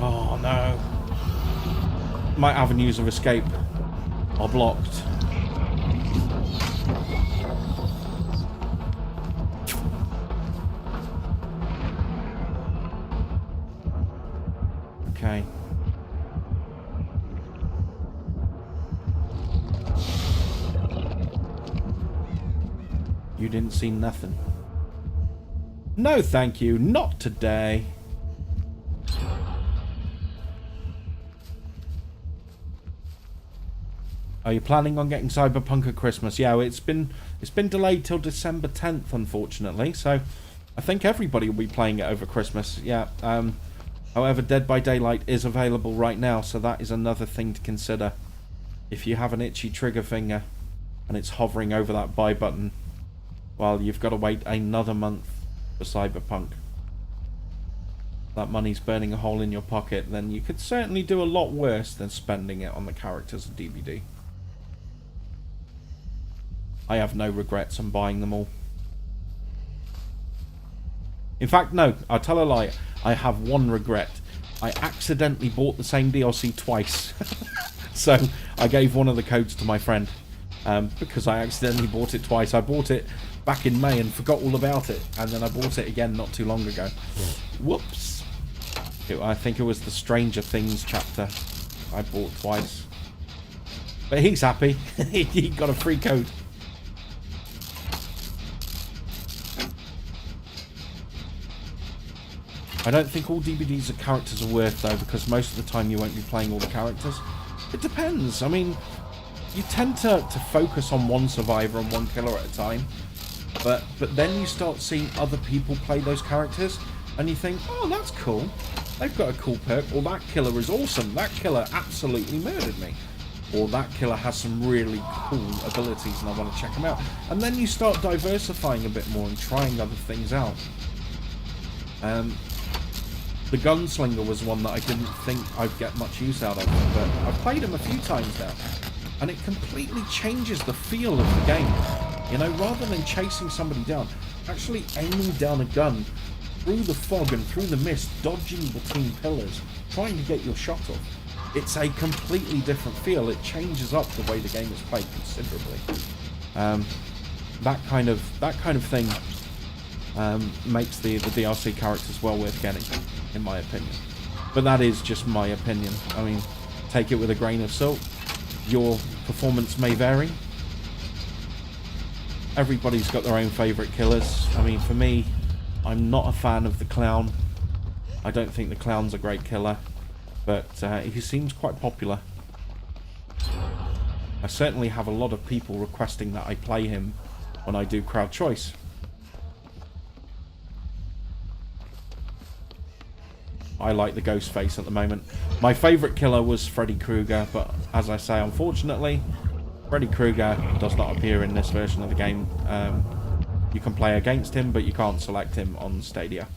Oh no. My avenues of escape are blocked. Okay. You didn't see nothing. No, thank you. Not today. Are you planning on getting Cyberpunk at Christmas? Yeah, it's been delayed till December 10th, unfortunately. So I think everybody will be playing it over Christmas. Yeah. However, Dead by Daylight is available right now, so that is another thing to consider. If you have an itchy trigger finger and it's hovering over that buy button, well, you've got to wait another month for Cyberpunk. That money's burning a hole in your pocket, then you could certainly do a lot worse than spending it on the characters of DVD. I have no regrets on buying them all. In fact, no, I'll tell a lie. I have one regret. I accidentally bought the same DLC twice. So I gave one of the codes to my friend because I accidentally bought it twice. I bought it back in May and forgot all about it, and then I bought it again not too long ago. Whoops. I think it was the Stranger Things chapter I bought twice. But he's happy. He got a free code. I don't think all DVDs of characters are worth though, because most of the time you won't be playing all the characters. It depends. I mean, you tend to focus on one survivor and one killer at a time, but then you start seeing other people play those characters, and you think, oh, that's cool. They've got a cool perk. Or that killer is awesome. That killer absolutely murdered me. Or that killer has some really cool abilities and I want to check them out. And then you start diversifying a bit more and trying other things out. The Gunslinger was one that I didn't think I'd get much use out of, but I've played him a few times now. And it completely changes the feel of the game. You know, rather than chasing somebody down, actually aiming down a gun through the fog and through the mist, dodging between pillars, trying to get your shot off. It's a completely different feel. It changes up the way the game is played considerably. That kind of thing makes the DLC characters well worth getting, in my opinion. But that is just my opinion. I mean, take it with a grain of salt. Your performance may vary. Everybody's got their own favourite killers. I mean, for me, I'm not a fan of the clown. I don't think the clown's a great killer, but he seems quite popular. I certainly have a lot of people requesting that I play him when I do crowd choice. I like the ghost face at the moment. My favourite killer was Freddy Krueger, but as I say, unfortunately, Freddy Krueger does not appear in this version of the game. You can play against him, but you can't select him on Stadia.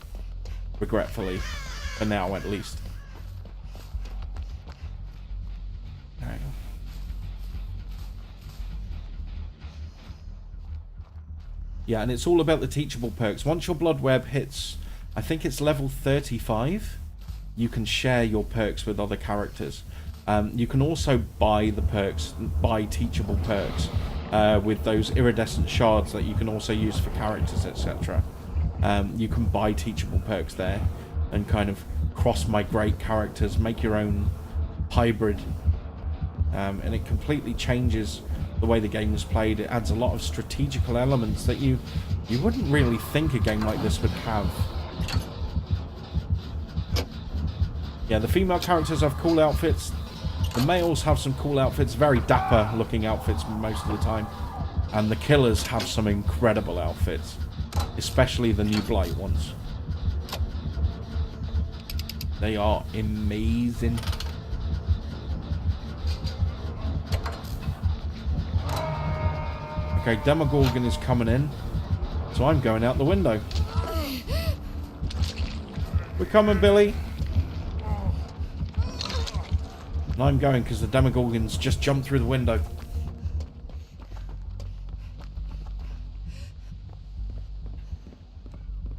Regretfully, for now at least. Okay. Yeah, and it's all about the teachable perks. Once your blood web hits, I think it's level 35, you can share your perks with other characters. You can also buy the perks, buy teachable perks, with those iridescent shards that you can also use for characters, etc. You can buy teachable perks there and kind of cross-migrate characters, make your own hybrid, and it completely changes the way the game is played. It adds a lot of strategical elements that you wouldn't really think a game like this would have. Yeah, the female characters have cool outfits. The males have some cool outfits, very dapper looking outfits most of the time. And the killers have some incredible outfits, especially the new Blight ones. They are amazing. Okay, Demogorgon is coming in, so I'm going out the window. We're coming, Billy. And I'm going because the Demogorgons just jumped through the window.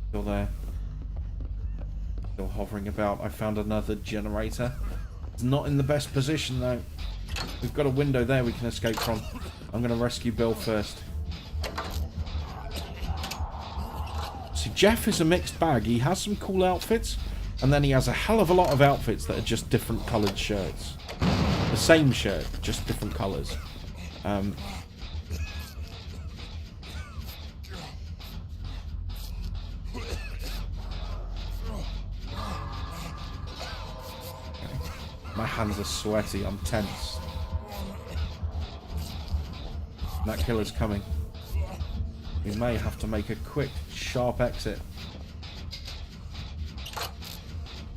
Still there. Still hovering about. I found another generator. It's not in the best position though. We've got a window there we can escape from. I'm going to rescue Bill first. See, Jeff is a mixed bag. He has some cool outfits, and then he has a hell of a lot of outfits that are just different coloured shirts. The same shirt, just different colours. My hands are sweaty, I'm tense. That killer's coming. We may have to make a quick, sharp exit.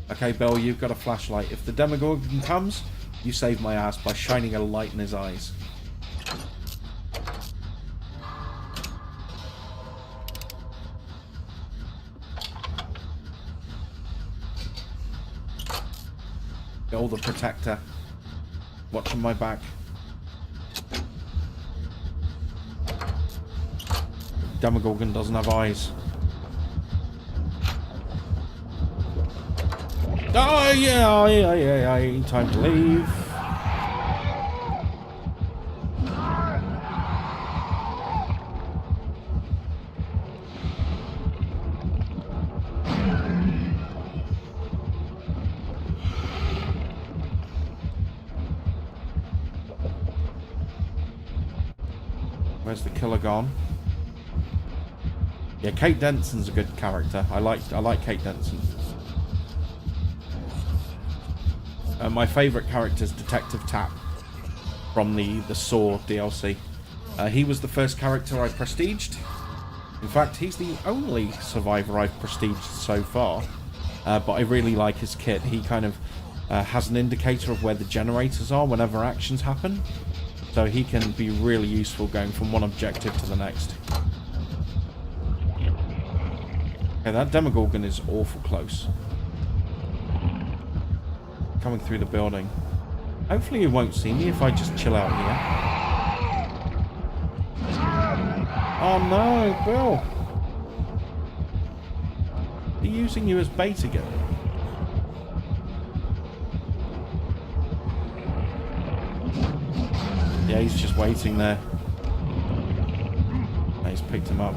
Okay, Bill, you've got a flashlight. If the Demogorgon comes, you save my ass by shining a light in his eyes. Bill the Protector. Watching my back. Demogorgon doesn't have eyes. Oh yeah, time to leave. Where's the killer gone? Yeah, Kate Denson's a good character. I like Kate Denson. My favourite character is Detective Tapp from the Saw DLC. He was the first character I prestiged. In fact, he's the only survivor I've prestiged so far. But I really like his kit. He kind of has an indicator of where the generators are whenever actions happen. So he can be really useful going from one objective to the next. Okay, that Demogorgon is awful close. Coming through the building. Hopefully he won't see me if I just chill out here. Oh no, Bill. They're using you as bait again. Yeah, he's just waiting there. Oh, he's picked him up.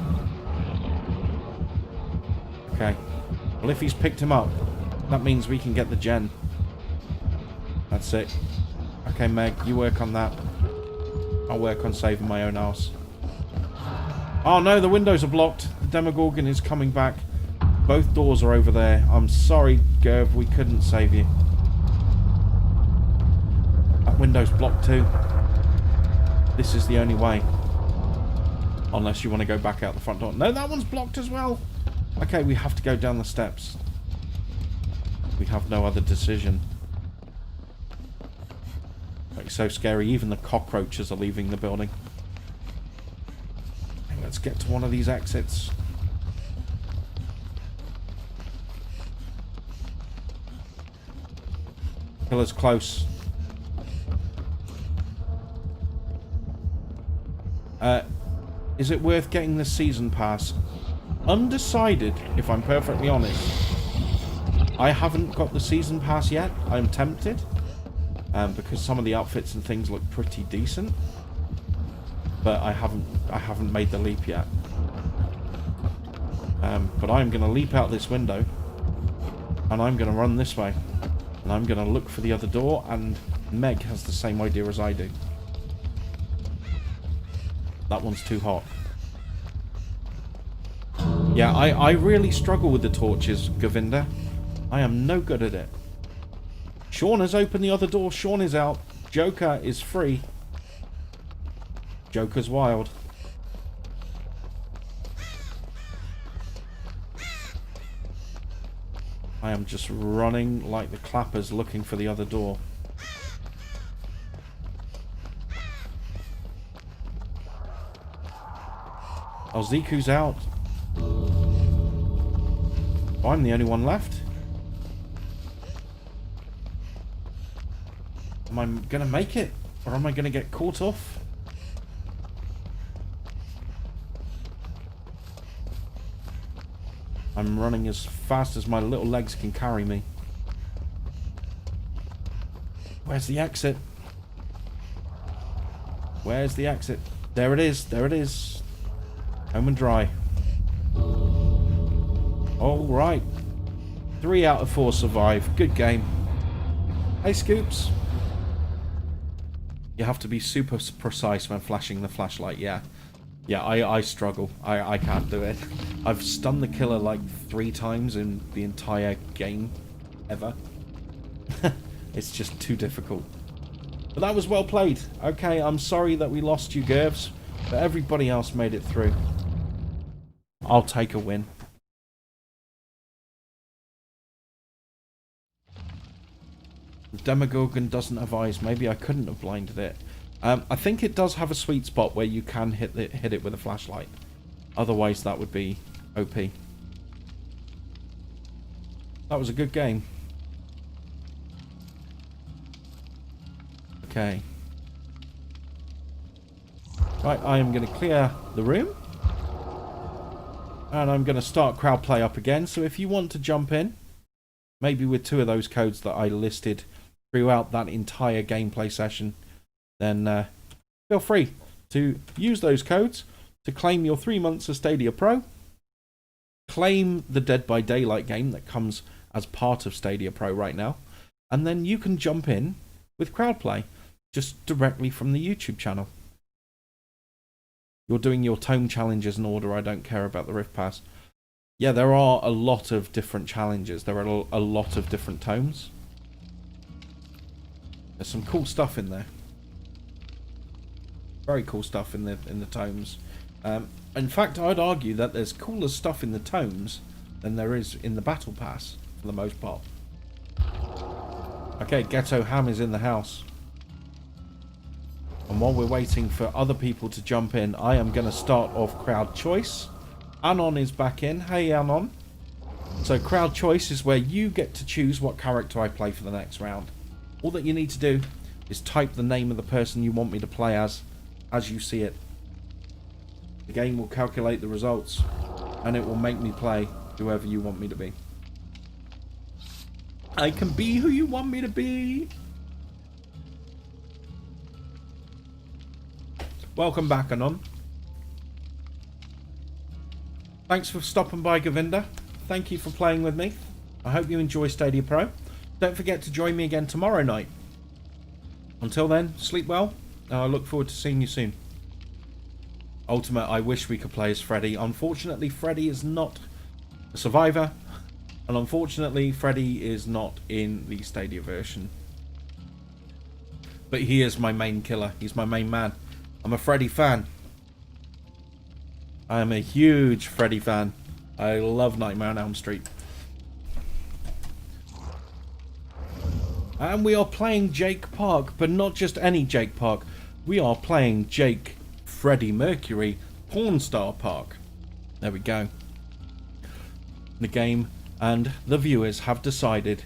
Okay. Well, if he's picked him up, that means we can get the gen. That's it. Okay, Meg, you work on that. I'll work on saving my own ass. Oh no, the windows are blocked. The Demogorgon is coming back. Both doors are over there. I'm sorry, Gerv, we couldn't save you. That window's blocked too. This is the only way. Unless you want to go back out the front door. No, that one's blocked as well. Okay, we have to go down the steps. We have no other decision. It's so scary. Even the cockroaches are leaving the building. Okay, let's get to one of these exits. Killer's close. Is it worth getting the season pass? Undecided, if I'm perfectly honest. I haven't got the season pass yet. I'm tempted. Because some of the outfits and things look pretty decent. But I haven't made the leap yet. But I'm going to leap out this window. And I'm going to run this way. And I'm going to look for the other door. And Meg has the same idea as I do. That one's too hot. Yeah, I really struggle with the torches, Govinda. I am no good at it. Sean has opened the other door. Sean is out. Joker is free. Joker's wild. I am just running like the clappers looking for the other door. Oh, Ziku's out. Oh, I'm the only one left. Am I going to make it? Or am I going to get caught off? I'm running as fast as my little legs can carry me. Where's the exit? Where's the exit? There it is. There it is. Home and dry. Alright. 3 out of 4 survive. Good game. Hey, Scoops. You have to be super precise when flashing the flashlight, yeah. Yeah, I struggle. I can't do it. I've stunned the killer like 3 times in the entire game. Ever. It's just too difficult. But that was well played. Okay, I'm sorry that we lost you, Gervs. But everybody else made it through. I'll take a win. The Demogorgon doesn't have eyes. Maybe I couldn't have blinded it. I think it does have a sweet spot where you can hit it with a flashlight. Otherwise, that would be OP. That was a good game. Okay. Right, I am going to clear the room. And I'm going to start crowd play up again. So if you want to jump in, maybe with 2 of those codes that I listed throughout that entire gameplay session, then feel free to use those codes to claim your 3 months of Stadia Pro. Claim the Dead by Daylight game that comes as part of Stadia Pro right now. And then you can jump in with crowd play just directly from the YouTube channel. You're doing your tome challenges in order. I don't care about the Rift Pass. Yeah, there are a lot of different challenges. There are a lot of different tomes. There's some cool stuff in there. Very cool stuff in the tomes. In fact, I'd argue that there's cooler stuff in the tomes than there is in the Battle Pass, for the most part. Okay, Ghetto Ham is in the house. And while we're waiting for other people to jump in, I am going to start off crowd choice. Anon is back in. Hey, Anon. So crowd choice is where you get to choose what character I play for the next round. All that you need to do is type the name of the person you want me to play as you see it. The game will calculate the results, and it will make me play whoever you want me to be. I can be who you want me to be. Welcome back, Anon. Thanks for stopping by, Govinda. Thank you for playing with me. I hope you enjoy Stadia Pro. Don't forget to join me again tomorrow night. Until then, sleep well. I look forward to seeing you soon. Ultimate, I wish we could play as Freddy. Unfortunately, Freddy is not a survivor. And unfortunately, Freddy is not in the Stadia version. But he is my main killer. He's my main man. I'm a Freddy fan. I am a huge Freddy fan. I love Nightmare on Elm Street. And we are playing Jake Park, but not just any Jake Park. We are playing Jake Freddie Mercury Pornstar Park. There we go. The game and the viewers have decided.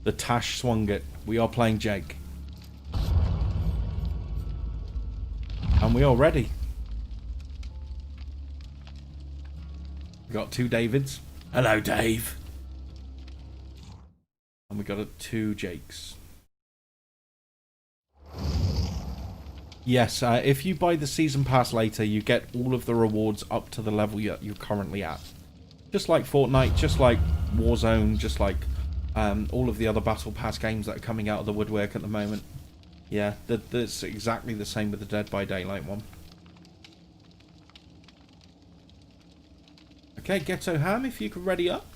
The Tash swung it. We are playing Jake. And we are ready. We got 2 Davids. Hello, Dave. And we got 2 Jakes. Yes, if you buy the season pass later, you get all of the rewards up to the level you're currently at. Just like Fortnite, just like Warzone, just like all of the other Battle Pass games that are coming out of the woodwork at the moment. Yeah, that's exactly the same with the Dead by Daylight one. Okay, Ghetto Ham, if you could ready up.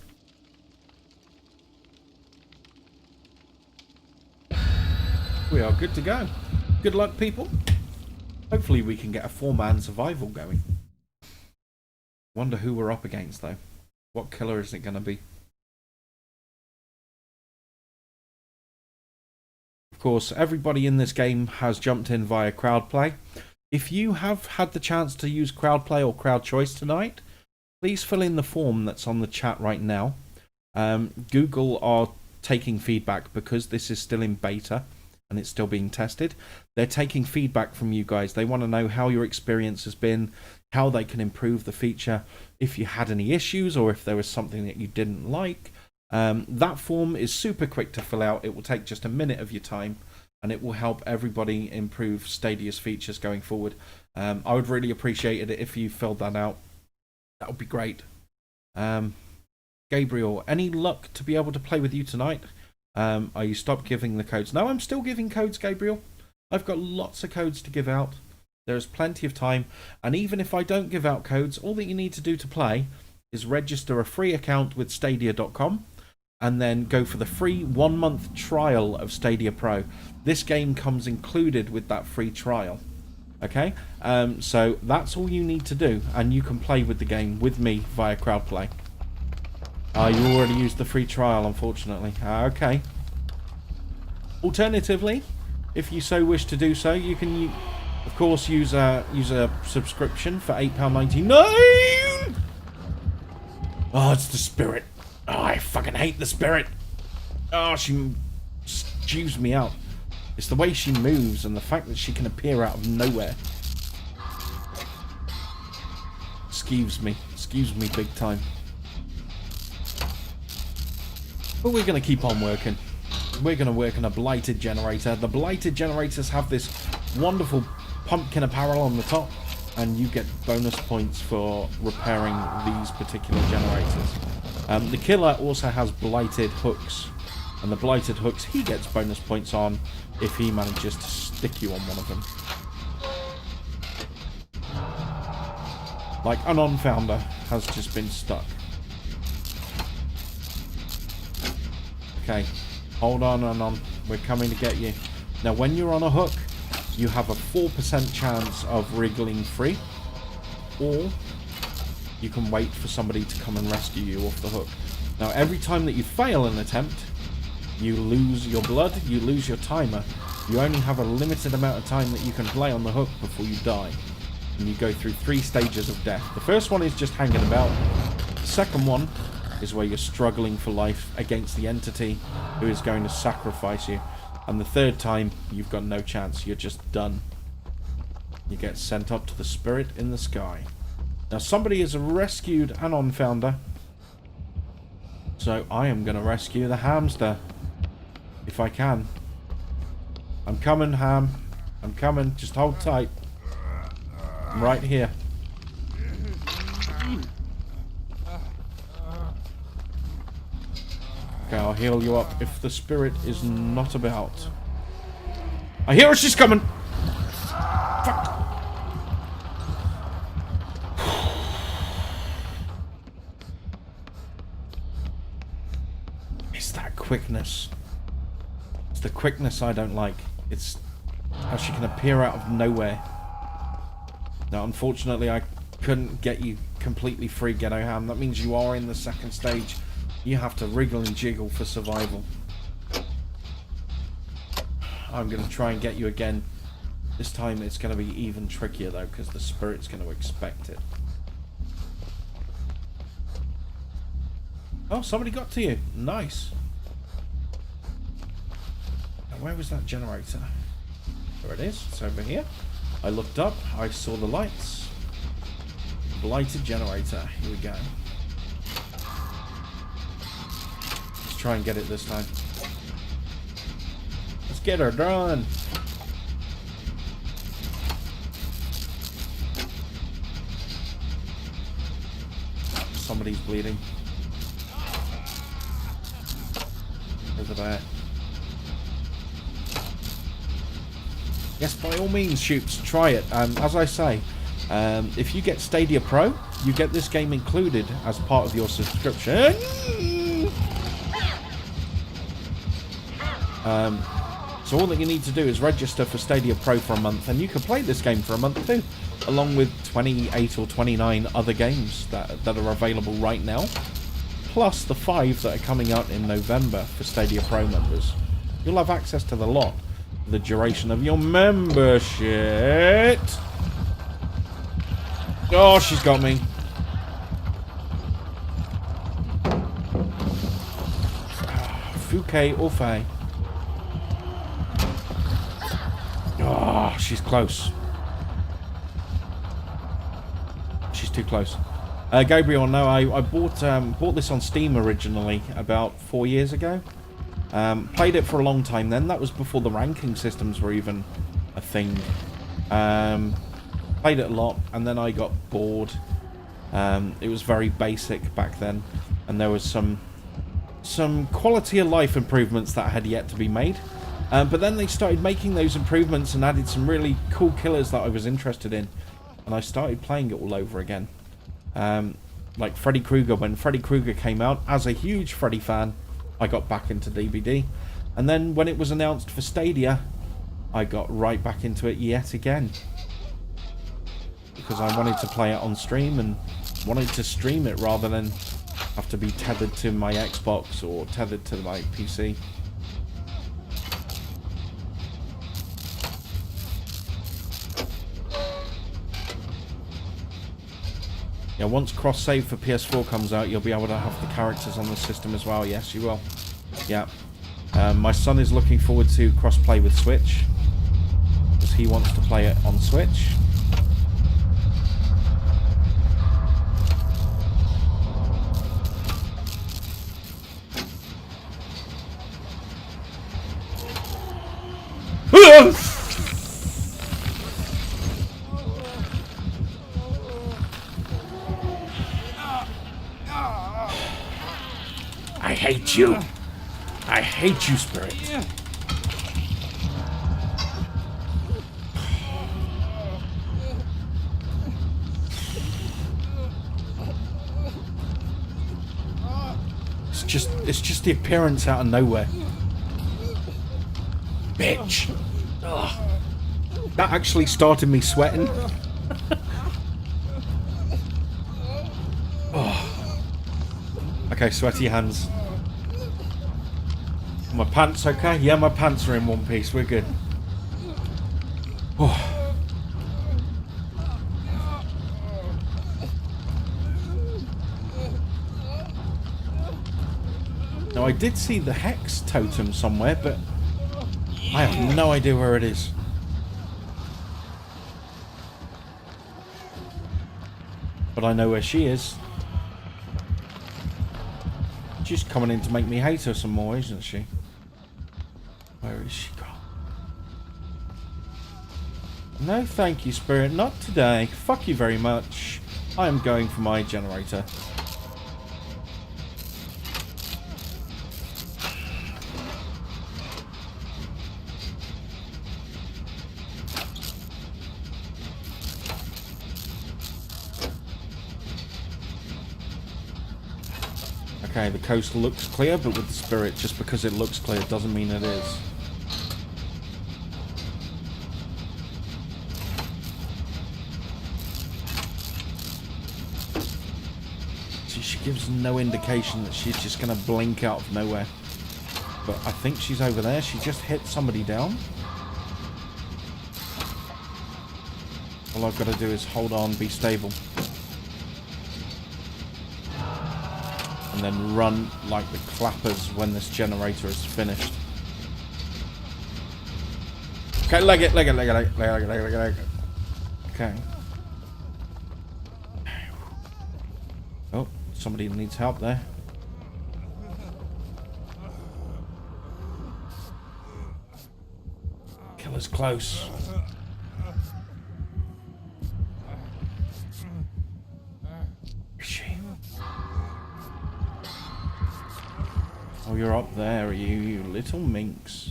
We are good to go. Good luck, people. Hopefully we can get a 4-man survival going. Wonder who we're up against, though. What killer is it going to be? Of course, everybody in this game has jumped in via crowd play. If you have had the chance to use crowd play or crowd choice tonight, please fill in the form that's on the chat right now. Google are taking feedback because this is still in beta and it's still being tested. They're taking feedback from you guys. They want to know how your experience has been, how they can improve the feature, if you had any issues or if there was something that you didn't like. That form is super quick to fill out. It will take just a minute of your time and it will help everybody improve Stadia's features going forward. I would really appreciate it if you filled that out. That would be great. Gabriel, any luck to be able to play with you tonight? Are you stopped giving the codes? No, I'm still giving codes, Gabriel. I've got lots of codes to give out. There's plenty of time. And even if I don't give out codes, all that you need to do to play is register a free account with Stadia.com and then go for the free 1-month trial of Stadia Pro. This game comes included with that free trial. Okay, so that's all you need to do, and you can play with the game with me via crowdplay. You already used the free trial, unfortunately. Okay. Alternatively, if you so wish to do so, you can, of course, use a subscription for £8.99. Oh, it's the spirit. Oh, I fucking hate the spirit. Oh, she stews me out. It's the way she moves and the fact that she can appear out of nowhere. Skews me big time. But we're going to keep on working. We're going to work on a blighted generator. The blighted generators have this wonderful pumpkin apparel on the top, and you get bonus points for repairing these particular generators. The killer also has blighted hooks. And the blighted hooks he gets bonus points on if he manages to stick you on one of them. Like Anon Founder has just been stuck. Okay, hold on Anon, we're coming to get you. Now when you're on a hook, you have a 4% chance of wriggling free, or you can wait for somebody to come and rescue you off the hook. Now every time that you fail an attempt, you lose your blood, you lose your timer. You only have a limited amount of time that you can play on the hook before you die. And you go through 3 stages of death. The first one is just hanging about. The second one is where you're struggling for life against the entity who is going to sacrifice you. And the third time, you've got no chance. You're just done. You get sent up to the spirit in the sky. Now, somebody has rescued Anon Founder. So, I am going to rescue the hamster. If I can. I'm coming, Ham. I'm coming. Just hold tight. I'm right here. Okay, I'll heal you up if the spirit is not about. I hear her, she's coming! Fuck! It's that quickness. It's the quickness I don't like. It's how she can appear out of nowhere. Now, unfortunately, I couldn't get you completely free, Ghetto Ham. That means you are in the second stage. You have to wriggle and jiggle for survival. I'm going to try and get you again. This time it's going to be even trickier though, because the spirit's going to expect it. Oh, somebody got to you. Nice. Now, where was that generator? There it is. It's over here. I looked up. I saw the lights. Blighted generator. Here we go. Try and get it this time. Let's get her done. Somebody's bleeding. Over there. Yes, by all means, Shoops, try it. As I say, if you get Stadia Pro, you get this game included as part of your subscription. So all that you need to do is register for Stadia Pro for a month, and you can play this game for a month too, along with 28 or 29 other games that are available right now, plus the 5 that are coming out in November for Stadia Pro members. You'll have access to the lot for the duration of your membership. Oh, she's got me. Fouquet or Faye. Oh, she's close. She's too close. Gabriel, no, I bought this on Steam originally about 4 years ago. Played it for a long time then. That was before the ranking systems were even a thing. Played it a lot, and then I got bored. It was very basic back then, and there was some quality of life improvements that had yet to be made. But then they started making those improvements and added some really cool killers that I was interested in. And I started playing it all over again. Like Freddy Krueger. When Freddy Krueger came out, as a huge Freddy fan, I got back into DBD. And then when it was announced for Stadia, I got right back into it yet again. Because I wanted to play it on stream and wanted to stream it rather than have to be tethered to my Xbox or tethered to my PC. Yeah, once cross-save for PS4 comes out, you'll be able to have the characters on the system as well. Yes, you will. Yeah. My son is looking forward to cross-play with Switch, because he wants to play it on Switch. I hate you. I hate you, Spirit. It's just the appearance out of nowhere. Bitch. Ugh. That actually started me sweating. Oh. Okay, sweaty hands. My pants okay? Yeah, my pants are in one piece. We're good. Oh. Now, I did see the hex totem somewhere, but I have no idea where it is. But I know where she is. She's coming in to make me hate her some more, isn't she? Where is she gone? No thank you, Spirit. Not today. Fuck you very much. I am going for my generator. Okay, the coast looks clear, but with the Spirit, just because it looks clear doesn't mean it is. She gives no indication that she's just going to blink out of nowhere. But I think she's over there. She just hit somebody down. All I've got to do is hold on, be stable. And then run like the clappers when this generator is finished. Okay, leg it. Okay. Oh, somebody needs help there. Killer's close. Is she? Oh, you're up there, are you, you little minx.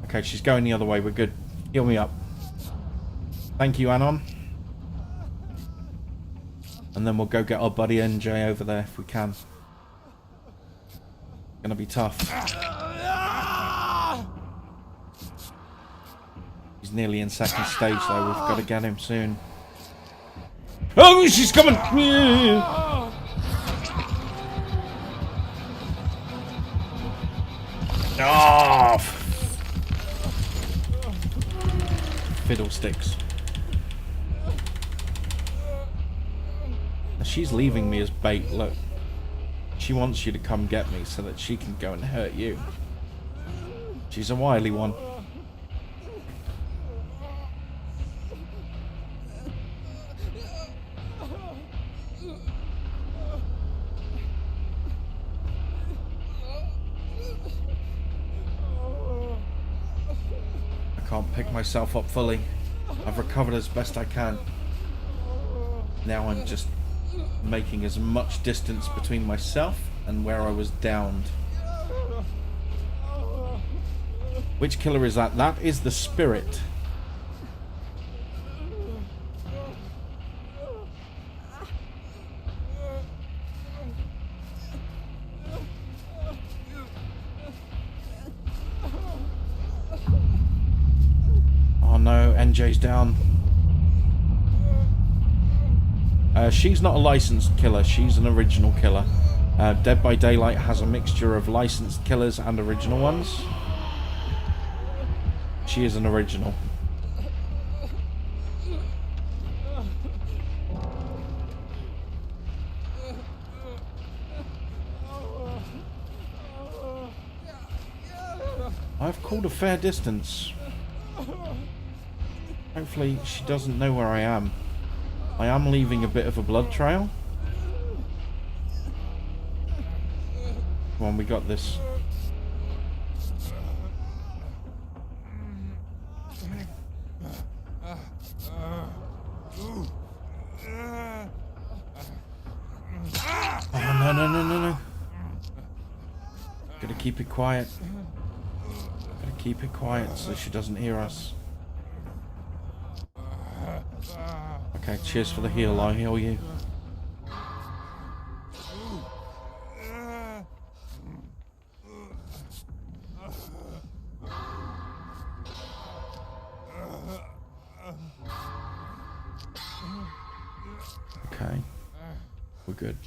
Okay, she's going the other way. We're good. Heal me up. Thank you, Anon. And then we'll go get our buddy NJ over there if we can. Gonna be tough. He's nearly in second stage though. We've got to get him soon. Oh, she's coming! Oh, fiddlesticks. She's leaving me as bait, look. She wants you to come get me so that she can go and hurt you. She's a wily one. I can't pick myself up fully. I've recovered as best I can. Now I'm just making as much distance between myself and where I was downed. Which killer is that? That is the Spirit. Oh no, NJ's down. She's not a licensed killer, she's an original killer. Dead by Daylight has a mixture of licensed killers and original ones. She is an original. I've called a fair distance. Hopefully she doesn't know where I am. I am leaving a bit of a blood trail. Come on, we got this. Oh, no. Gotta keep it quiet. Gotta keep it quiet so she doesn't hear us. Okay, cheers for the heal. I'll heal you. Okay, we're good.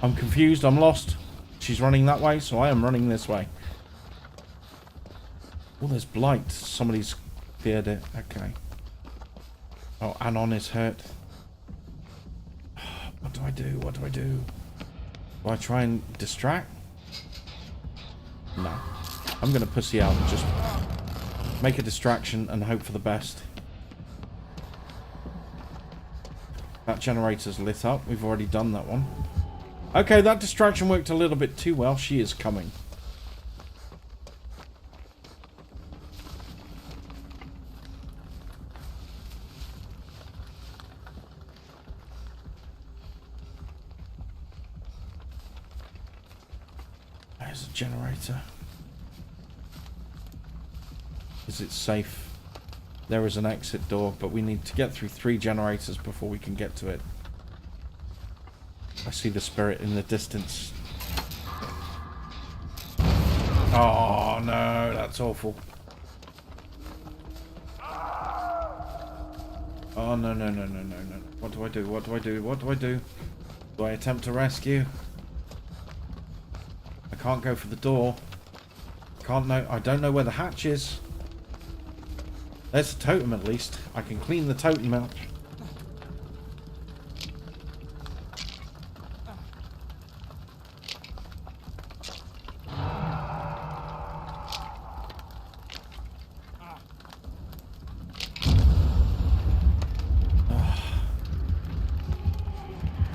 I'm confused, I'm lost. She's running that way, so I am running this way. Oh, there's blight. Somebody's feared it. Okay. Oh, Anon is hurt. What do I do? What do I do? Do I try and distract? No. I'm going to pussy out and just make a distraction and hope for the best. That generator's lit up. We've already done that one. Okay, that distraction worked a little bit too well. She is coming. There's a generator. Is it safe? There is an exit door, but we need to get through 3 generators before we can get to it. I see the spirit in the distance. Oh no, that's awful. Oh no, no, no, no, no, no. What do I do? What do I do? What do I do? Do I attempt to rescue? I can't go for the door. I don't know where the hatch is. There's a totem at least. I can clean the totem out.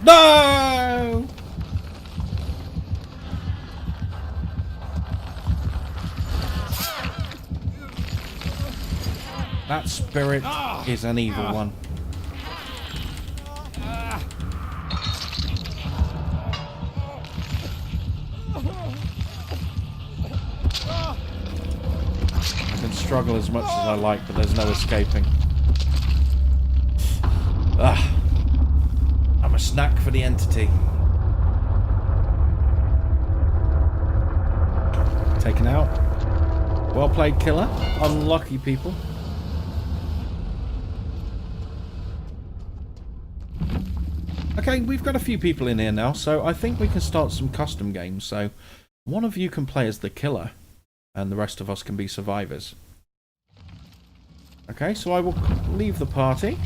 No! That spirit is an evil one. I can struggle as much as I like, but there's no escaping. I'm a snack for the entity. Taken out. Well played, killer. Unlucky people. Okay, we've got a few people in here now, so I think we can start some custom games. So one of you can play as the killer, and the rest of us can be survivors. Okay, so I will leave the party.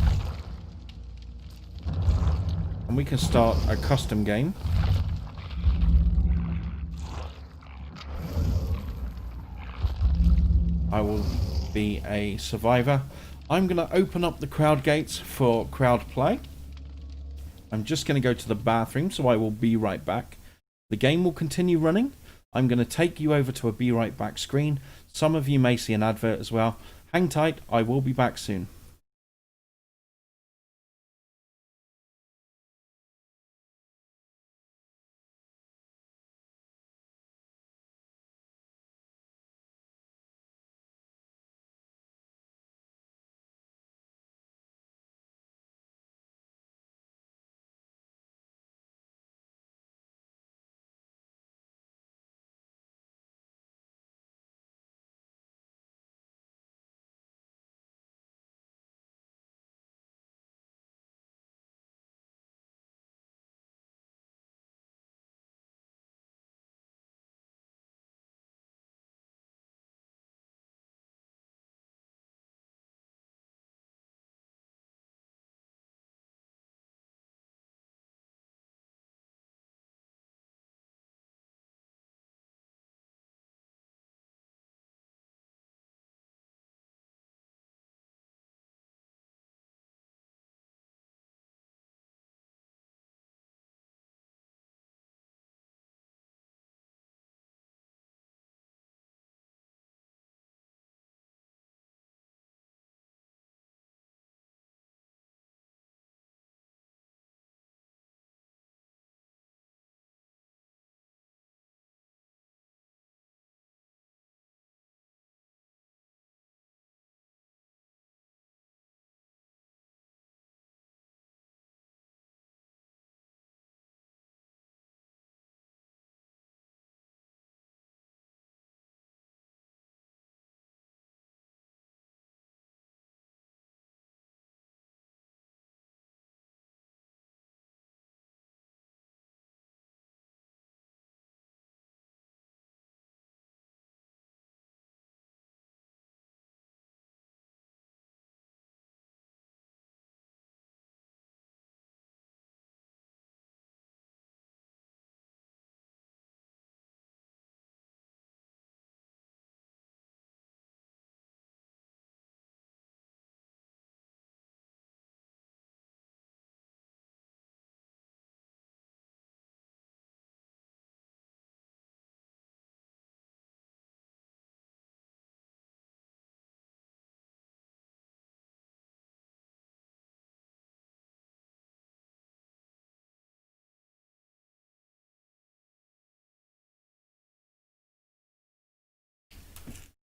And we can start a custom game. I will be a survivor. I'm going to open up the crowd gates for crowd play. I'm just going to go to the bathroom, so I will be right back. The game will continue running. I'm going to take you over to a be right back screen. Some of you may see an advert as well. Hang tight, I will be back soon.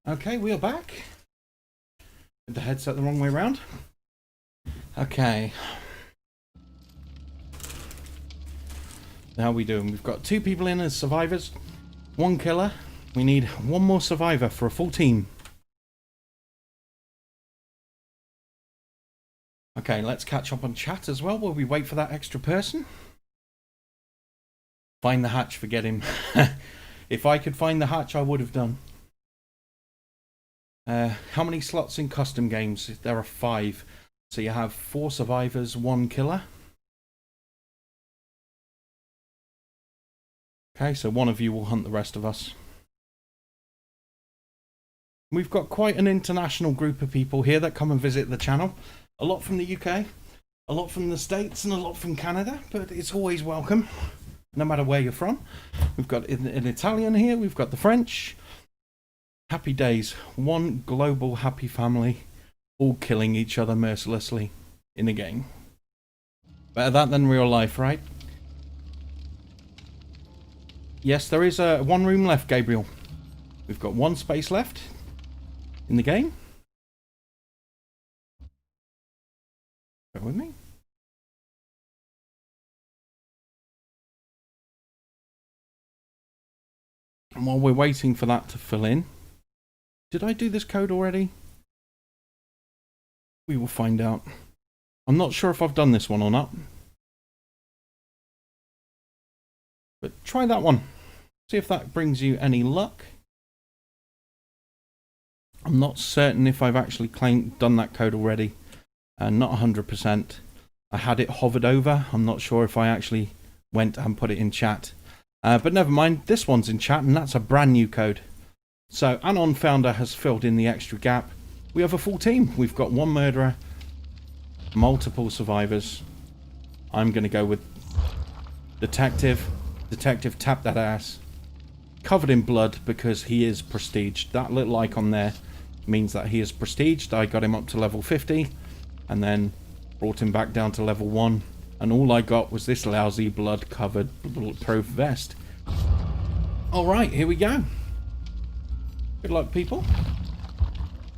Okay, we are back. With the headset the wrong way around. Okay. How are we doing? We've got 2 people in as survivors. 1 killer. We need 1 more survivor for a full team. Okay, let's catch up on chat as well while we wait for that extra person. Find the hatch, forget him. If I could find the hatch, I would have done. How many slots in custom games? There are 5. So you have 4 survivors, 1 killer. Okay, so one of you will hunt the rest of us. We've got quite an international group of people here that come and visit the channel. A lot from the UK, a lot from the States, and a lot from Canada, but it's always welcome, no matter where you're from. We've got an Italian here, we've got the French. Happy days. One global happy family, all killing each other mercilessly in a game. Better that than real life, right? Yes, there is 1 room left, Gabriel. We've got 1 space left in the game. Bear with me. And while we're waiting for that to fill in, did I do this code already? We will find out. I'm not sure if I've done this one or not. But try that one. See if that brings you any luck. I'm not certain if I've actually done that code already. Not 100%. I had it hovered over. I'm not sure if I actually went and put it in chat. But never mind. This one's in chat and that's a brand new code. So Anon Founder has filled in the extra gap. We have a full team. We've got 1 murderer, multiple survivors. I'm going to go with Detective. Detective, tap that ass. Covered in blood because he is prestiged. That little icon there means that he is prestiged. I got him up to level 50 and then brought him back down to level 1. And all I got was this lousy blood-covered bulletproof vest. Alright, here we go. Good luck, people.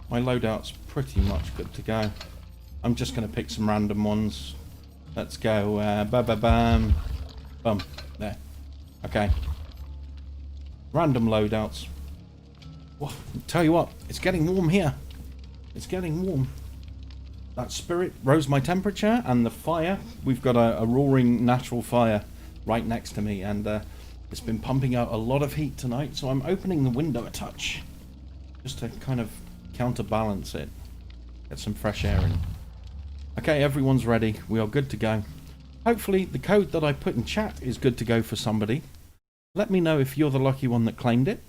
My loadout's pretty much good to go. I'm just going to pick some random ones. Let's go. Ba-ba-bam. Bum. There. Okay. Random loadouts. Well, tell you what, it's getting warm here. It's getting warm. That spirit rose my temperature, and the fire, we've got a roaring natural fire right next to me, and it's been pumping out a lot of heat tonight, so I'm opening the window a touch just to kind of counterbalance it. Get some fresh air in. Okay, everyone's ready. We are good to go. Hopefully the code that I put in chat is good to go for somebody. Let me know if you're the lucky one that claimed it.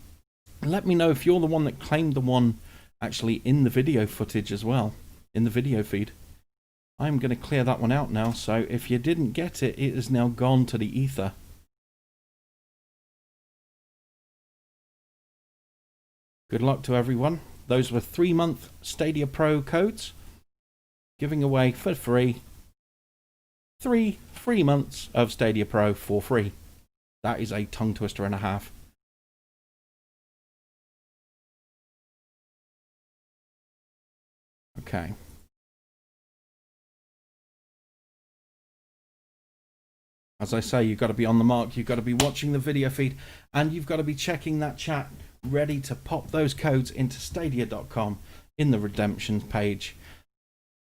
Let me know if you're the one that claimed the one actually in the video footage as well, in the video feed. I'm going to clear that one out now, so if you didn't get it, it is now gone to the ether. Good luck to everyone. Those were 3-month Stadia Pro codes, giving away for free 3 free months of Stadia Pro for free. That is a tongue twister and a half. Okay. As I say, you've got to be on the mark, you've got to be watching the video feed, and you've got to be checking that chat, ready to pop those codes into Stadia.com in the redemption page.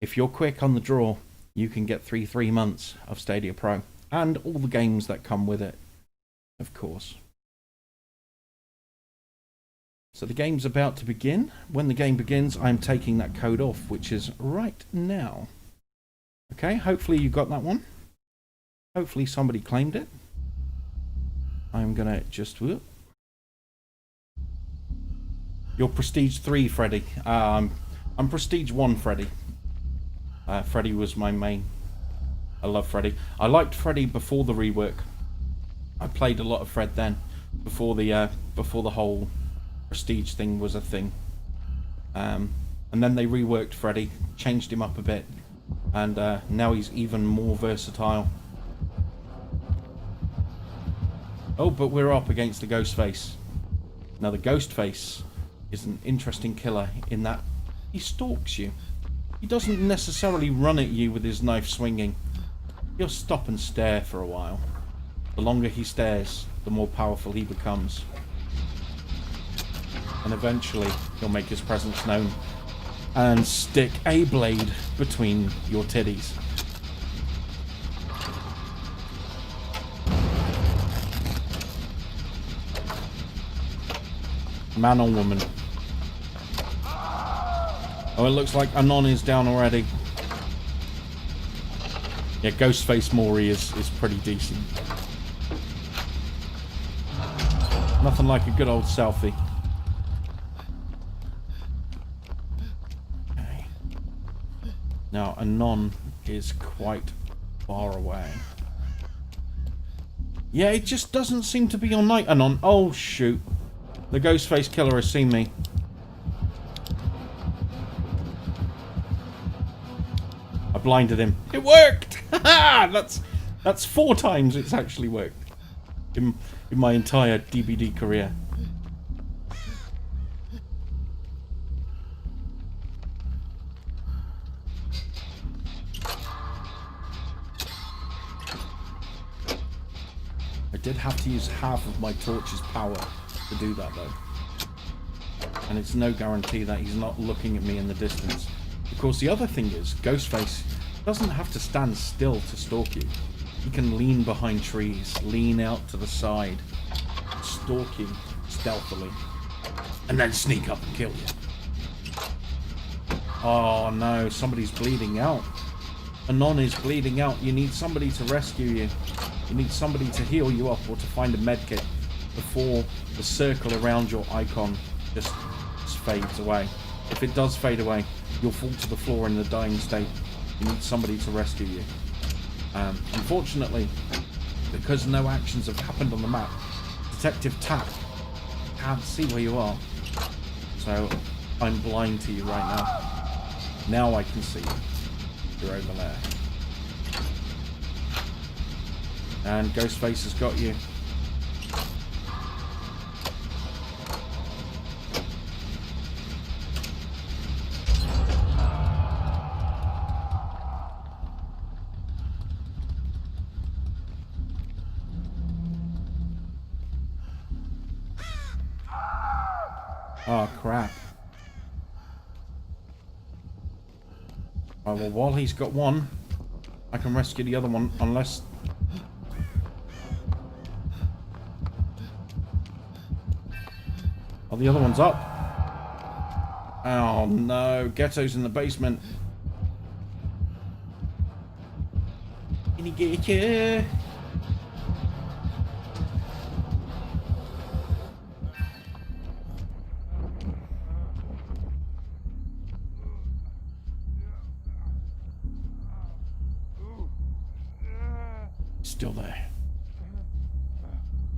If you're quick on the draw, you can get 3 months of Stadia Pro, and all the games that come with it, of course. So the game's about to begin. When the game begins, I'm taking that code off, which is right now. Okay, hopefully you got that one. Hopefully somebody claimed it. I'm gonna just... Whoop. You're Prestige 3, Freddy. I'm Prestige 1, Freddy. Freddy was my main. I love Freddy. I liked Freddy before the rework. I played a lot of Fred then, before the whole Prestige thing was a thing. And then they reworked Freddy, changed him up a bit, and now he's even more versatile. Oh, but we're up against the Ghostface. Now the Ghostface is an interesting killer in that he stalks you. He doesn't necessarily run at you with his knife swinging. He'll stop and stare for a while. The longer he stares, the more powerful he becomes. And eventually, he'll make his presence known and stick a blade between your titties. Man or woman? Oh, it looks like Anon is down already. Yeah, Ghostface Maury is pretty decent. Nothing like a good old selfie. Okay. Now, Anon is quite far away. Yeah, it just doesn't seem to be on night. Anon. Oh, shoot. The Ghostface Killer has seen me. I blinded him. It worked! That's 4 times it's actually worked. In my entire DBD career. I did have to use half of my torch's power to do that though. And it's no guarantee that he's not looking at me in the distance. Of course, the other thing is, Ghostface doesn't have to stand still to stalk you. He can lean behind trees, lean out to the side, stalk you stealthily, and then sneak up and kill you. Oh no, somebody's bleeding out. Anon is bleeding out. You need somebody to rescue you. You need somebody to heal you up or to find a medkit before the circle around your icon just fades away. If it does fade away, you'll fall to the floor in the dying state. You need somebody to rescue you. Unfortunately, because no actions have happened on the map, Detective Tap can't see where you are. So I'm blind to you right now. Now I can see you. You're over there. And Ghostface has got you. Oh, crap. Oh, well, while he's got one, I can rescue the other one, unless... Oh, the other one's up. Oh, no. Ghetto's in the basement. Can he get you? Still there.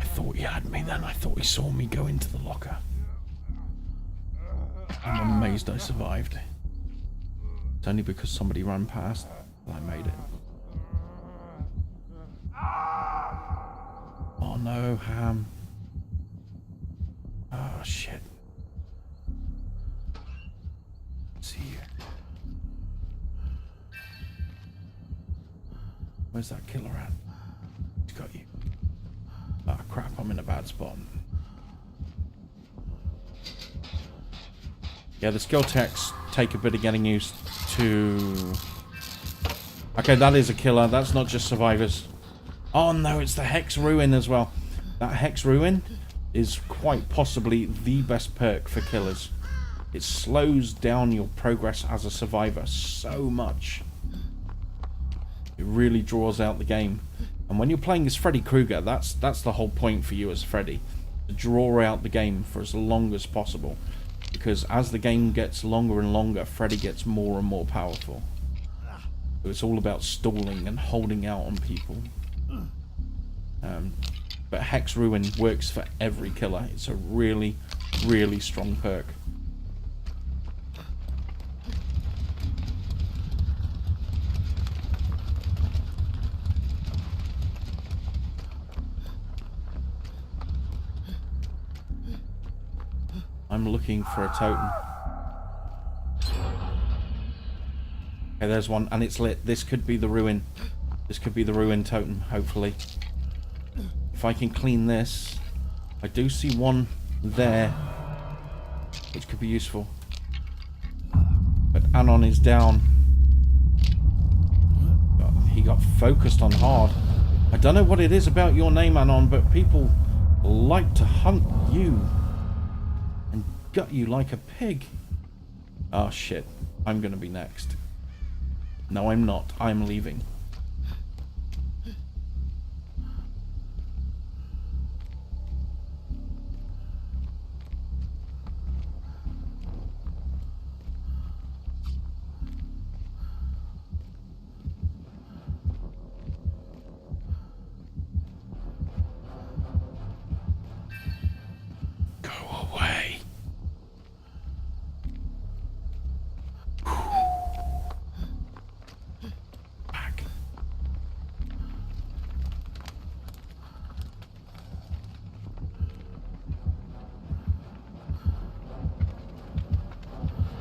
I thought he had me then. I thought he saw me go into the locker. I'm amazed I survived. It's only because somebody ran past that I made it. Oh no, Ham. Oh shit. See you. Where's that killer at? He's got you. Oh crap, I'm in a bad spot. Yeah, the skill techs take a bit of getting used to. Okay, that is a killer. That's not just survivors. Oh no, it's the Hex Ruin as well. That Hex Ruin is quite possibly the best perk for killers. It slows down your progress as a survivor so much. It really draws out the game. And when you're playing as Freddy Krueger, that's the whole point for you as Freddy. To draw out the game for as long as possible. Because as the game gets longer and longer, Freddy gets more and more powerful. So it's all about stalling and holding out on people. But Hex Ruin works for every killer. It's a really, really strong perk. I'm looking for a totem. Okay, there's one, and it's lit. This could be the ruin. This could be the ruin totem, hopefully. If I can clean this. I do see one there, which could be useful. But Anon is down. He got focused on hard. I don't know what it is about your name, Anon, but people like to hunt you and gut you like a pig. Oh shit, I'm gonna be next. No, I'm not. I'm leaving.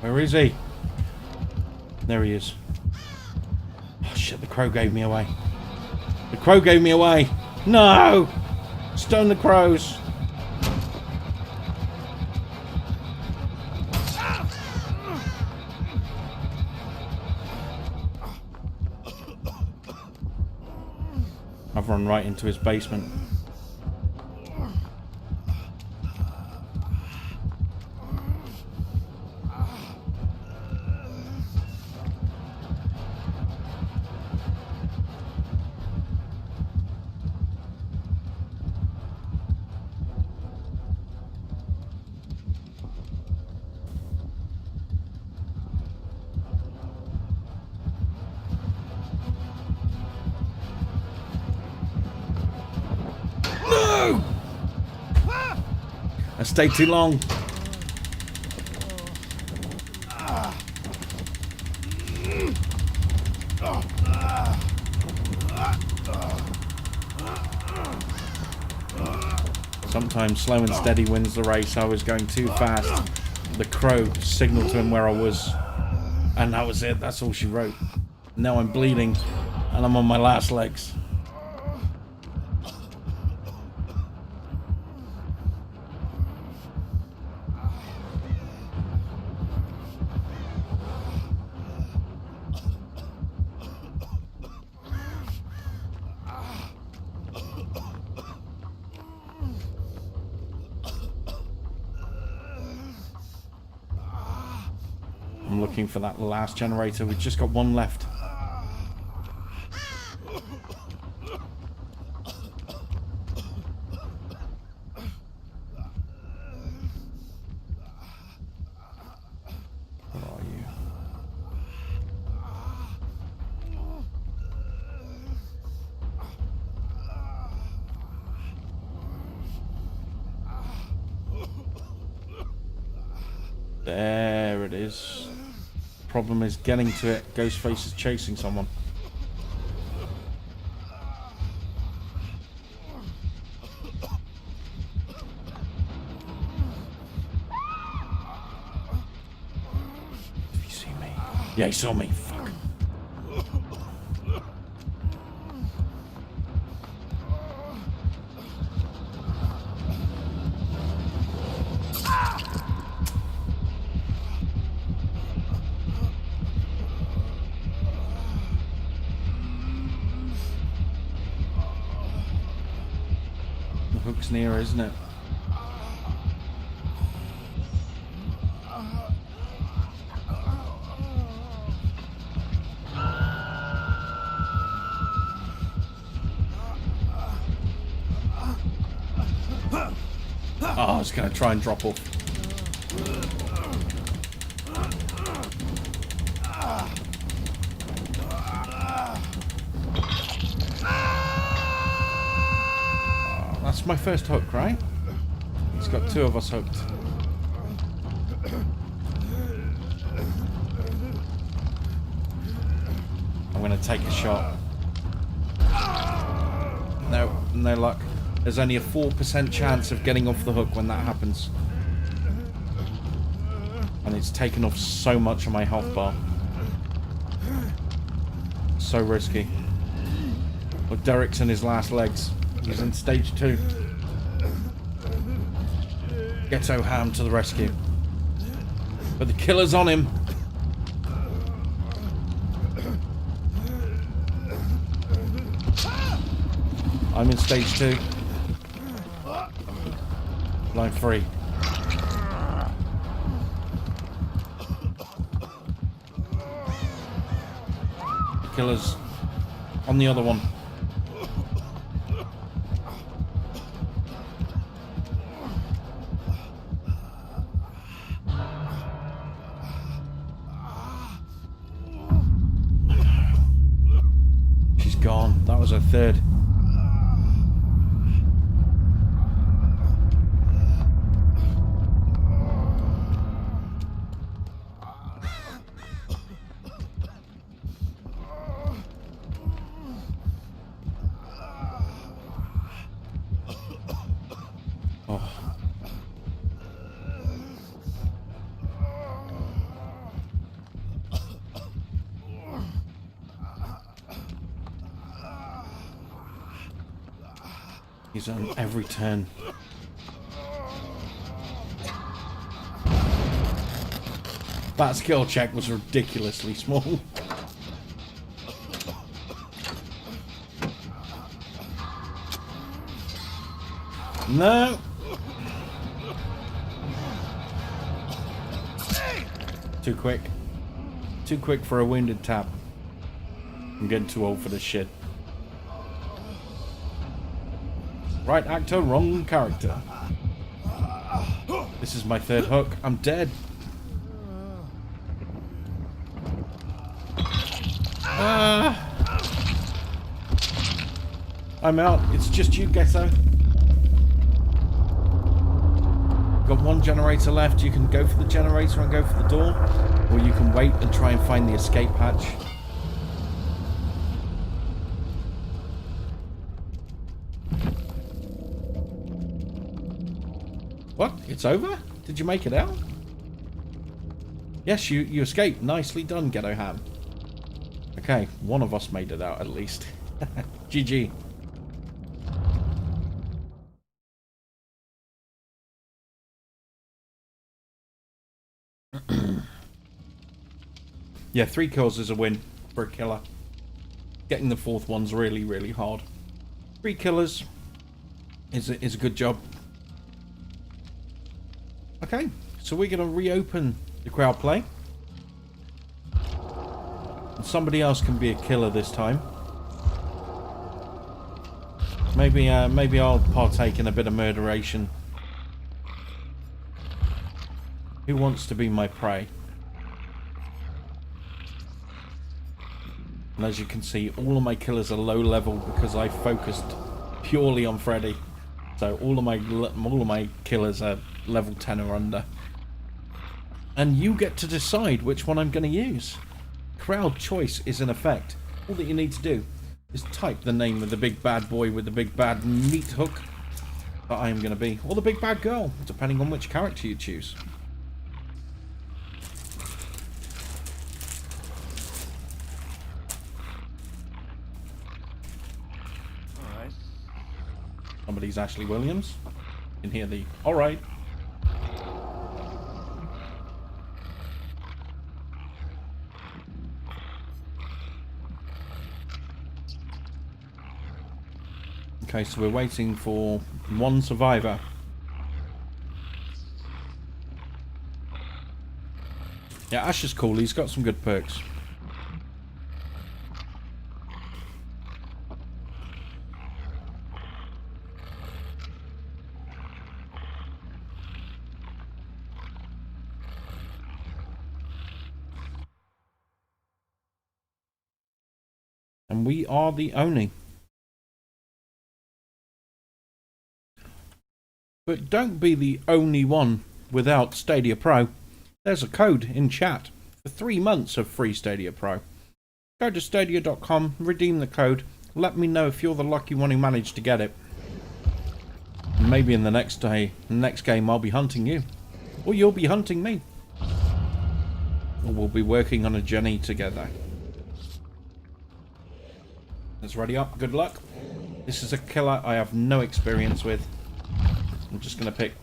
Where is he? There he is. Oh shit, the crow gave me away. The crow gave me away. No! Stone the crows. I've run right into his basement. I stayed too long. Sometimes slow and steady wins the race. I was going too fast. The crow signaled to him where I was. And that was it. That's all she wrote. Now I'm bleeding. And I'm on my last legs. I'm looking for that last generator. We've just got one left. Where are you? There it is. Problem is getting to it. Ghostface is chasing someone. Did he see me? Yeah, he saw me. Fuck. The hook's near, isn't it? Oh, I was going to try and drop off. That's my first hook, right? He's got two of us hooked. I'm going to take a shot. No, no luck. There's only a 4% chance of getting off the hook when that happens. it's taken off so much of my health bar. So risky. Look, Derek's in his last legs. He's in stage 2. Ghetto Ham to the rescue. But the killer's on him. I'm in stage 2. Line 3. The killer's on the other one. She's gone. That was her third. He's on every turn. That skill check was ridiculously small. No. Too quick. Too quick for a wounded tap. I'm getting too old for this shit. Right actor, wrong character. This is my third hook. I'm dead. I'm out. It's just you, Ghetto. Got one generator left. You can go for the generator and go for the door, or you can wait and try and find the escape hatch. What? It's over? Did you make it out? Yes, you escaped. Nicely done, Ghetto Ham. Okay, one of us made it out at least. GG. Yeah, 3 kills is a win for a killer. Getting the 4th one's really, really hard. 3 killers is a good job. Okay, so we're going to reopen the crowd play. And somebody else can be a killer this time. Maybe I'll partake in a bit of murderation. Who wants to be my prey? And as you can see, all of my killers are low level because I focused purely on Freddy. So all of my killers are level 10 or under. And you get to decide which one I'm going to use. Crowd choice is in effect. All that you need to do is type the name of the big bad boy with the big bad meat hook that I am going to be. Or the big bad girl, depending on which character you choose. Somebody's Ashley Williams. You can hear the alright. Okay, so we're waiting for one survivor. Yeah, Ash is cool. He's got some good perks. And we are the only. But don't be the only one without Stadia Pro. There's a code in chat for 3 months of free Stadia Pro. Go to stadia.com, redeem the code, let me know if you're the lucky one who managed to get it. Maybe in the next game I'll be hunting you. Or you'll be hunting me. We'll be working on a journey together. Let's ready up. Good luck. This is a killer I have no experience with. I'm just going to pick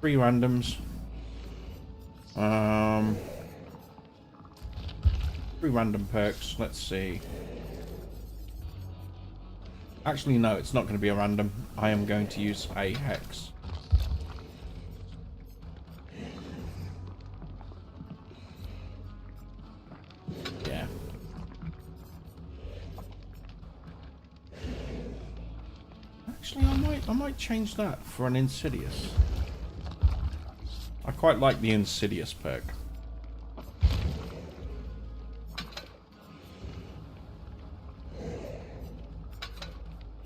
3 randoms. 3 random perks. Let's see. Actually, no, it's not going to be a random. I am going to use a hex. Yeah. Actually, I might change that for an insidious. I quite like the insidious perk.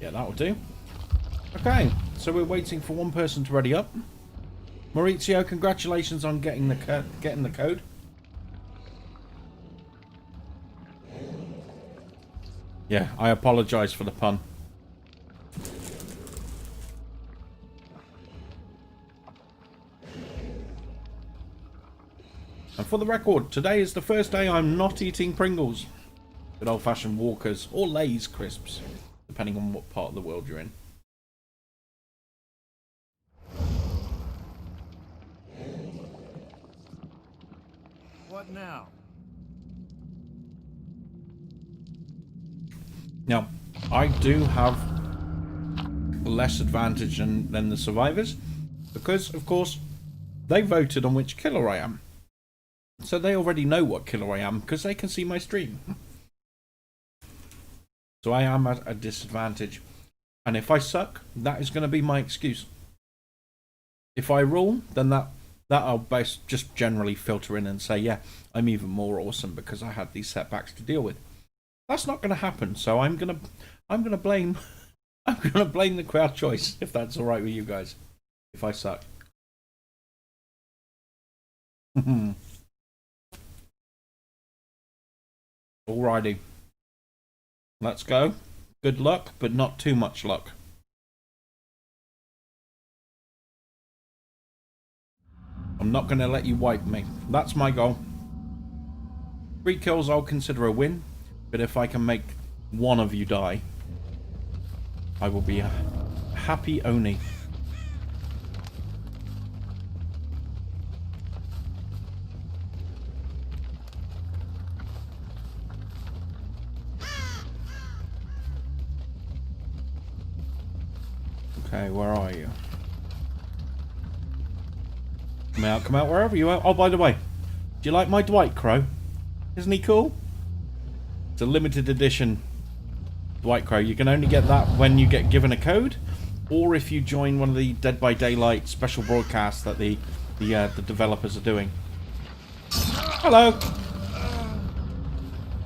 Yeah, that'll do. Okay, so we're waiting for one person to ready up. Maurizio, congratulations on getting the code. Yeah, I apologise for the pun. And for the record, today is the first day I'm not eating Pringles. Good old-fashioned Walkers or Lay's crisps, depending on what part of the world you're in. What now? Now, I do have less advantage than the survivors, because, of course, they voted on which killer I am. So they already know what killer I am, because they can see my stream. So I am at a disadvantage. And if I suck, that is going to be my excuse. If I rule, then that'll just generally filter in and say, yeah, I'm even more awesome because I had these setbacks to deal with. That's not going to happen, so I'm gonna blame the crowd choice, if that's all right with you guys. If I suck. Alrighty. Let's go. Good luck, but not too much luck. I'm not going to let you wipe me. That's my goal. 3 kills I'll consider a win, but if I can make one of you die, I will be a happy Oni. Okay, where are you? Come out, wherever you are. Oh, by the way, do you like my Dwight Crow? Isn't he cool? It's a limited edition Dwight Crow. You can only get that when you get given a code, or if you join one of the Dead by Daylight special broadcasts that the developers are doing. Hello.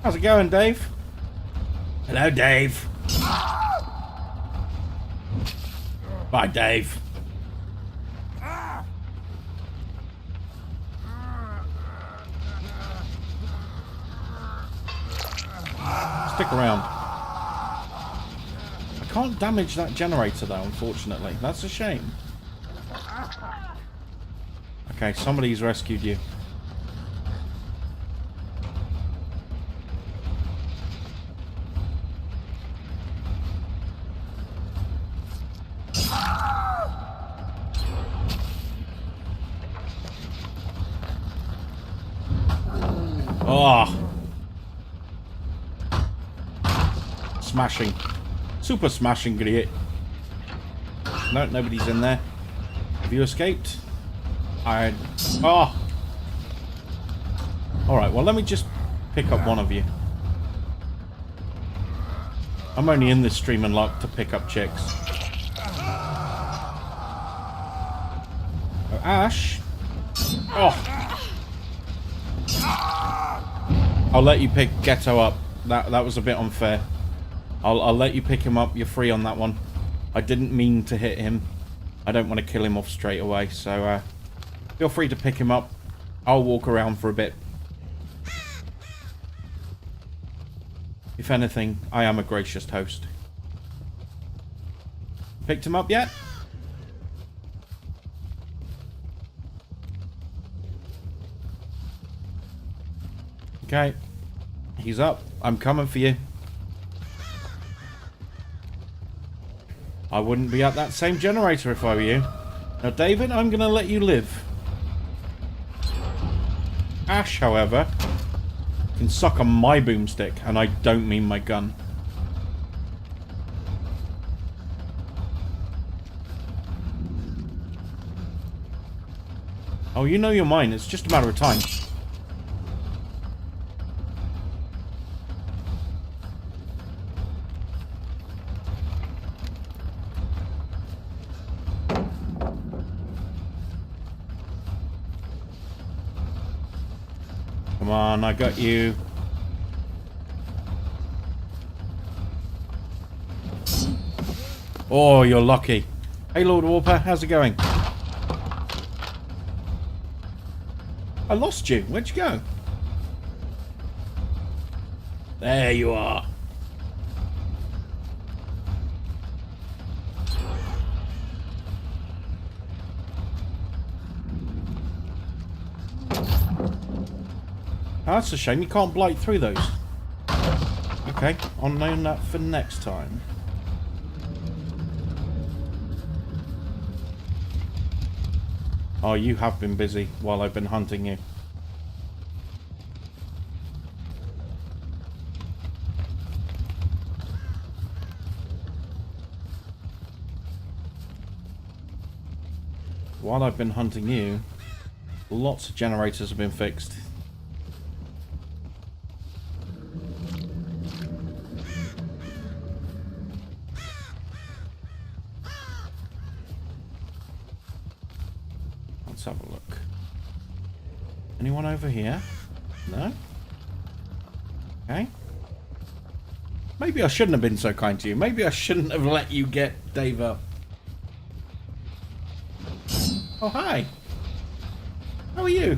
How's it going, Dave? Hello, Dave. Bye, Dave. Stick around. I can't damage that generator though, unfortunately. That's a shame. Okay, somebody's rescued you. Oh. Smashing. Super smashing grenade. No, nobody's in there. Have you escaped? Oh. Alright, well let me just pick up one of you. I'm only in this stream and lock to pick up chicks. Oh, Ash. Oh. I'll let you pick Ghetto up. That was a bit unfair. I'll let you pick him up. You're free on that one. I didn't mean to hit him. I don't want to kill him off straight away. So feel free to pick him up. I'll walk around for a bit. If anything, I am a gracious host. Picked him up yet? Okay. He's up. I'm coming for you. I wouldn't be at that same generator if I were you. Now, David, I'm going to let you live. Ash, however, can suck on my boomstick, and I don't mean my gun. Oh, you know you're mine. It's just a matter of time. Come on, I got you. Oh, you're lucky. Hey, Lord Warper, how's it going? I lost you. Where'd you go? There you are. Oh, that's a shame. You can't blight through those. Okay, I'll know that for next time. Oh, you have been busy while I've been hunting you. While I've been hunting you, lots of generators have been fixed. Let's have a look. Anyone over here? No? Okay. Maybe I shouldn't have been so kind to you. Maybe I shouldn't have let you get Dave up. Oh, hi. How are you?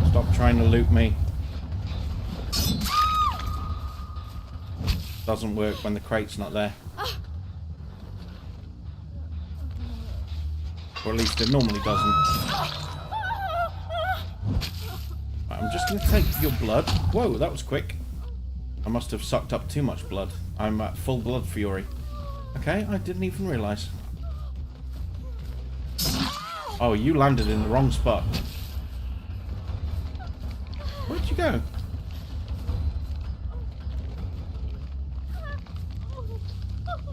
Stop trying to loot me. Doesn't work when the crate's not there. Or at least it normally doesn't. Right, I'm just going to take your blood. Whoa, that was quick. I must have sucked up too much blood. I'm at full blood fury. Okay, I didn't even realise. Oh, you landed in the wrong spot. Where'd you go?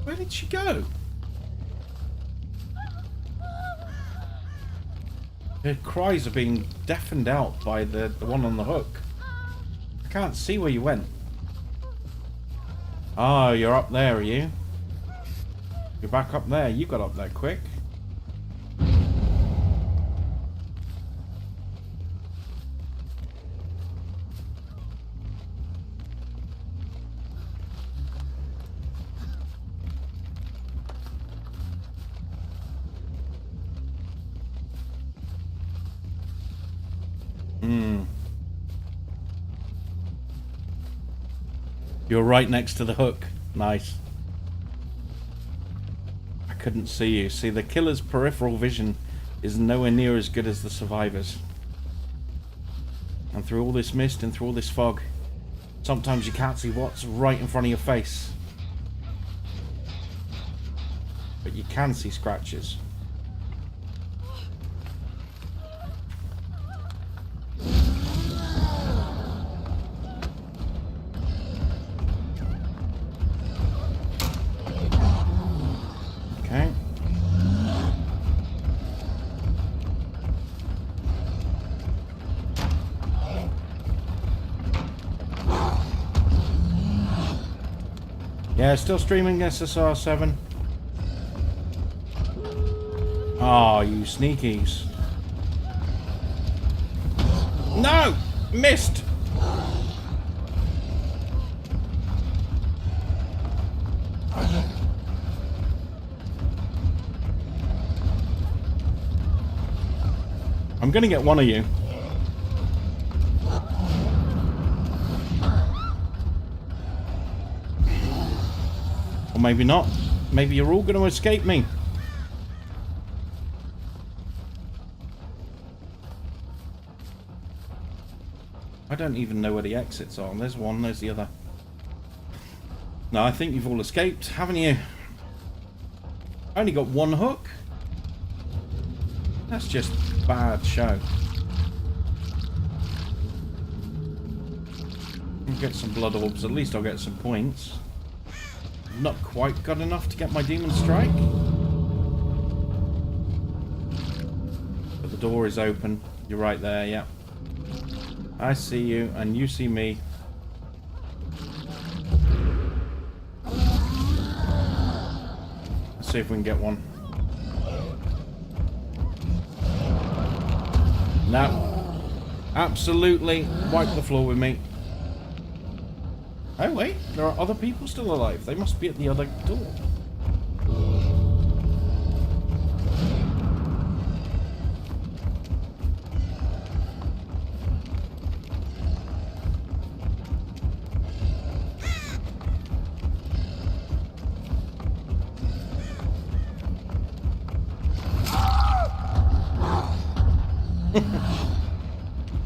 Where did she go? Her cries are being deafened out by the one on the hook. I can't see where you went. Oh, you're up there, are you? You're back up there. You got up there quick. You're right next to the hook. Nice. I couldn't see you. See, the killer's peripheral vision is nowhere near as good as the survivor's. And through all this mist and through all this fog, sometimes you can't see what's right in front of your face. But you can see scratches. Okay. Yeah, still streaming SSR 7. Oh, you sneakies. No! Missed! I'm gonna get one of you. Or maybe not. Maybe you're all going to escape me. I don't even know where the exits are. There's one, there's the other. No, I think you've all escaped, haven't you? I only got one hook. That's just bad show. I'll get some blood orbs. At least I'll get some points. Not quite got enough to get my demon strike. But the door is open. You're right there, yeah. I see you, and you see me. Let's see if we can get one. No. Absolutely wipe the floor with me. Oh wait, there are other people still alive. They must be at the other door.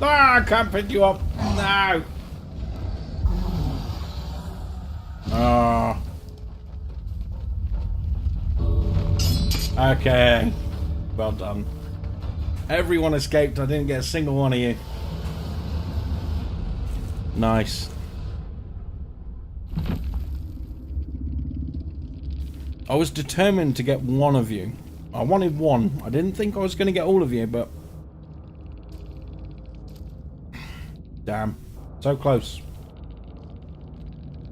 Ah, I can't pick you up. No. Oh. Okay. Well done. Everyone escaped. I didn't get a single one of you. Nice. I was determined to get one of you. I wanted one. I didn't think I was going to get all of you, but... Damn. So close.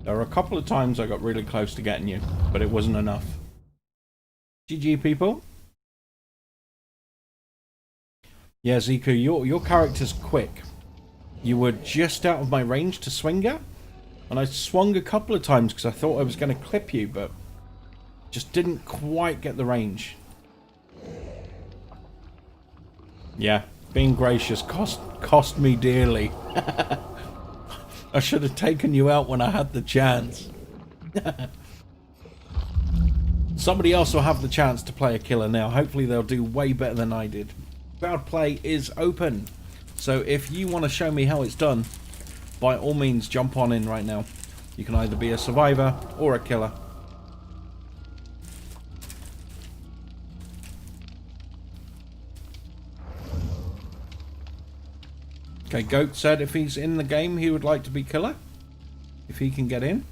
There were a couple of times I got really close to getting you, but it wasn't enough. GG, people. Yeah, Ziku, your character's quick. You were just out of my range to swing at, and I swung a couple of times because I thought I was going to clip you, but just didn't quite get the range. Yeah, being gracious cost me dearly. I should have taken you out when I had the chance. Somebody else will have the chance to play a killer now. Hopefully they'll do way better than I did. Crowd play is open. So if you want to show me how it's done, by all means jump on in right now. You can either be a survivor or a killer. Okay, Goat said if he's in the game, he would like to be killer. If he can get in.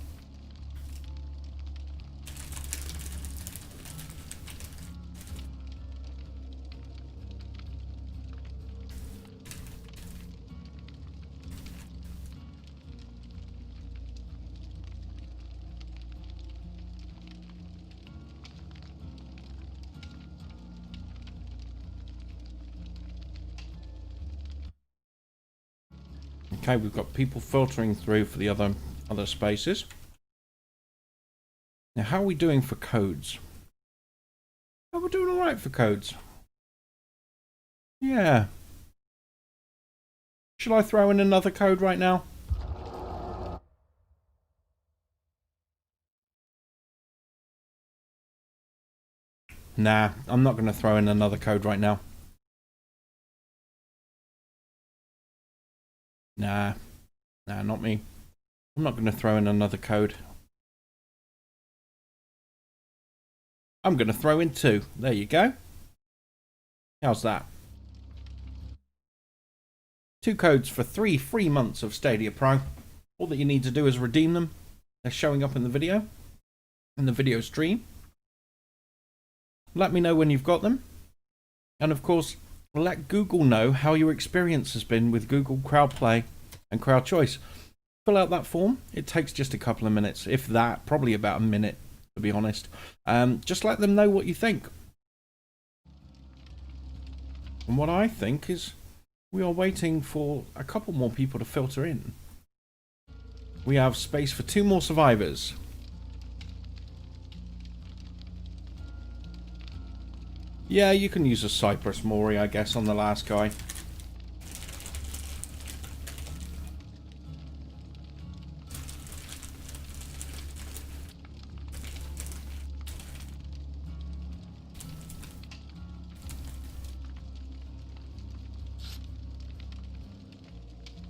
Okay, we've got people filtering through for the other spaces. Now, how are we doing for codes? Oh, we're doing alright for codes. Yeah. Should I throw in another code right now? Nah, I'm not going to throw in another code right now. Nah, not me. I'm not going to throw in another code. I'm going to throw in 2. There you go. How's that? 2 codes for 3 free months of Stadia Pro. All that you need to do is redeem them. They're showing up in the video stream. Let me know when you've got them. And of course, let Google know how your experience has been with Google Crowd Play and Crowd Choice. Fill out that form. It takes just a couple of minutes, if that, probably about a minute, to be honest. Just let them know what you think. And what I think is we are waiting for a couple more people to filter in. We have space for 2 more survivors. Yeah, you can use a Cypress Mori, I guess, on the last guy.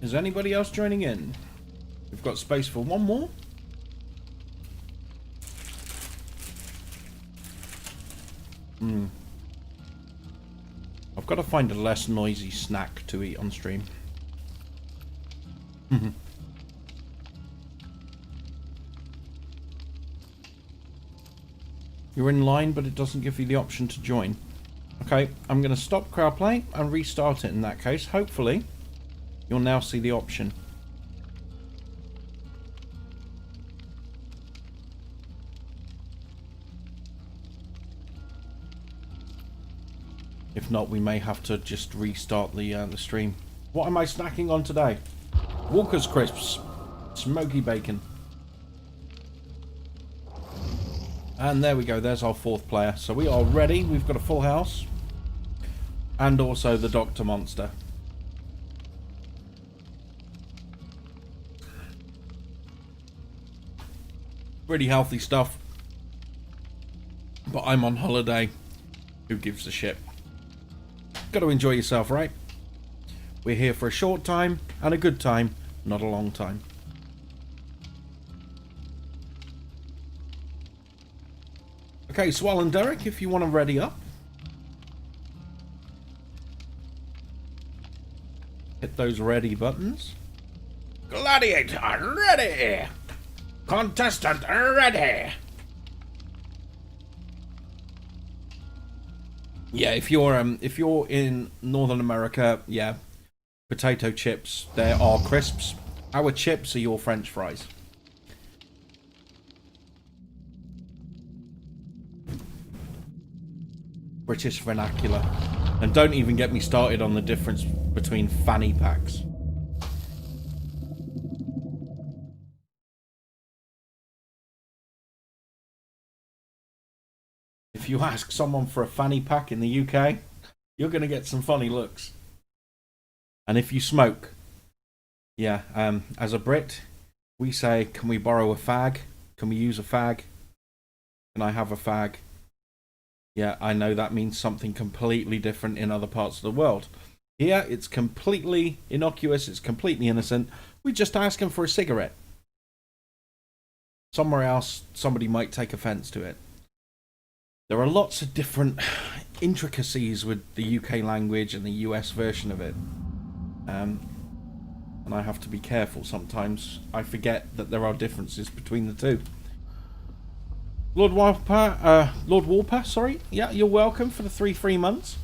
Is anybody else joining in? We've got space for one more. I've got to find a less noisy snack to eat on stream. You're in line, but it doesn't give you the option to join. Okay, I'm going to stop crowd play and restart it in that case. Hopefully, you'll now see the option. If not, we may have to just restart the stream. What am I snacking on today? Walker's Crisps. Smoky bacon. And there we go. There's our fourth player. So we are ready. We've got a full house. And also the Doctor Monster. Pretty healthy stuff. But I'm on holiday. Who gives a shit? Got to enjoy yourself, right? We're here for a short time and a good time, not a long time. Okay, Swell and Derek, if you want to ready up. Hit those ready buttons. Gladiator, ready! Contestant, ready! Yeah, if you're in Northern America, yeah, potato chips, there are crisps. Our chips are your French fries. British vernacular. And don't even get me started on the difference between fanny packs. If you ask someone for a fanny pack in the UK, you're going to get some funny looks. And if you smoke, yeah, as a Brit, we say, can we borrow a fag? Can we use a fag? Can I have a fag? Yeah, I know that means something completely different in other parts of the world. Here, it's completely innocuous, it's completely innocent. We're just asking for a cigarette. Somewhere else, somebody might take offense to it. There are lots of different intricacies with the UK language and the US version of it. And I have to be careful sometimes. I forget that there are differences between the two. Lord Warper, sorry. Yeah, you're welcome for the 3 free months.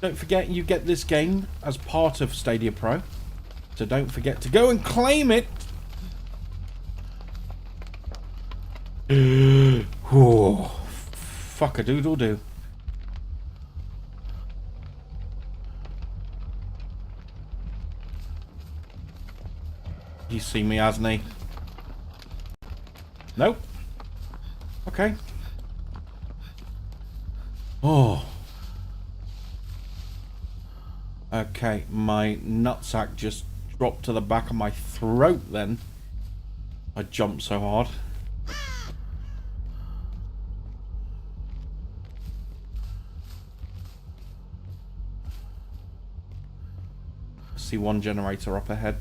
Don't forget you get this game as part of Stadia Pro. So don't forget to go and claim it. Oh, fuck a doodle do. He's seen me, hasn't he? Nope. Okay. Oh. Okay, my nutsack just dropped to the back of my throat then. I jumped so hard. I see one generator up ahead.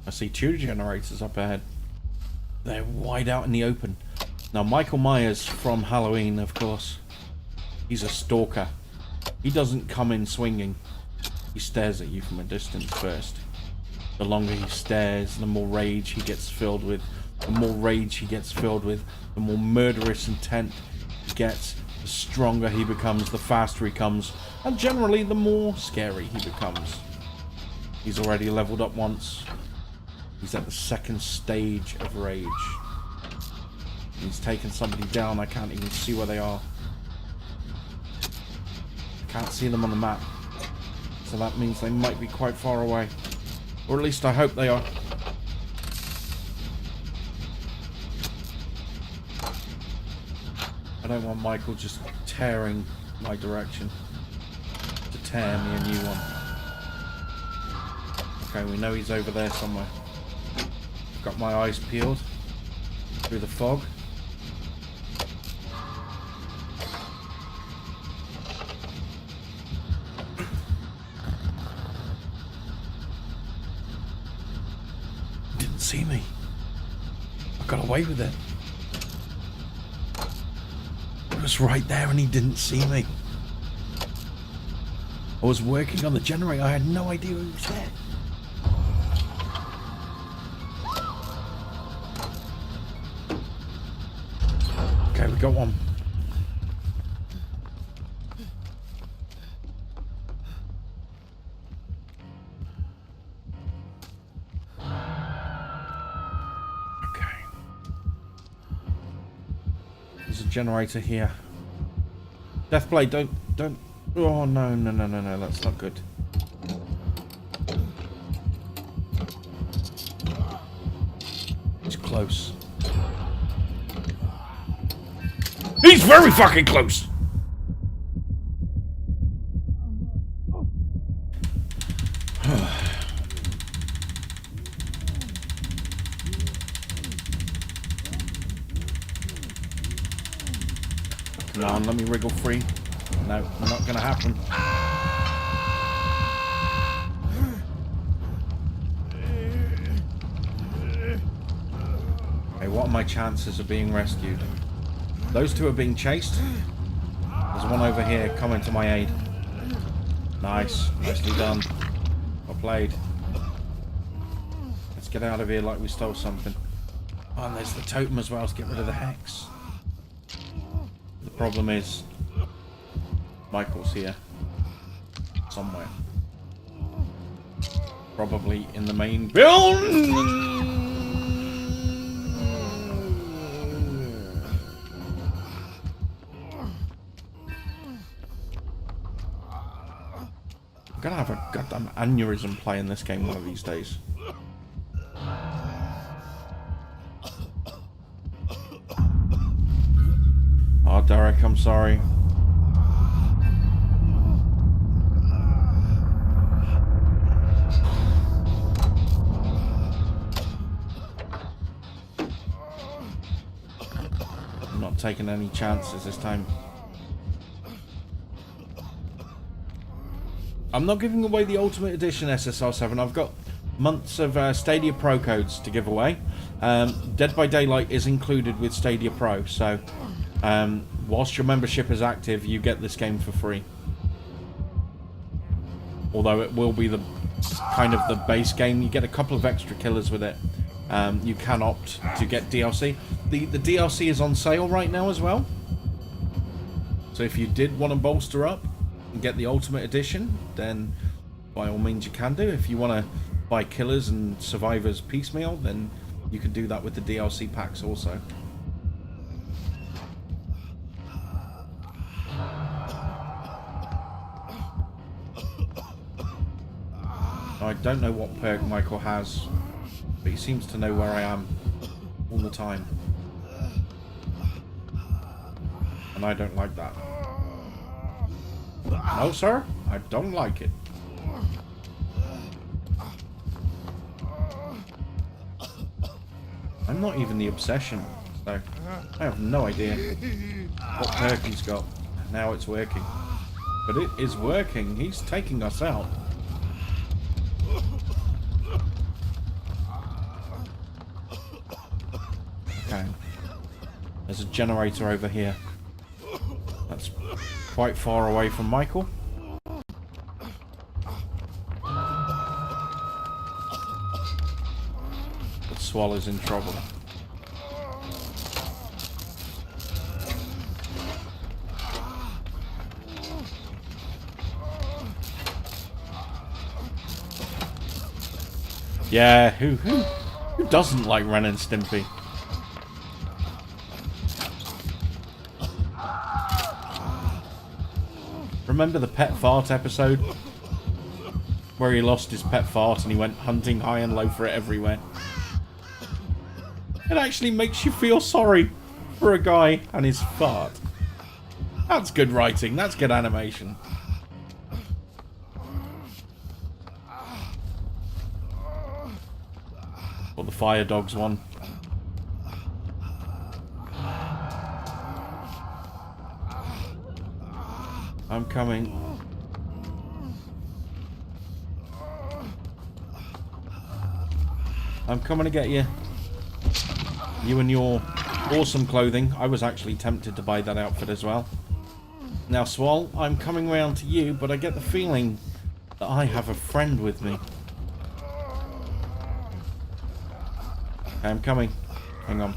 I see 2 generators up ahead. They're wide out in the open. Now, Michael Myers from Halloween, of course. He's a stalker. He doesn't come in swinging. He stares at you from a distance first. The longer he stares, the more rage he gets filled with. The more rage he gets filled with, the more murderous intent he gets. The stronger he becomes, the faster he comes. And generally, the more scary he becomes. He's already leveled up once. He's at the 2nd stage of rage. He's taken somebody down. I can't even see where they are. I can't see them on the map. So that means they might be quite far away. Or at least I hope they are. I don't want Michael just tearing my direction. To tear me a new one. Okay, we know he's over there somewhere. Got my eyes peeled through the fog. see me. I got away with it. It was right there and he didn't see me. I was working on the generator. I had no idea he was there. Okay, we got one. Okay. There's a generator here. Deathblade, don't. Oh, no, that's not good. He's close. He's very fucking close! Come on, let me wriggle free. No, not gonna happen. Okay, what are my chances of being rescued? Those two are being chased. There's one over here coming to my aid. Nice. Nicely done. Well played. Let's get out of here like we stole something. Oh, and there's the totem as well. Let's get rid of the hex. The problem is Michael's here. Somewhere. Probably in the main building. I'm gonna have a goddamn aneurysm playing this game one of these days. Oh, Derek, I'm sorry. I'm not taking any chances this time. I'm not giving away the Ultimate Edition SSR7. I've got months of Stadia Pro codes to give away. Dead by Daylight is included with Stadia Pro, so whilst your membership is active, you get this game for free. Although it will be the kind of the base game, you get a couple of extra killers with it. You can opt to get DLC. The DLC is on sale right now as well. So if you did want to bolster up and get the Ultimate Edition, then by all means you can do. If you want to buy Killers and Survivors piecemeal, then you can do that with the DLC packs also. I don't know what perk Michael has, but he seems to know where I am all the time. And I don't like that. No, sir, I don't like it. I'm not even the obsession, so I have no idea what perk he's got. Now it's working. But it is working. He's taking us out. Okay. There's a generator over here. That's quite far away from Michael. But Swallow's in trouble. Yeah, who doesn't like Ren and Stimpy? Remember the pet fart episode? Where he lost his pet fart and he went hunting high and low for it everywhere. It actually makes you feel sorry for a guy and his fart. That's good writing, that's good animation. Or the fire dogs one. I'm coming. I'm coming to get you. You and your awesome clothing. I was actually tempted to buy that outfit as well. Now, Swall, I'm coming round to you, but I get the feeling that I have a friend with me. Okay, I'm coming. Hang on.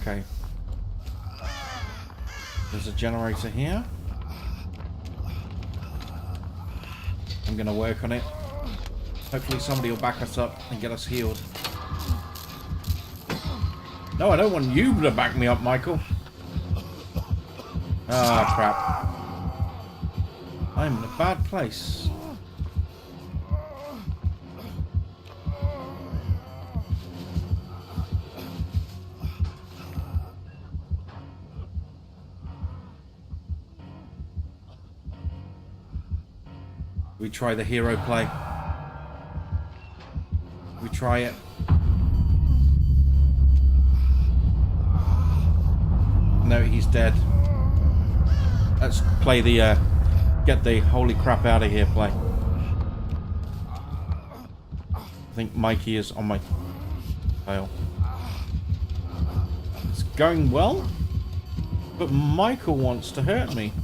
Okay. There's a generator here. I'm gonna work on it. Hopefully somebody will back us up and get us healed. No, I don't want you to back me up, Michael. Ah, crap. I'm in a bad place. We try the hero play. We try it. No, he's dead. Let's play the get the holy crap out of here play. I think Mikey is on my tail. It's going well, but Michael wants to hurt me.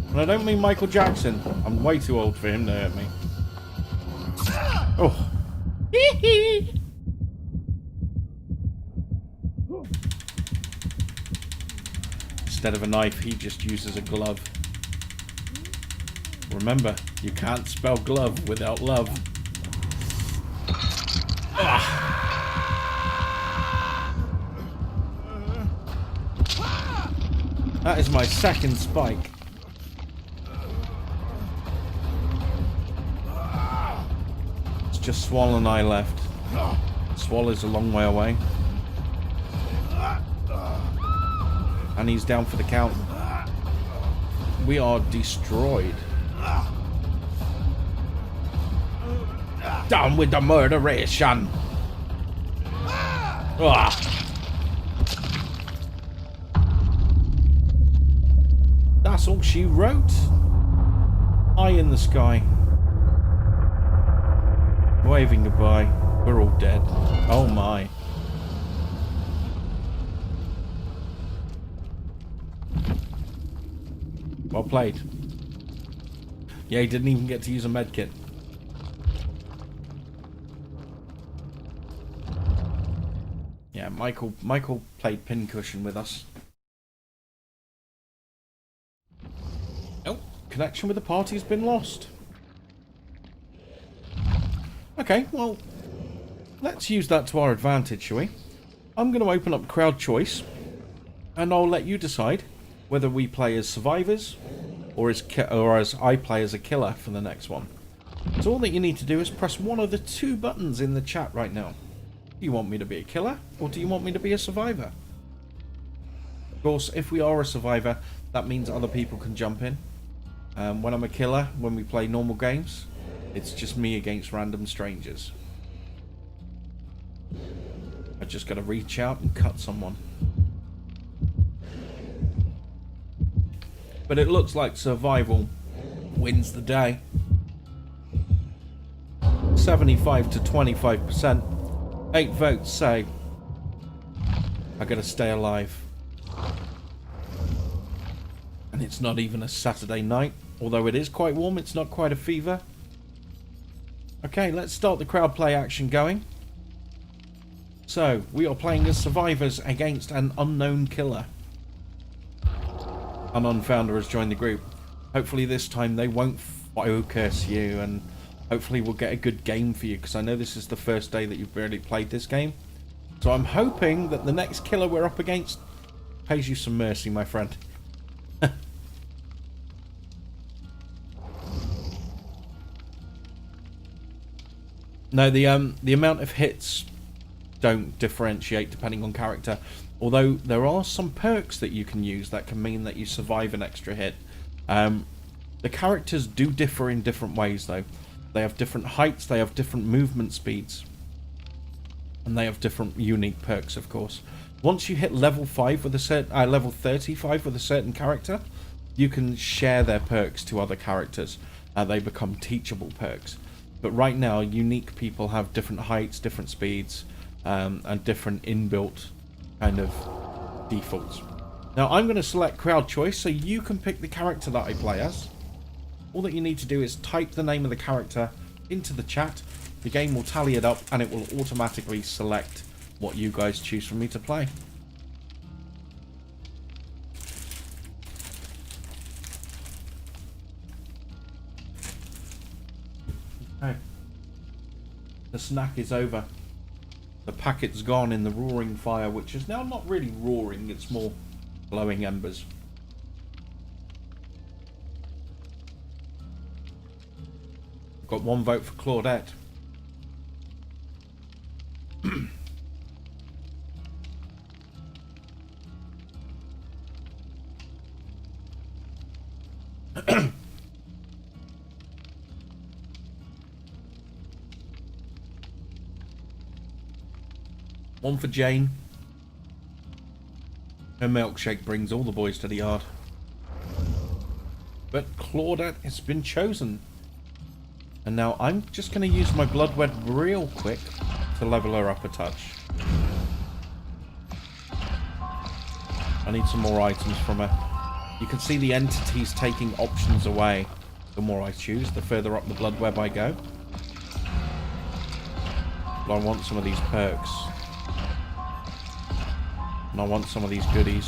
And I don't mean Michael Jackson. I'm way too old for him to hurt me. Oh. Instead of a knife, he just uses a glove. Remember, you can't spell glove without love. That is my second spike. It's just Swall and I left. Swall is a long way away. And he's down for the count. We are destroyed. Down with the murderation. That's all she wrote. Eye in the sky. Waving goodbye. We're all dead. Oh my. Well played. Yeah, he didn't even get to use a medkit. Yeah, Michael played pincushion with us. Oh, connection with the party has been lost. Okay, well, let's use that to our advantage, shall we? I'm going to open up crowd choice, and I'll let you decide whether we play as survivors or as I play as a killer for the next one. So all that you need to do is press one of the two buttons in the chat right now. Do you want me to be a killer or do you want me to be a survivor? Of course, if we are a survivor, that means other people can jump in. When I'm a killer, when we play normal games, it's just me against random strangers. I just got to reach out and cut someone. But it looks like survival wins the day. 75 to 25%. 8 votes say I gotta stay alive. And it's not even a Saturday night. Although it is quite warm, it's not quite a fever. Okay, let's start the crowd play action going. So, we are playing as survivors against an unknown killer. An unfounder has joined the group. Hopefully this time they won't focus you, and hopefully we'll get a good game for you, because I know this is the first day that you've barely played this game. So I'm hoping that the next killer we're up against pays you some mercy, my friend. No, the amount of hits don't differentiate depending on character. Although there are some perks that you can use that can mean that you survive an extra hit. The characters do differ in different ways though. They have different heights, they have different movement speeds. And they have different unique perks, of course. Once you hit level 5 with a certain level 35 with a certain character, you can share their perks to other characters. They become teachable perks. But right now, unique people have different heights, different speeds, and different inbuilt kind of defaults. Now, I'm going to select crowd choice, so you can pick the character that I play as. All that you need to do is type the name of the character into the chat. The game will tally it up, and it will automatically select what you guys choose for me to play. Okay. The snack is over. The packet's gone in the roaring fire, which is now not really roaring, it's more glowing embers. I've got one vote for Claudette. One for Jane. Her milkshake brings all the boys to the yard. But Claudette has been chosen. And now I'm just going to use my blood web real quick to level her up a touch. I need some more items from her. You can see the entities taking options away. The more I choose, the further up the blood web I go. But I want some of these perks. And I want some of these goodies.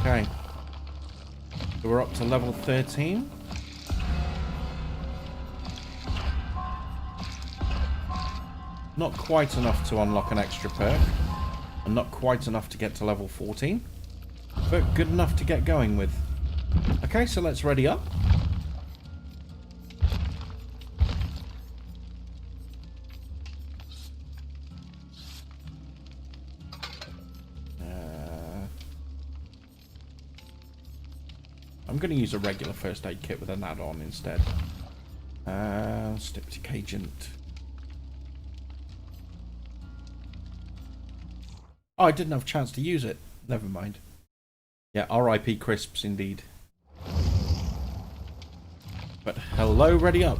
Okay. So we're up to level 13. Not quite enough to unlock an extra perk. And not quite enough to get to level 14. But good enough to get going with. Okay, so let's ready up. I'm going to use a regular first aid kit with an add-on instead. Styptic agent. Oh, I didn't have a chance to use it. Never mind. Yeah, RIP crisps indeed. But hello, ready up.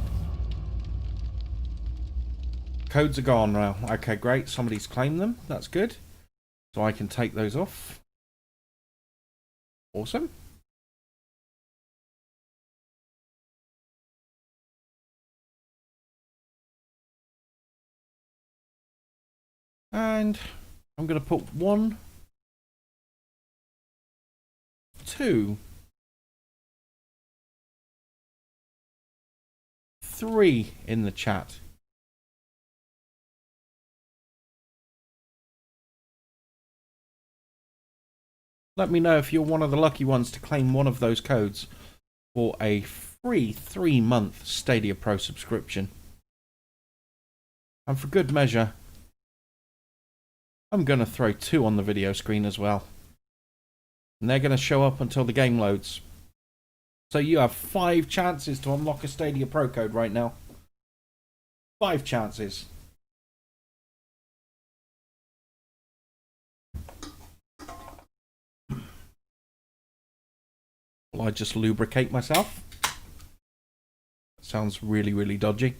Codes are gone now. Okay, great. Somebody's claimed them. That's good. So I can take those off. Awesome. And I'm going to put 1, 2, 3 in the chat. Let me know if you're one of the lucky ones to claim one of those codes for a free 3-month Stadia Pro subscription. And for good measure, I'm going to throw 2 on the video screen as well. And they're going to show up until the game loads. So you have 5 chances to unlock a Stadia Pro code right now. 5 chances. Will I just lubricate myself? That sounds really, really dodgy.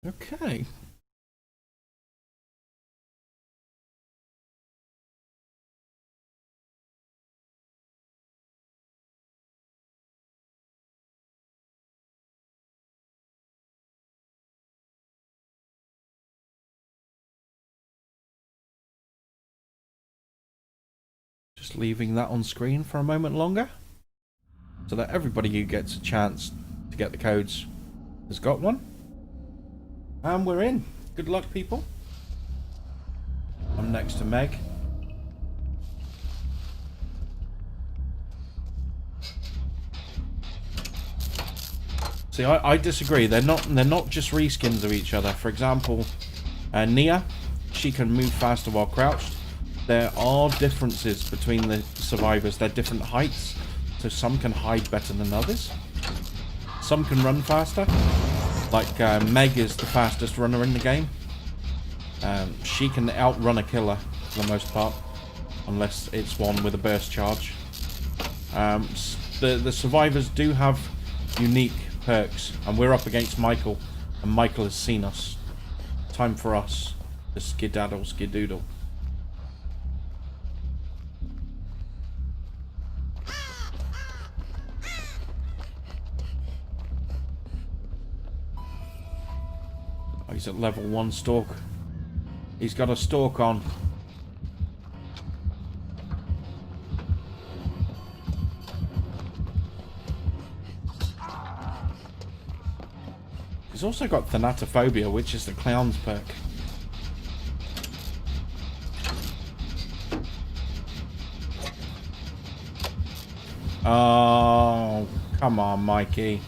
Okay. Just leaving that on screen for a moment longer so that everybody who gets a chance to get the codes has got one. And we're in. Good luck, people. I'm next to Meg. See, I disagree. They're not just reskins of each other. For example, Nia, she can move faster while crouched. There are differences between the survivors. They're different heights, so some can hide better than others. Some can run faster. Like Meg is the fastest runner in the game. She can outrun a killer for the most part, unless it's one with a burst charge. The survivors do have unique perks, and we're up against Michael, and Michael has seen us. Time for us to skedaddle skedoodle. Oh, he's at level 1 stalk. He's got a stalk on. He's also got Thanatophobia, which is the clown's perk. Oh, come on, Mikey.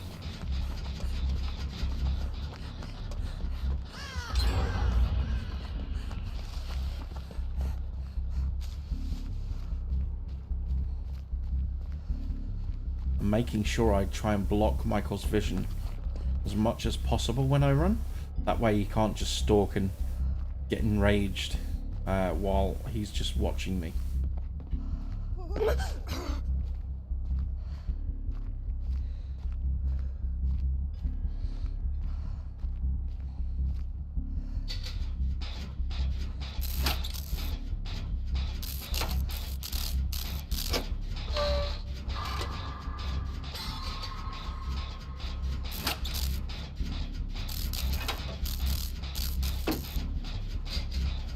I'm making sure I try and block Michael's vision as much as possible when I run. That way he can't just stalk and get enraged while he's just watching me.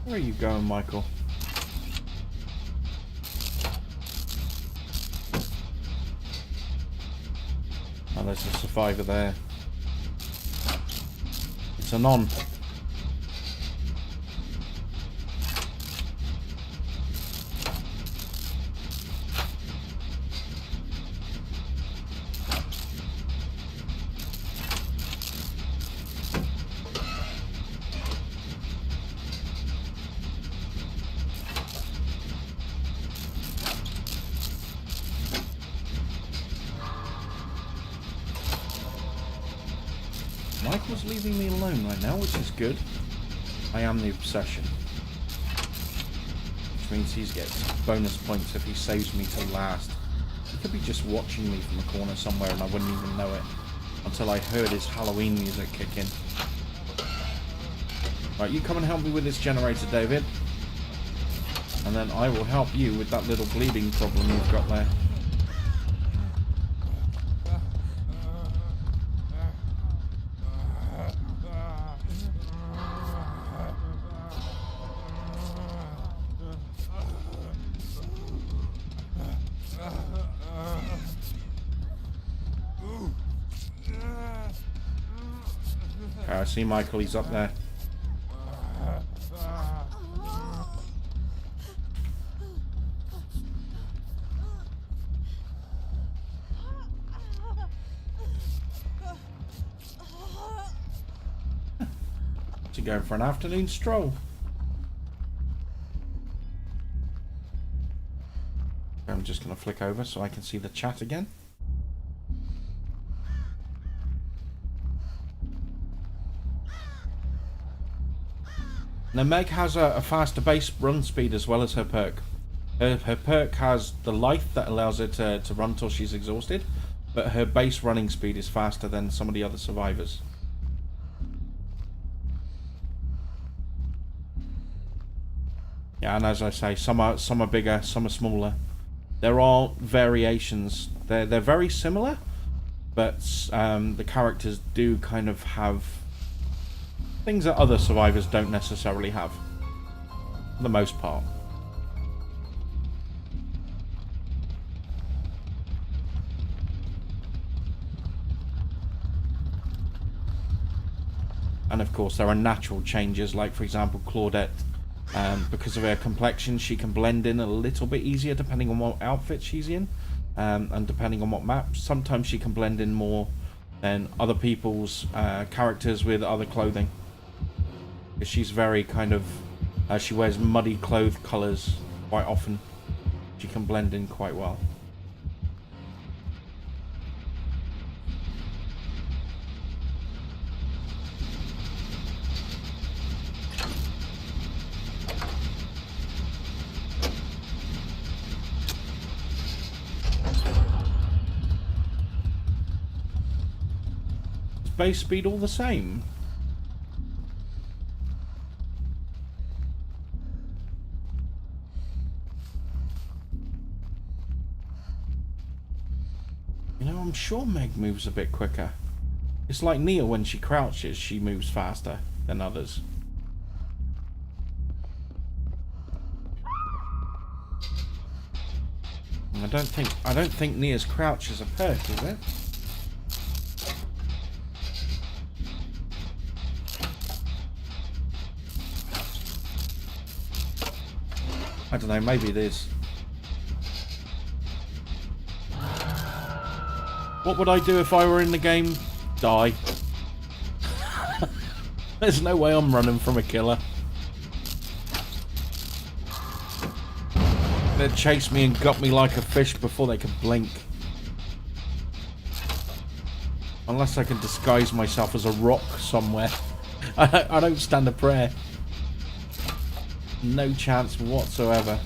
Where are you going, Michael? Oh, there's a survivor there. It's an on. Michael's leaving me alone right now, which is good. I am the obsession. Which means he gets bonus points if he saves me till last. He could be just watching me from a corner somewhere and I wouldn't even know it. Until I heard his Halloween music kick in. Right, you come and help me with this generator, David. And then I will help you with that little bleeding problem you've got there. I see Michael, he's up there. To go for an afternoon stroll. I'm just going to flick over so I can see the chat again. Now Meg has a faster base run speed as well as her perk. Her perk has the life that allows her to run till she's exhausted, but her base running speed is faster than some of the other survivors. Yeah, and as I say, some are bigger, some are smaller. There are variations. They're very similar, but the characters do kind of have things that other survivors don't necessarily have, for the most part. And of course there are natural changes, like for example Claudette, because of her complexion she can blend in a little bit easier depending on what outfit she's in, and depending on what map. Sometimes she can blend in more than other people's characters with other clothing. Because she's very kind of... she wears muddy colours quite often. She can blend in quite well. Is base speed all the same? You know, I'm sure Meg moves a bit quicker. It's like Nia, when she crouches, she moves faster than others. I don't think Nia's crouch is a perk, is it? I don't know, maybe it is. What would I do if I were in the game? Die. There's no way I'm running from a killer. They'd chase me and gut me like a fish before they could blink. Unless I can disguise myself as a rock somewhere. I don't stand a prayer. No chance whatsoever.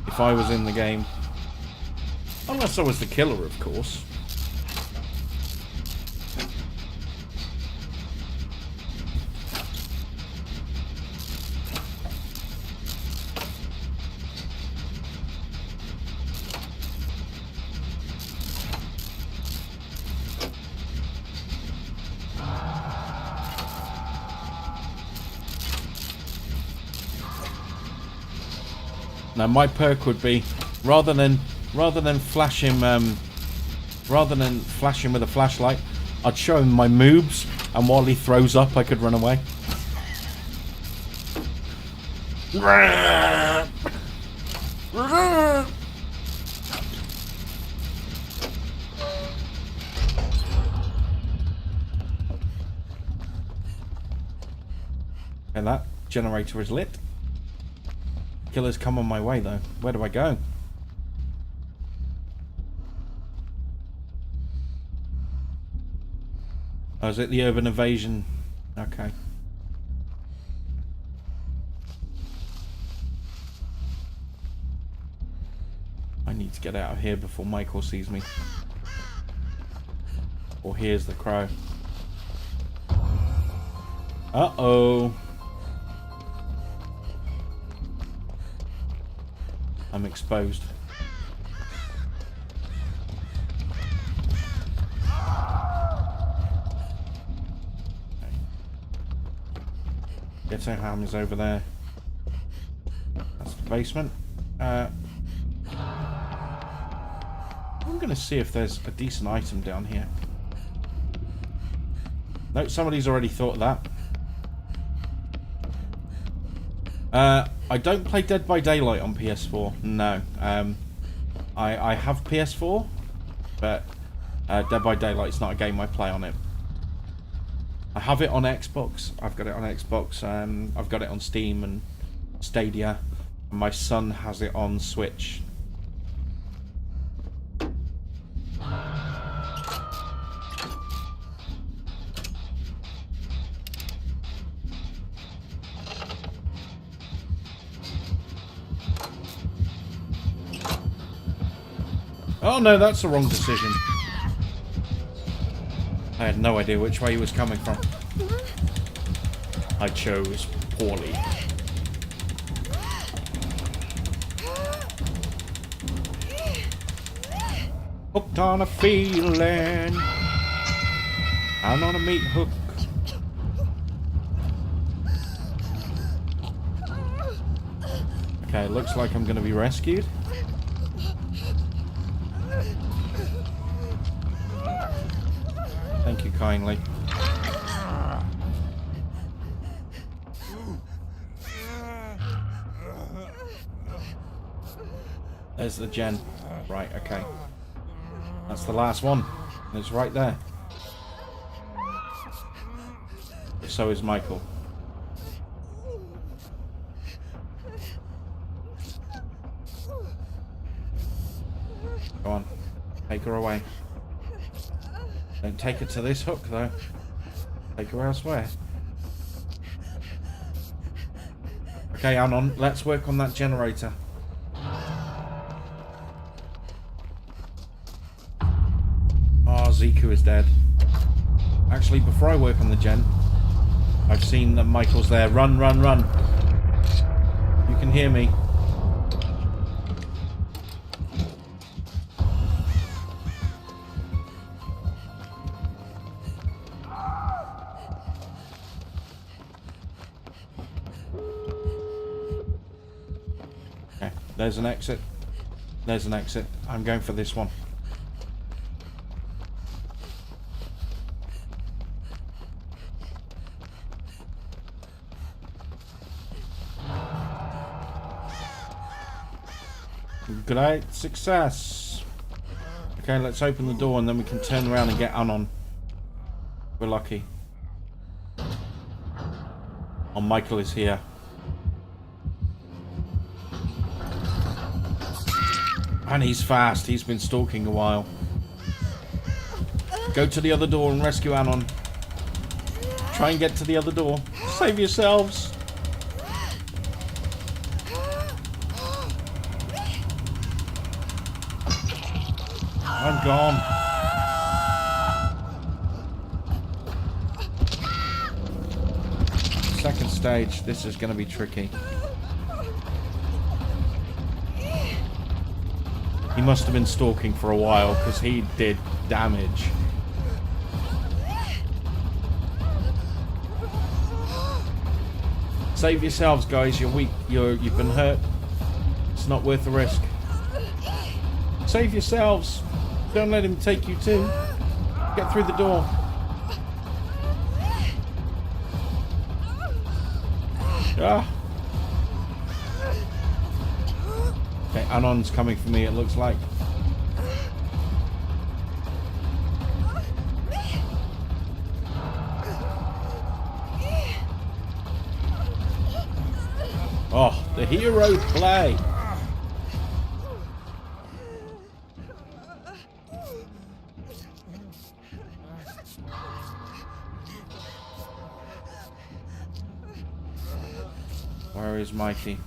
If I was in the game. Unless I was the killer, of course. Now my perk would be rather than flash him with a flashlight, I'd show him my moves, and while he throws up I could run away. And that generator is lit. Killers come on my way though. Where do I go? Oh, is it the urban evasion? Okay. I need to get out of here before Michael sees me. Or hears the crow. Uh-oh. I'm exposed. Okay. Ghetto Ham is over there. That's the basement. I'm gonna see if there's a decent item down here. No, somebody's already thought of that. I don't play Dead by Daylight on PS4. No. I have PS4, but Dead by Daylight's not a game I play on it. I have it on Xbox. I've got it on Xbox. I've got it on Steam and Stadia. And my son has it on Switch. Oh no, that's the wrong decision. I had no idea which way he was coming from. I chose poorly. Hooked on a feeling. I'm on a meat hook. Okay, looks like I'm going to be rescued. Thank you kindly. There's the gen. Right, okay. That's the last one. It's right there. But so is Michael. Go on. Take her away. Don't take her to this hook, though. Take her elsewhere. Okay, Anon, let's work on that generator. Oh, Ziku is dead. Actually, before I work on the gen, I've seen that Michael's there. Run, run, run. You can hear me. Okay, there's an exit. There's an exit. I'm going for this one. Great success. Okay, let's open the door and then we can turn around and get Anon. We're lucky. Oh, Michael is here. And he's fast. He's been stalking a while. Go to the other door and rescue Anon. Try and get to the other door. Save yourselves. I'm gone. Second stage. This is going to be tricky. He must have been stalking for a while because he did damage. Save yourselves, guys. You're weak. You've been hurt. It's not worth the risk. Save yourselves. Don't let him take you too. Get through the door. Ah. Okay, Anon's coming for me, it looks like. Oh, the hero play. Where is Mikey?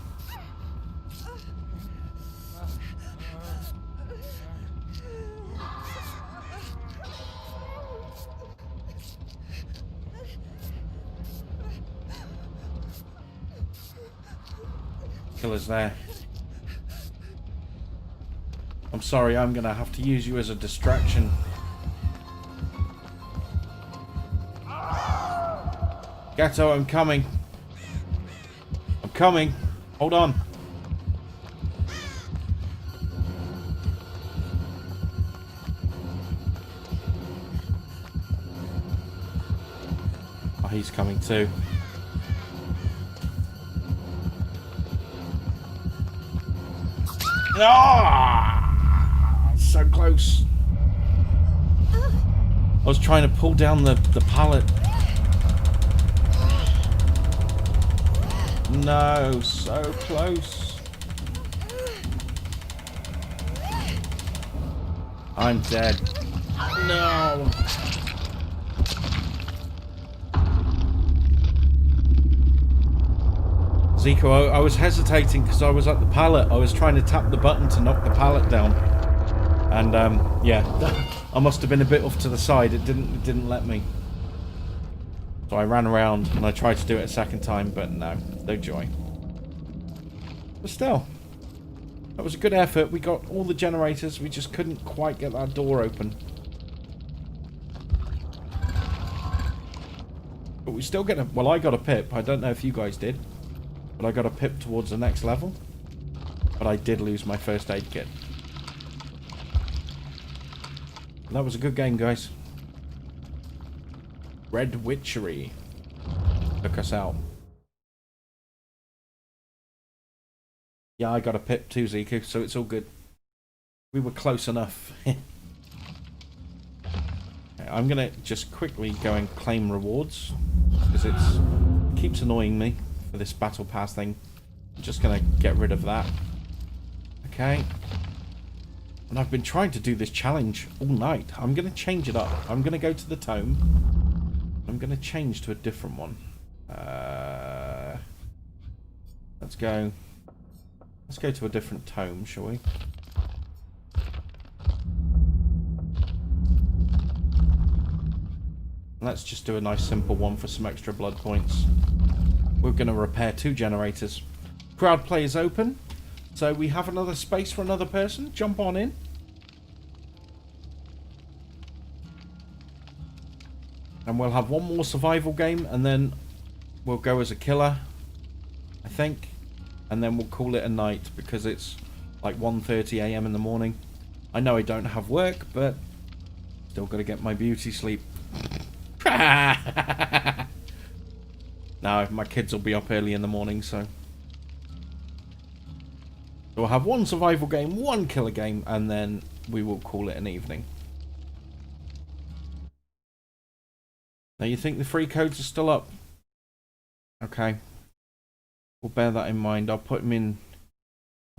Killer's there. I'm sorry, I'm gonna have to use you as a distraction. Gato, I'm coming. I'm coming. Hold on. Oh, he's coming too. Ah! So close. I was trying to pull down the pallet. No, so close. I'm dead. No. Zico, I was hesitating because I was at the pallet. I was trying to tap the button to knock the pallet down. And yeah, I must have been a bit off to the side. It didn't let me. So I ran around and I tried to do it a second time, but no joy. But still, that was a good effort. We got all the generators. We just couldn't quite get that door open. But we still get a... Well, I got a pip. I don't know if you guys did. But I got a pip towards the next level. But I did lose my first aid kit. That was a good game, guys. Red Witchery took us out. Yeah, I got a pip too, Ziku, so it's all good. We were close enough. Okay, I'm gonna just quickly go and claim rewards because it keeps annoying me for this battle pass thing. I'm just gonna get rid of that. Okay. And I've been trying to do this challenge all night. I'm gonna change it up. I'm gonna go to the tome. I'm gonna change to a different one. Let's go to a different tome, shall we? Let's just do a nice simple one for some extra blood points. We're going to repair 2 generators. Crowd play is open, so we have another space for another person. Jump on in. And we'll have one more survival game, and then we'll go as a killer, I think. And then we'll call it a night, because it's like 1:30 AM in the morning. I know I don't have work, but still got to get my beauty sleep. No, my kids will be up early in the morning, so we'll have one survival game, one killer game, and then we will call it an evening. Now, you think the free codes are still up? Okay, we'll bear that in mind. I'll put them in.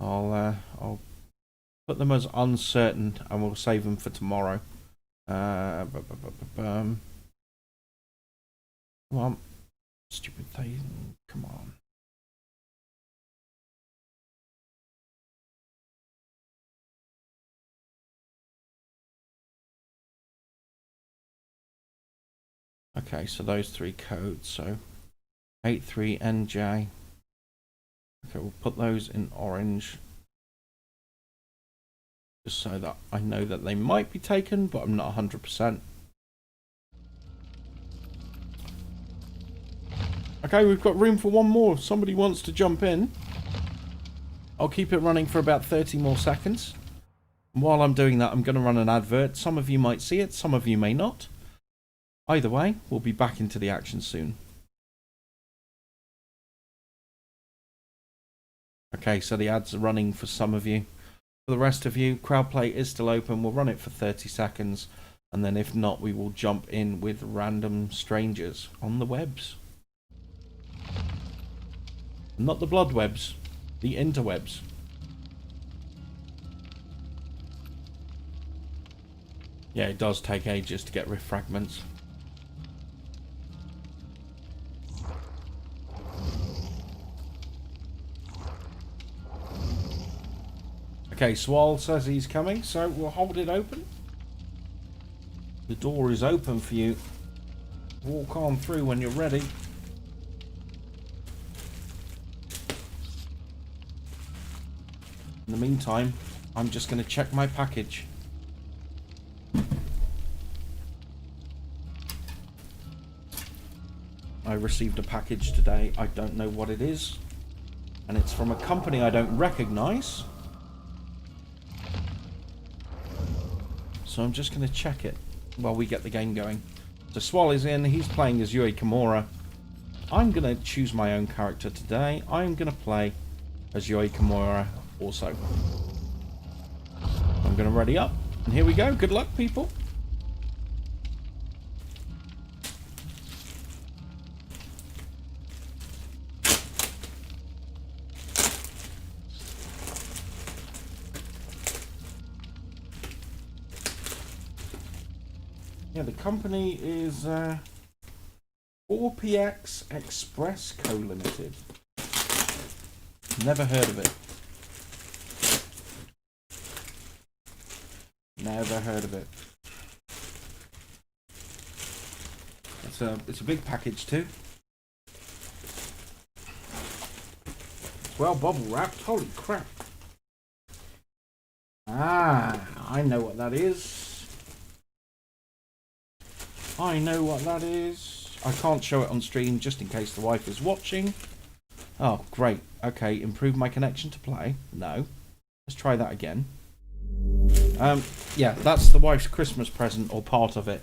I'll put them as uncertain, and we'll save them for tomorrow. Come on, stupid thing. Come on. Okay, so those 3 codes. So 83NJ. Okay, we'll put those in orange. Just so that I know that they might be taken, but I'm not 100%. Okay, we've got room for one more. Somebody wants to jump in. I'll keep it running for about 30 more seconds. And while I'm doing that, I'm going to run an advert. Some of you might see it, some of you may not. Either way, we'll be back into the action soon. Okay, so the ads are running for some of you. For the rest of you, crowdplay is still open. We'll run it for 30 seconds. And then if not, we will jump in with random strangers on the webs. Not the blood webs, the interwebs. Yeah, it does take ages to get rift fragments. Okay, Swal says he's coming, so we'll hold it open. The door is open for you. Walk on through when you're ready. In the meantime, I'm just going to check my package. I received a package today. I don't know what it is. And it's from a company I don't recognize. So I'm just going to check it while we get the game going. So Swal is in. He's playing as Yui Kimura. I'm going to choose my own character today. I'm going to play as Yui Kimura also. I'm going to ready up. And here we go. Good luck, people. Yeah, the company is 4PX Express Co. Limited. Never heard of it. Never heard of it. It's a big package too. Well, bubble wrapped. Holy crap! Ah, I know what that is. I know what that is. I can't show it on stream just in case the wife is watching. Oh, great. Okay, improve my connection to play. No. Let's try that again. Yeah, that's the wife's Christmas present, or part of it.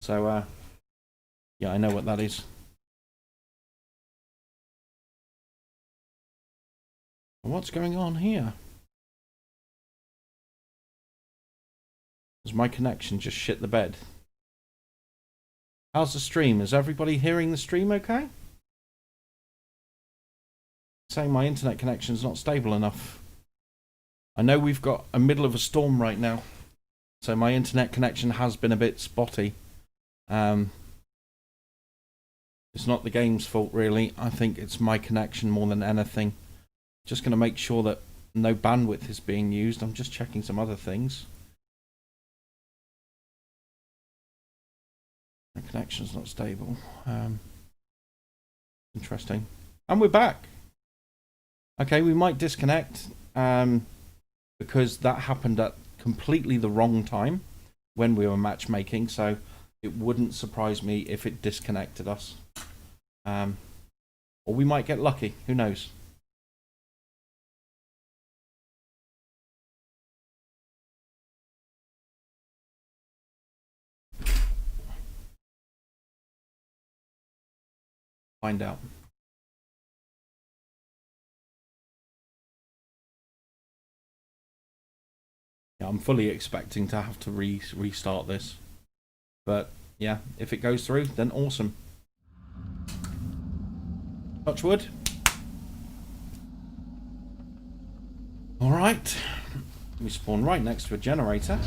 So, yeah, I know what that is. What's going on here? Does my connection just shit the bed? How's the stream? Is everybody hearing the stream okay? Saying my internet connection's not stable enough. I know we've got a middle of a storm right now, so my internet connection has been a bit spotty. It's not the game's fault really. I think it's my connection more than anything. Just going to make sure that no bandwidth is being used. I'm just checking some other things. The connection's not stable. Interesting. And we're back. Okay, we might disconnect because that happened at completely the wrong time when we were matchmaking, so it wouldn't surprise me if it disconnected us. Or we might get lucky, who knows? Find out. Yeah, I'm fully expecting to have to restart this. But yeah, if it goes through, then awesome. Touch wood. Alright. We spawn right next to a generator.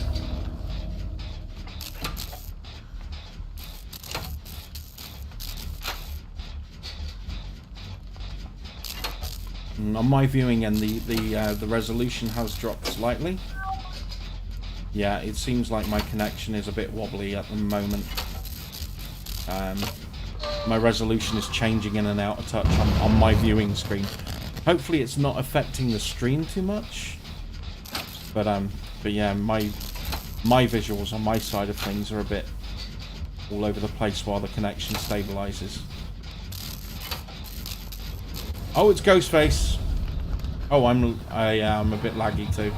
And on my viewing end, the resolution has dropped slightly. Yeah, it seems like my connection is a bit wobbly at the moment. My resolution is changing in and out a touch on my viewing screen. Hopefully it's not affecting the stream too much. But yeah, my visuals on my side of things are a bit all over the place while the connection stabilizes. Oh, it's Ghostface. Oh, I'm a bit laggy too.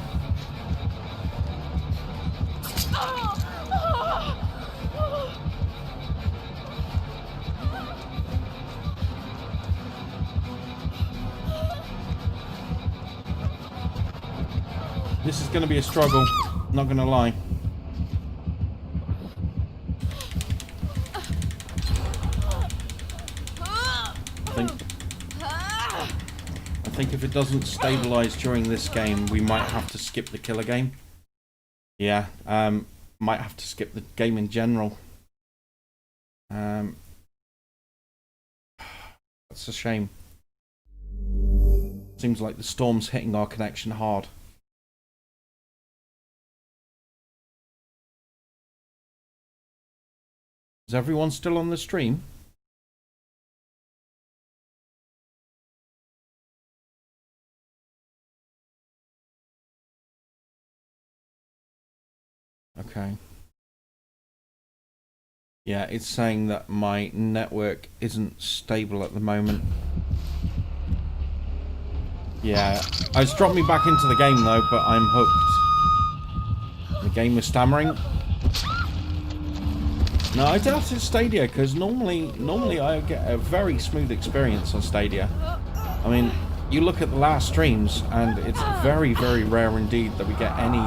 This is going to be a struggle, not going to lie. I think if it doesn't stabilize during this game, we might have to skip the killer game. Yeah, might have to skip the game in general. That's a shame. Seems like the storm's hitting our connection hard. Is everyone still on the stream? Okay. Yeah, it's saying that my network isn't stable at the moment. Yeah, it's dropped me back into the game though, but I'm hooked. The game was stammering. No, I doubt it's Stadia, because normally I get a very smooth experience on Stadia. I mean, you look at the last streams, and it's very, very rare indeed that we get any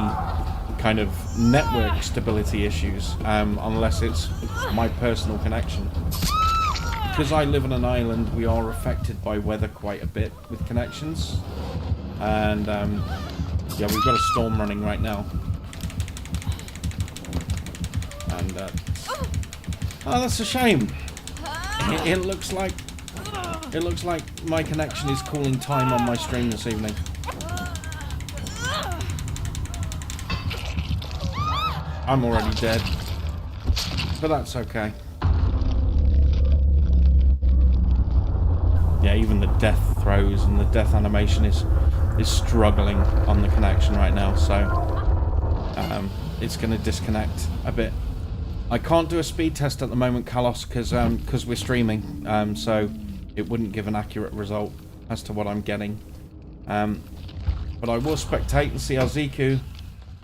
kind of network stability issues, unless it's my personal connection. Because I live on an island, we are affected by weather quite a bit with connections. And, yeah, we've got a storm running right now. And, oh, that's a shame. It looks like my connection is calling time on my stream this evening. I'm already dead, but that's okay. Yeah, even the death throws and the death animation is struggling on the connection right now, so it's going to disconnect a bit. I can't do a speed test at the moment, Kalos, because we're streaming, so it wouldn't give an accurate result as to what I'm getting. But I will spectate and see how Ziku,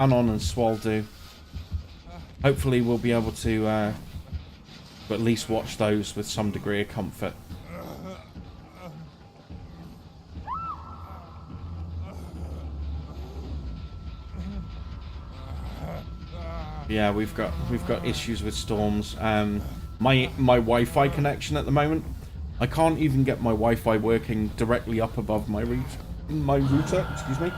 Anon and Swal do. Hopefully we'll be able to at least watch those with some degree of comfort. Yeah, we've got issues with storms. my Wi-Fi connection at the moment. I can't even get my Wi-Fi working directly up above my router. Excuse me.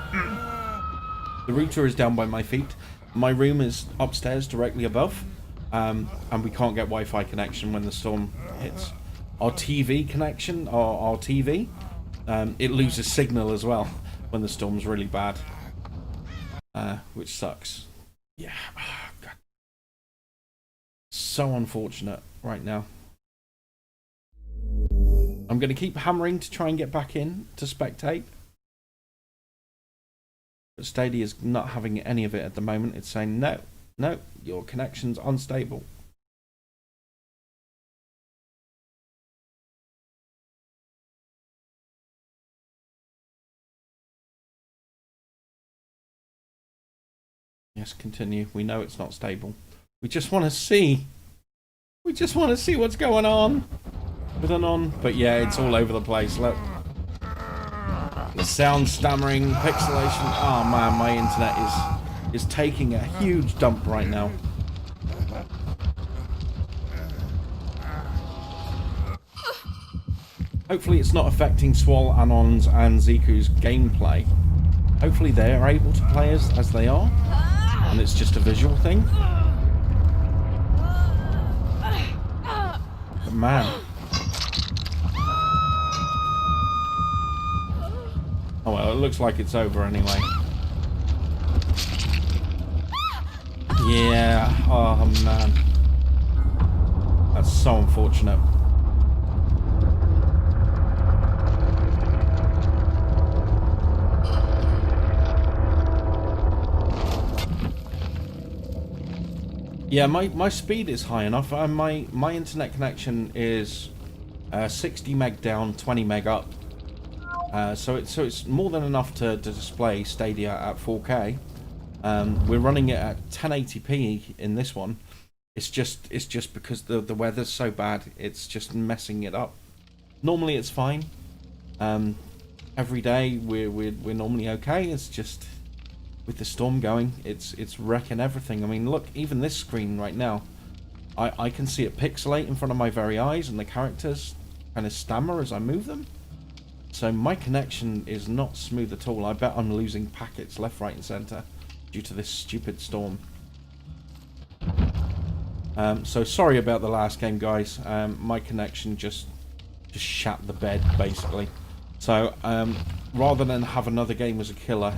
The router is down by my feet. My room is upstairs directly above, and we can't get Wi-Fi connection when the storm hits. Our TV connection, our TV, it loses signal as well when the storm's really bad, which sucks. Yeah, oh, God. So unfortunate right now. I'm going to keep hammering to try and get back in to spectate. But Stadia is not having any of it at the moment. It's saying, no, your connection's unstable. Yes, continue. We know it's not stable. We just want to see. We just want to see what's going on. But yeah, it's all over the place. Look. The sound stammering, pixelation. Oh man, my internet is taking a huge dump right now. Hopefully it's not affecting Swal, Anon's and Ziku's gameplay. Hopefully they are able to play as they are, and it's just a visual thing. But man. Oh well, it looks like it's over anyway. Yeah, oh man. That's so unfortunate. Yeah, my speed is high enough. My internet connection is 60 meg down, 20 meg up. So it's more than enough to display Stadia at 4K. We're running it at 1080p in this one. It's just because the weather's so bad, it's just messing it up. Normally it's fine. Every day we're normally okay. It's just with the storm going, it's wrecking everything. I mean, look, even this screen right now, I can see it pixelate in front of my very eyes, and the characters kind of stammer as I move them. So my connection is not smooth at all. I bet I'm losing packets left, right and centre due to this stupid storm. So sorry about the last game, guys. My connection just shat the bed, basically. So rather than have another game as a killer,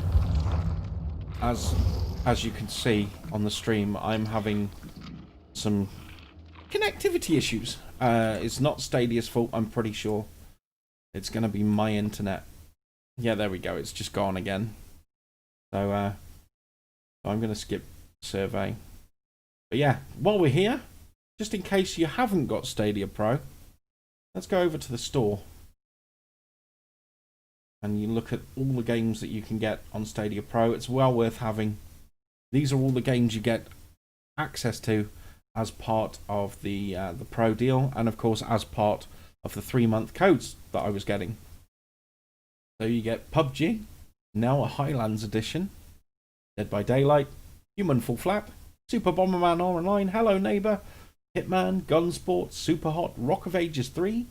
as you can see on the stream, I'm having some connectivity issues. It's not Stadia's fault, I'm pretty sure. It's going to be my internet. Yeah, there we go. It's just gone again. So I'm going to skip survey. But yeah, while we're here, just in case you haven't got Stadia Pro, let's go over to the store. And you look at all the games that you can get on Stadia Pro. It's well worth having. These are all the games you get access to as part of the Pro deal, and of course as part of the 3-month codes that I was getting. So you get PUBG, now a Highlands edition, Dead by Daylight, Human Full Flap, Super Bomberman Online, Hello Neighbor, Hitman, Gunsport, Super Hot, Rock of Ages 3,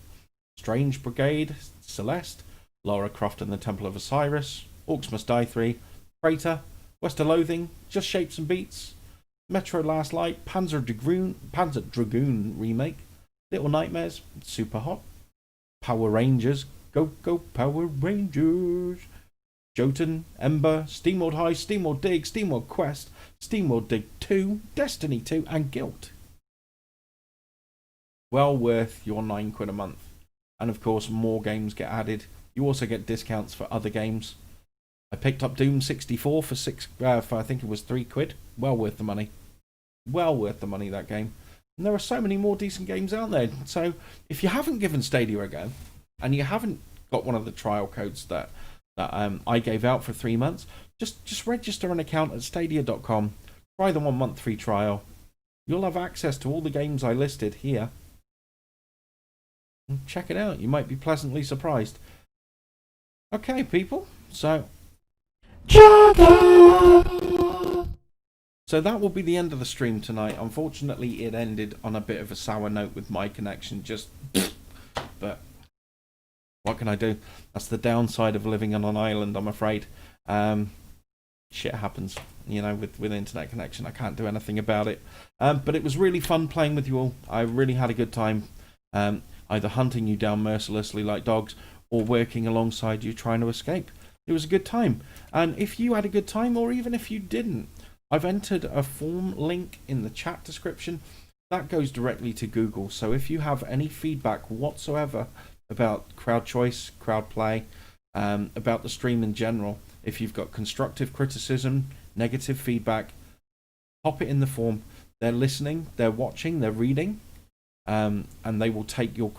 Strange Brigade, Celeste, Lara Croft and the Temple of Osiris, Orcs Must Die 3, Crater, West of Loathing, Just Shapes and Beats, Metro Last Light, Panzer Dragoon Remake, Little Nightmares, Super Hot, Power Rangers, Go Power Rangers, Jotun, Ember, SteamWorld High, SteamWorld Dig, SteamWorld Quest, SteamWorld Dig 2, Destiny 2 and Guilt. Well worth your £9 a month. And of course more games get added. You also get discounts for other games. I picked up Doom 64 for I think it was £3. Well worth the money. Well worth the money, that game. And there are so many more decent games out there. So if you haven't given Stadia a go, and you haven't got one of the trial codes that I gave out for 3 months, just register an account at stadia.com. Try the 1 month free trial. You'll have access to all the games I listed here. And check it out. You might be pleasantly surprised. Okay, people. So So that will be the end of the stream tonight. Unfortunately, it ended on a bit of a sour note with my connection. Just, but what can I do? That's the downside of living on an island, I'm afraid. Shit happens, you know, with internet connection. I can't do anything about it. But it was really fun playing with you all. I really had a good time. Either hunting you down mercilessly like dogs or working alongside you trying to escape. It was a good time. And if you had a good time, or even if you didn't, I've entered a form link in the chat description. That goes directly to Google. So if you have any feedback whatsoever about crowd choice, crowd play, about the stream in general, if you've got constructive criticism, negative feedback, pop it in the form. They're listening, they're watching, they're reading, and they will take your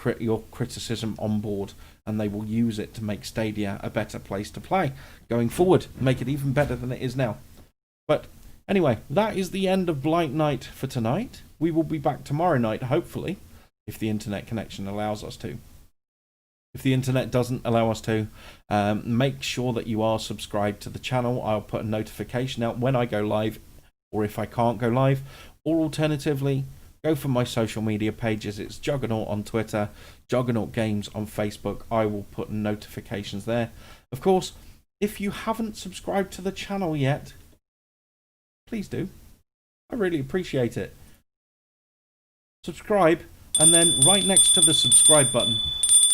criticism on board, and they will use it to make Stadia a better place to play going forward, make it even better than it is now. But anyway, that is the end of Blight Night for tonight. We will be back tomorrow night, hopefully, if the internet connection allows us to. If the internet doesn't allow us to, make sure that you are subscribed to the channel. I'll put a notification out when I go live, or if I can't go live, or alternatively, go for my social media pages. It's Juggernaut on Twitter, Juggernaut Games on Facebook. I will put notifications there. Of course, if you haven't subscribed to the channel yet, please do. I really appreciate it. Subscribe, and then right next to the subscribe button,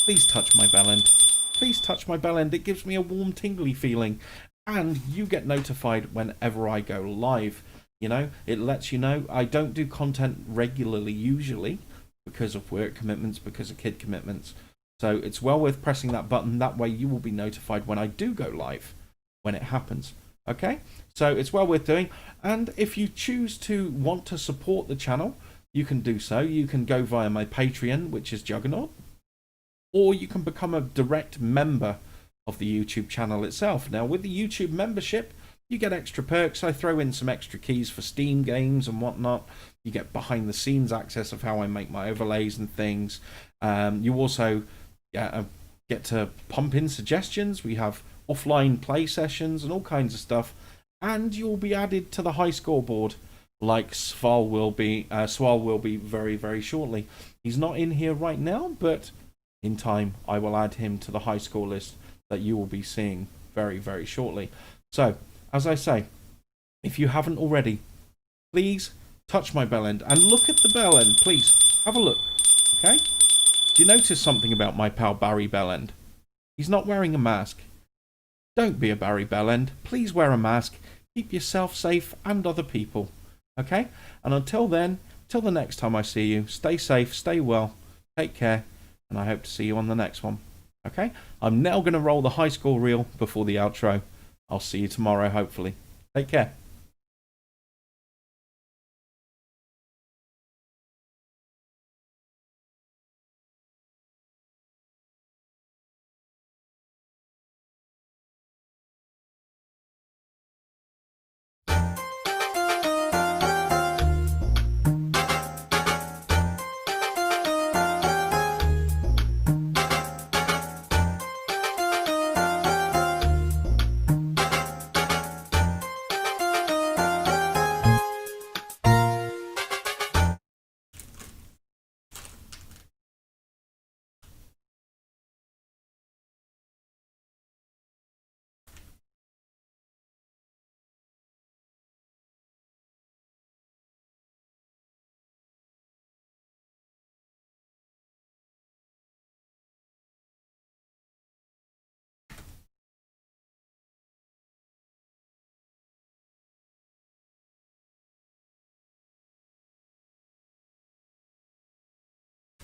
please touch my bell end. Please touch my bell end. It gives me a warm, tingly feeling, and you get notified whenever I go live. You know, it lets you know. I don't do content regularly, usually, because of work commitments, because of kid commitments. So it's well worth pressing that button. That way you will be notified when I do go live, when it happens. Okay? So it's well worth doing. And if you choose to want to support the channel, you can do so. You can go via my Patreon, which is Juggernaut, or you can become a direct member of the YouTube channel itself. Now, with the YouTube membership, you get extra perks. I throw in some extra keys for Steam games and whatnot. You get behind the scenes access of how I make my overlays and things. You also get to pump in suggestions. We have offline play sessions and all kinds of stuff. And you'll be added to the high scoreboard, like Sval will be very, very shortly. He's not in here right now, but in time I will add him to the high score list that you will be seeing very, very shortly. So, as I say, if you haven't already, please touch my bell end and look at the bell end. Please have a look. Okay? Do you notice something about my pal Barry Bellend? He's not wearing a mask. Don't be a Barry Bellend. Please wear a mask. Keep yourself safe and other people. Okay? And until then, till the next time I see you, stay safe, stay well, take care, and I hope to see you on the next one. Okay? I'm now going to roll the high score reel before the outro. I'll see you tomorrow, hopefully. Take care.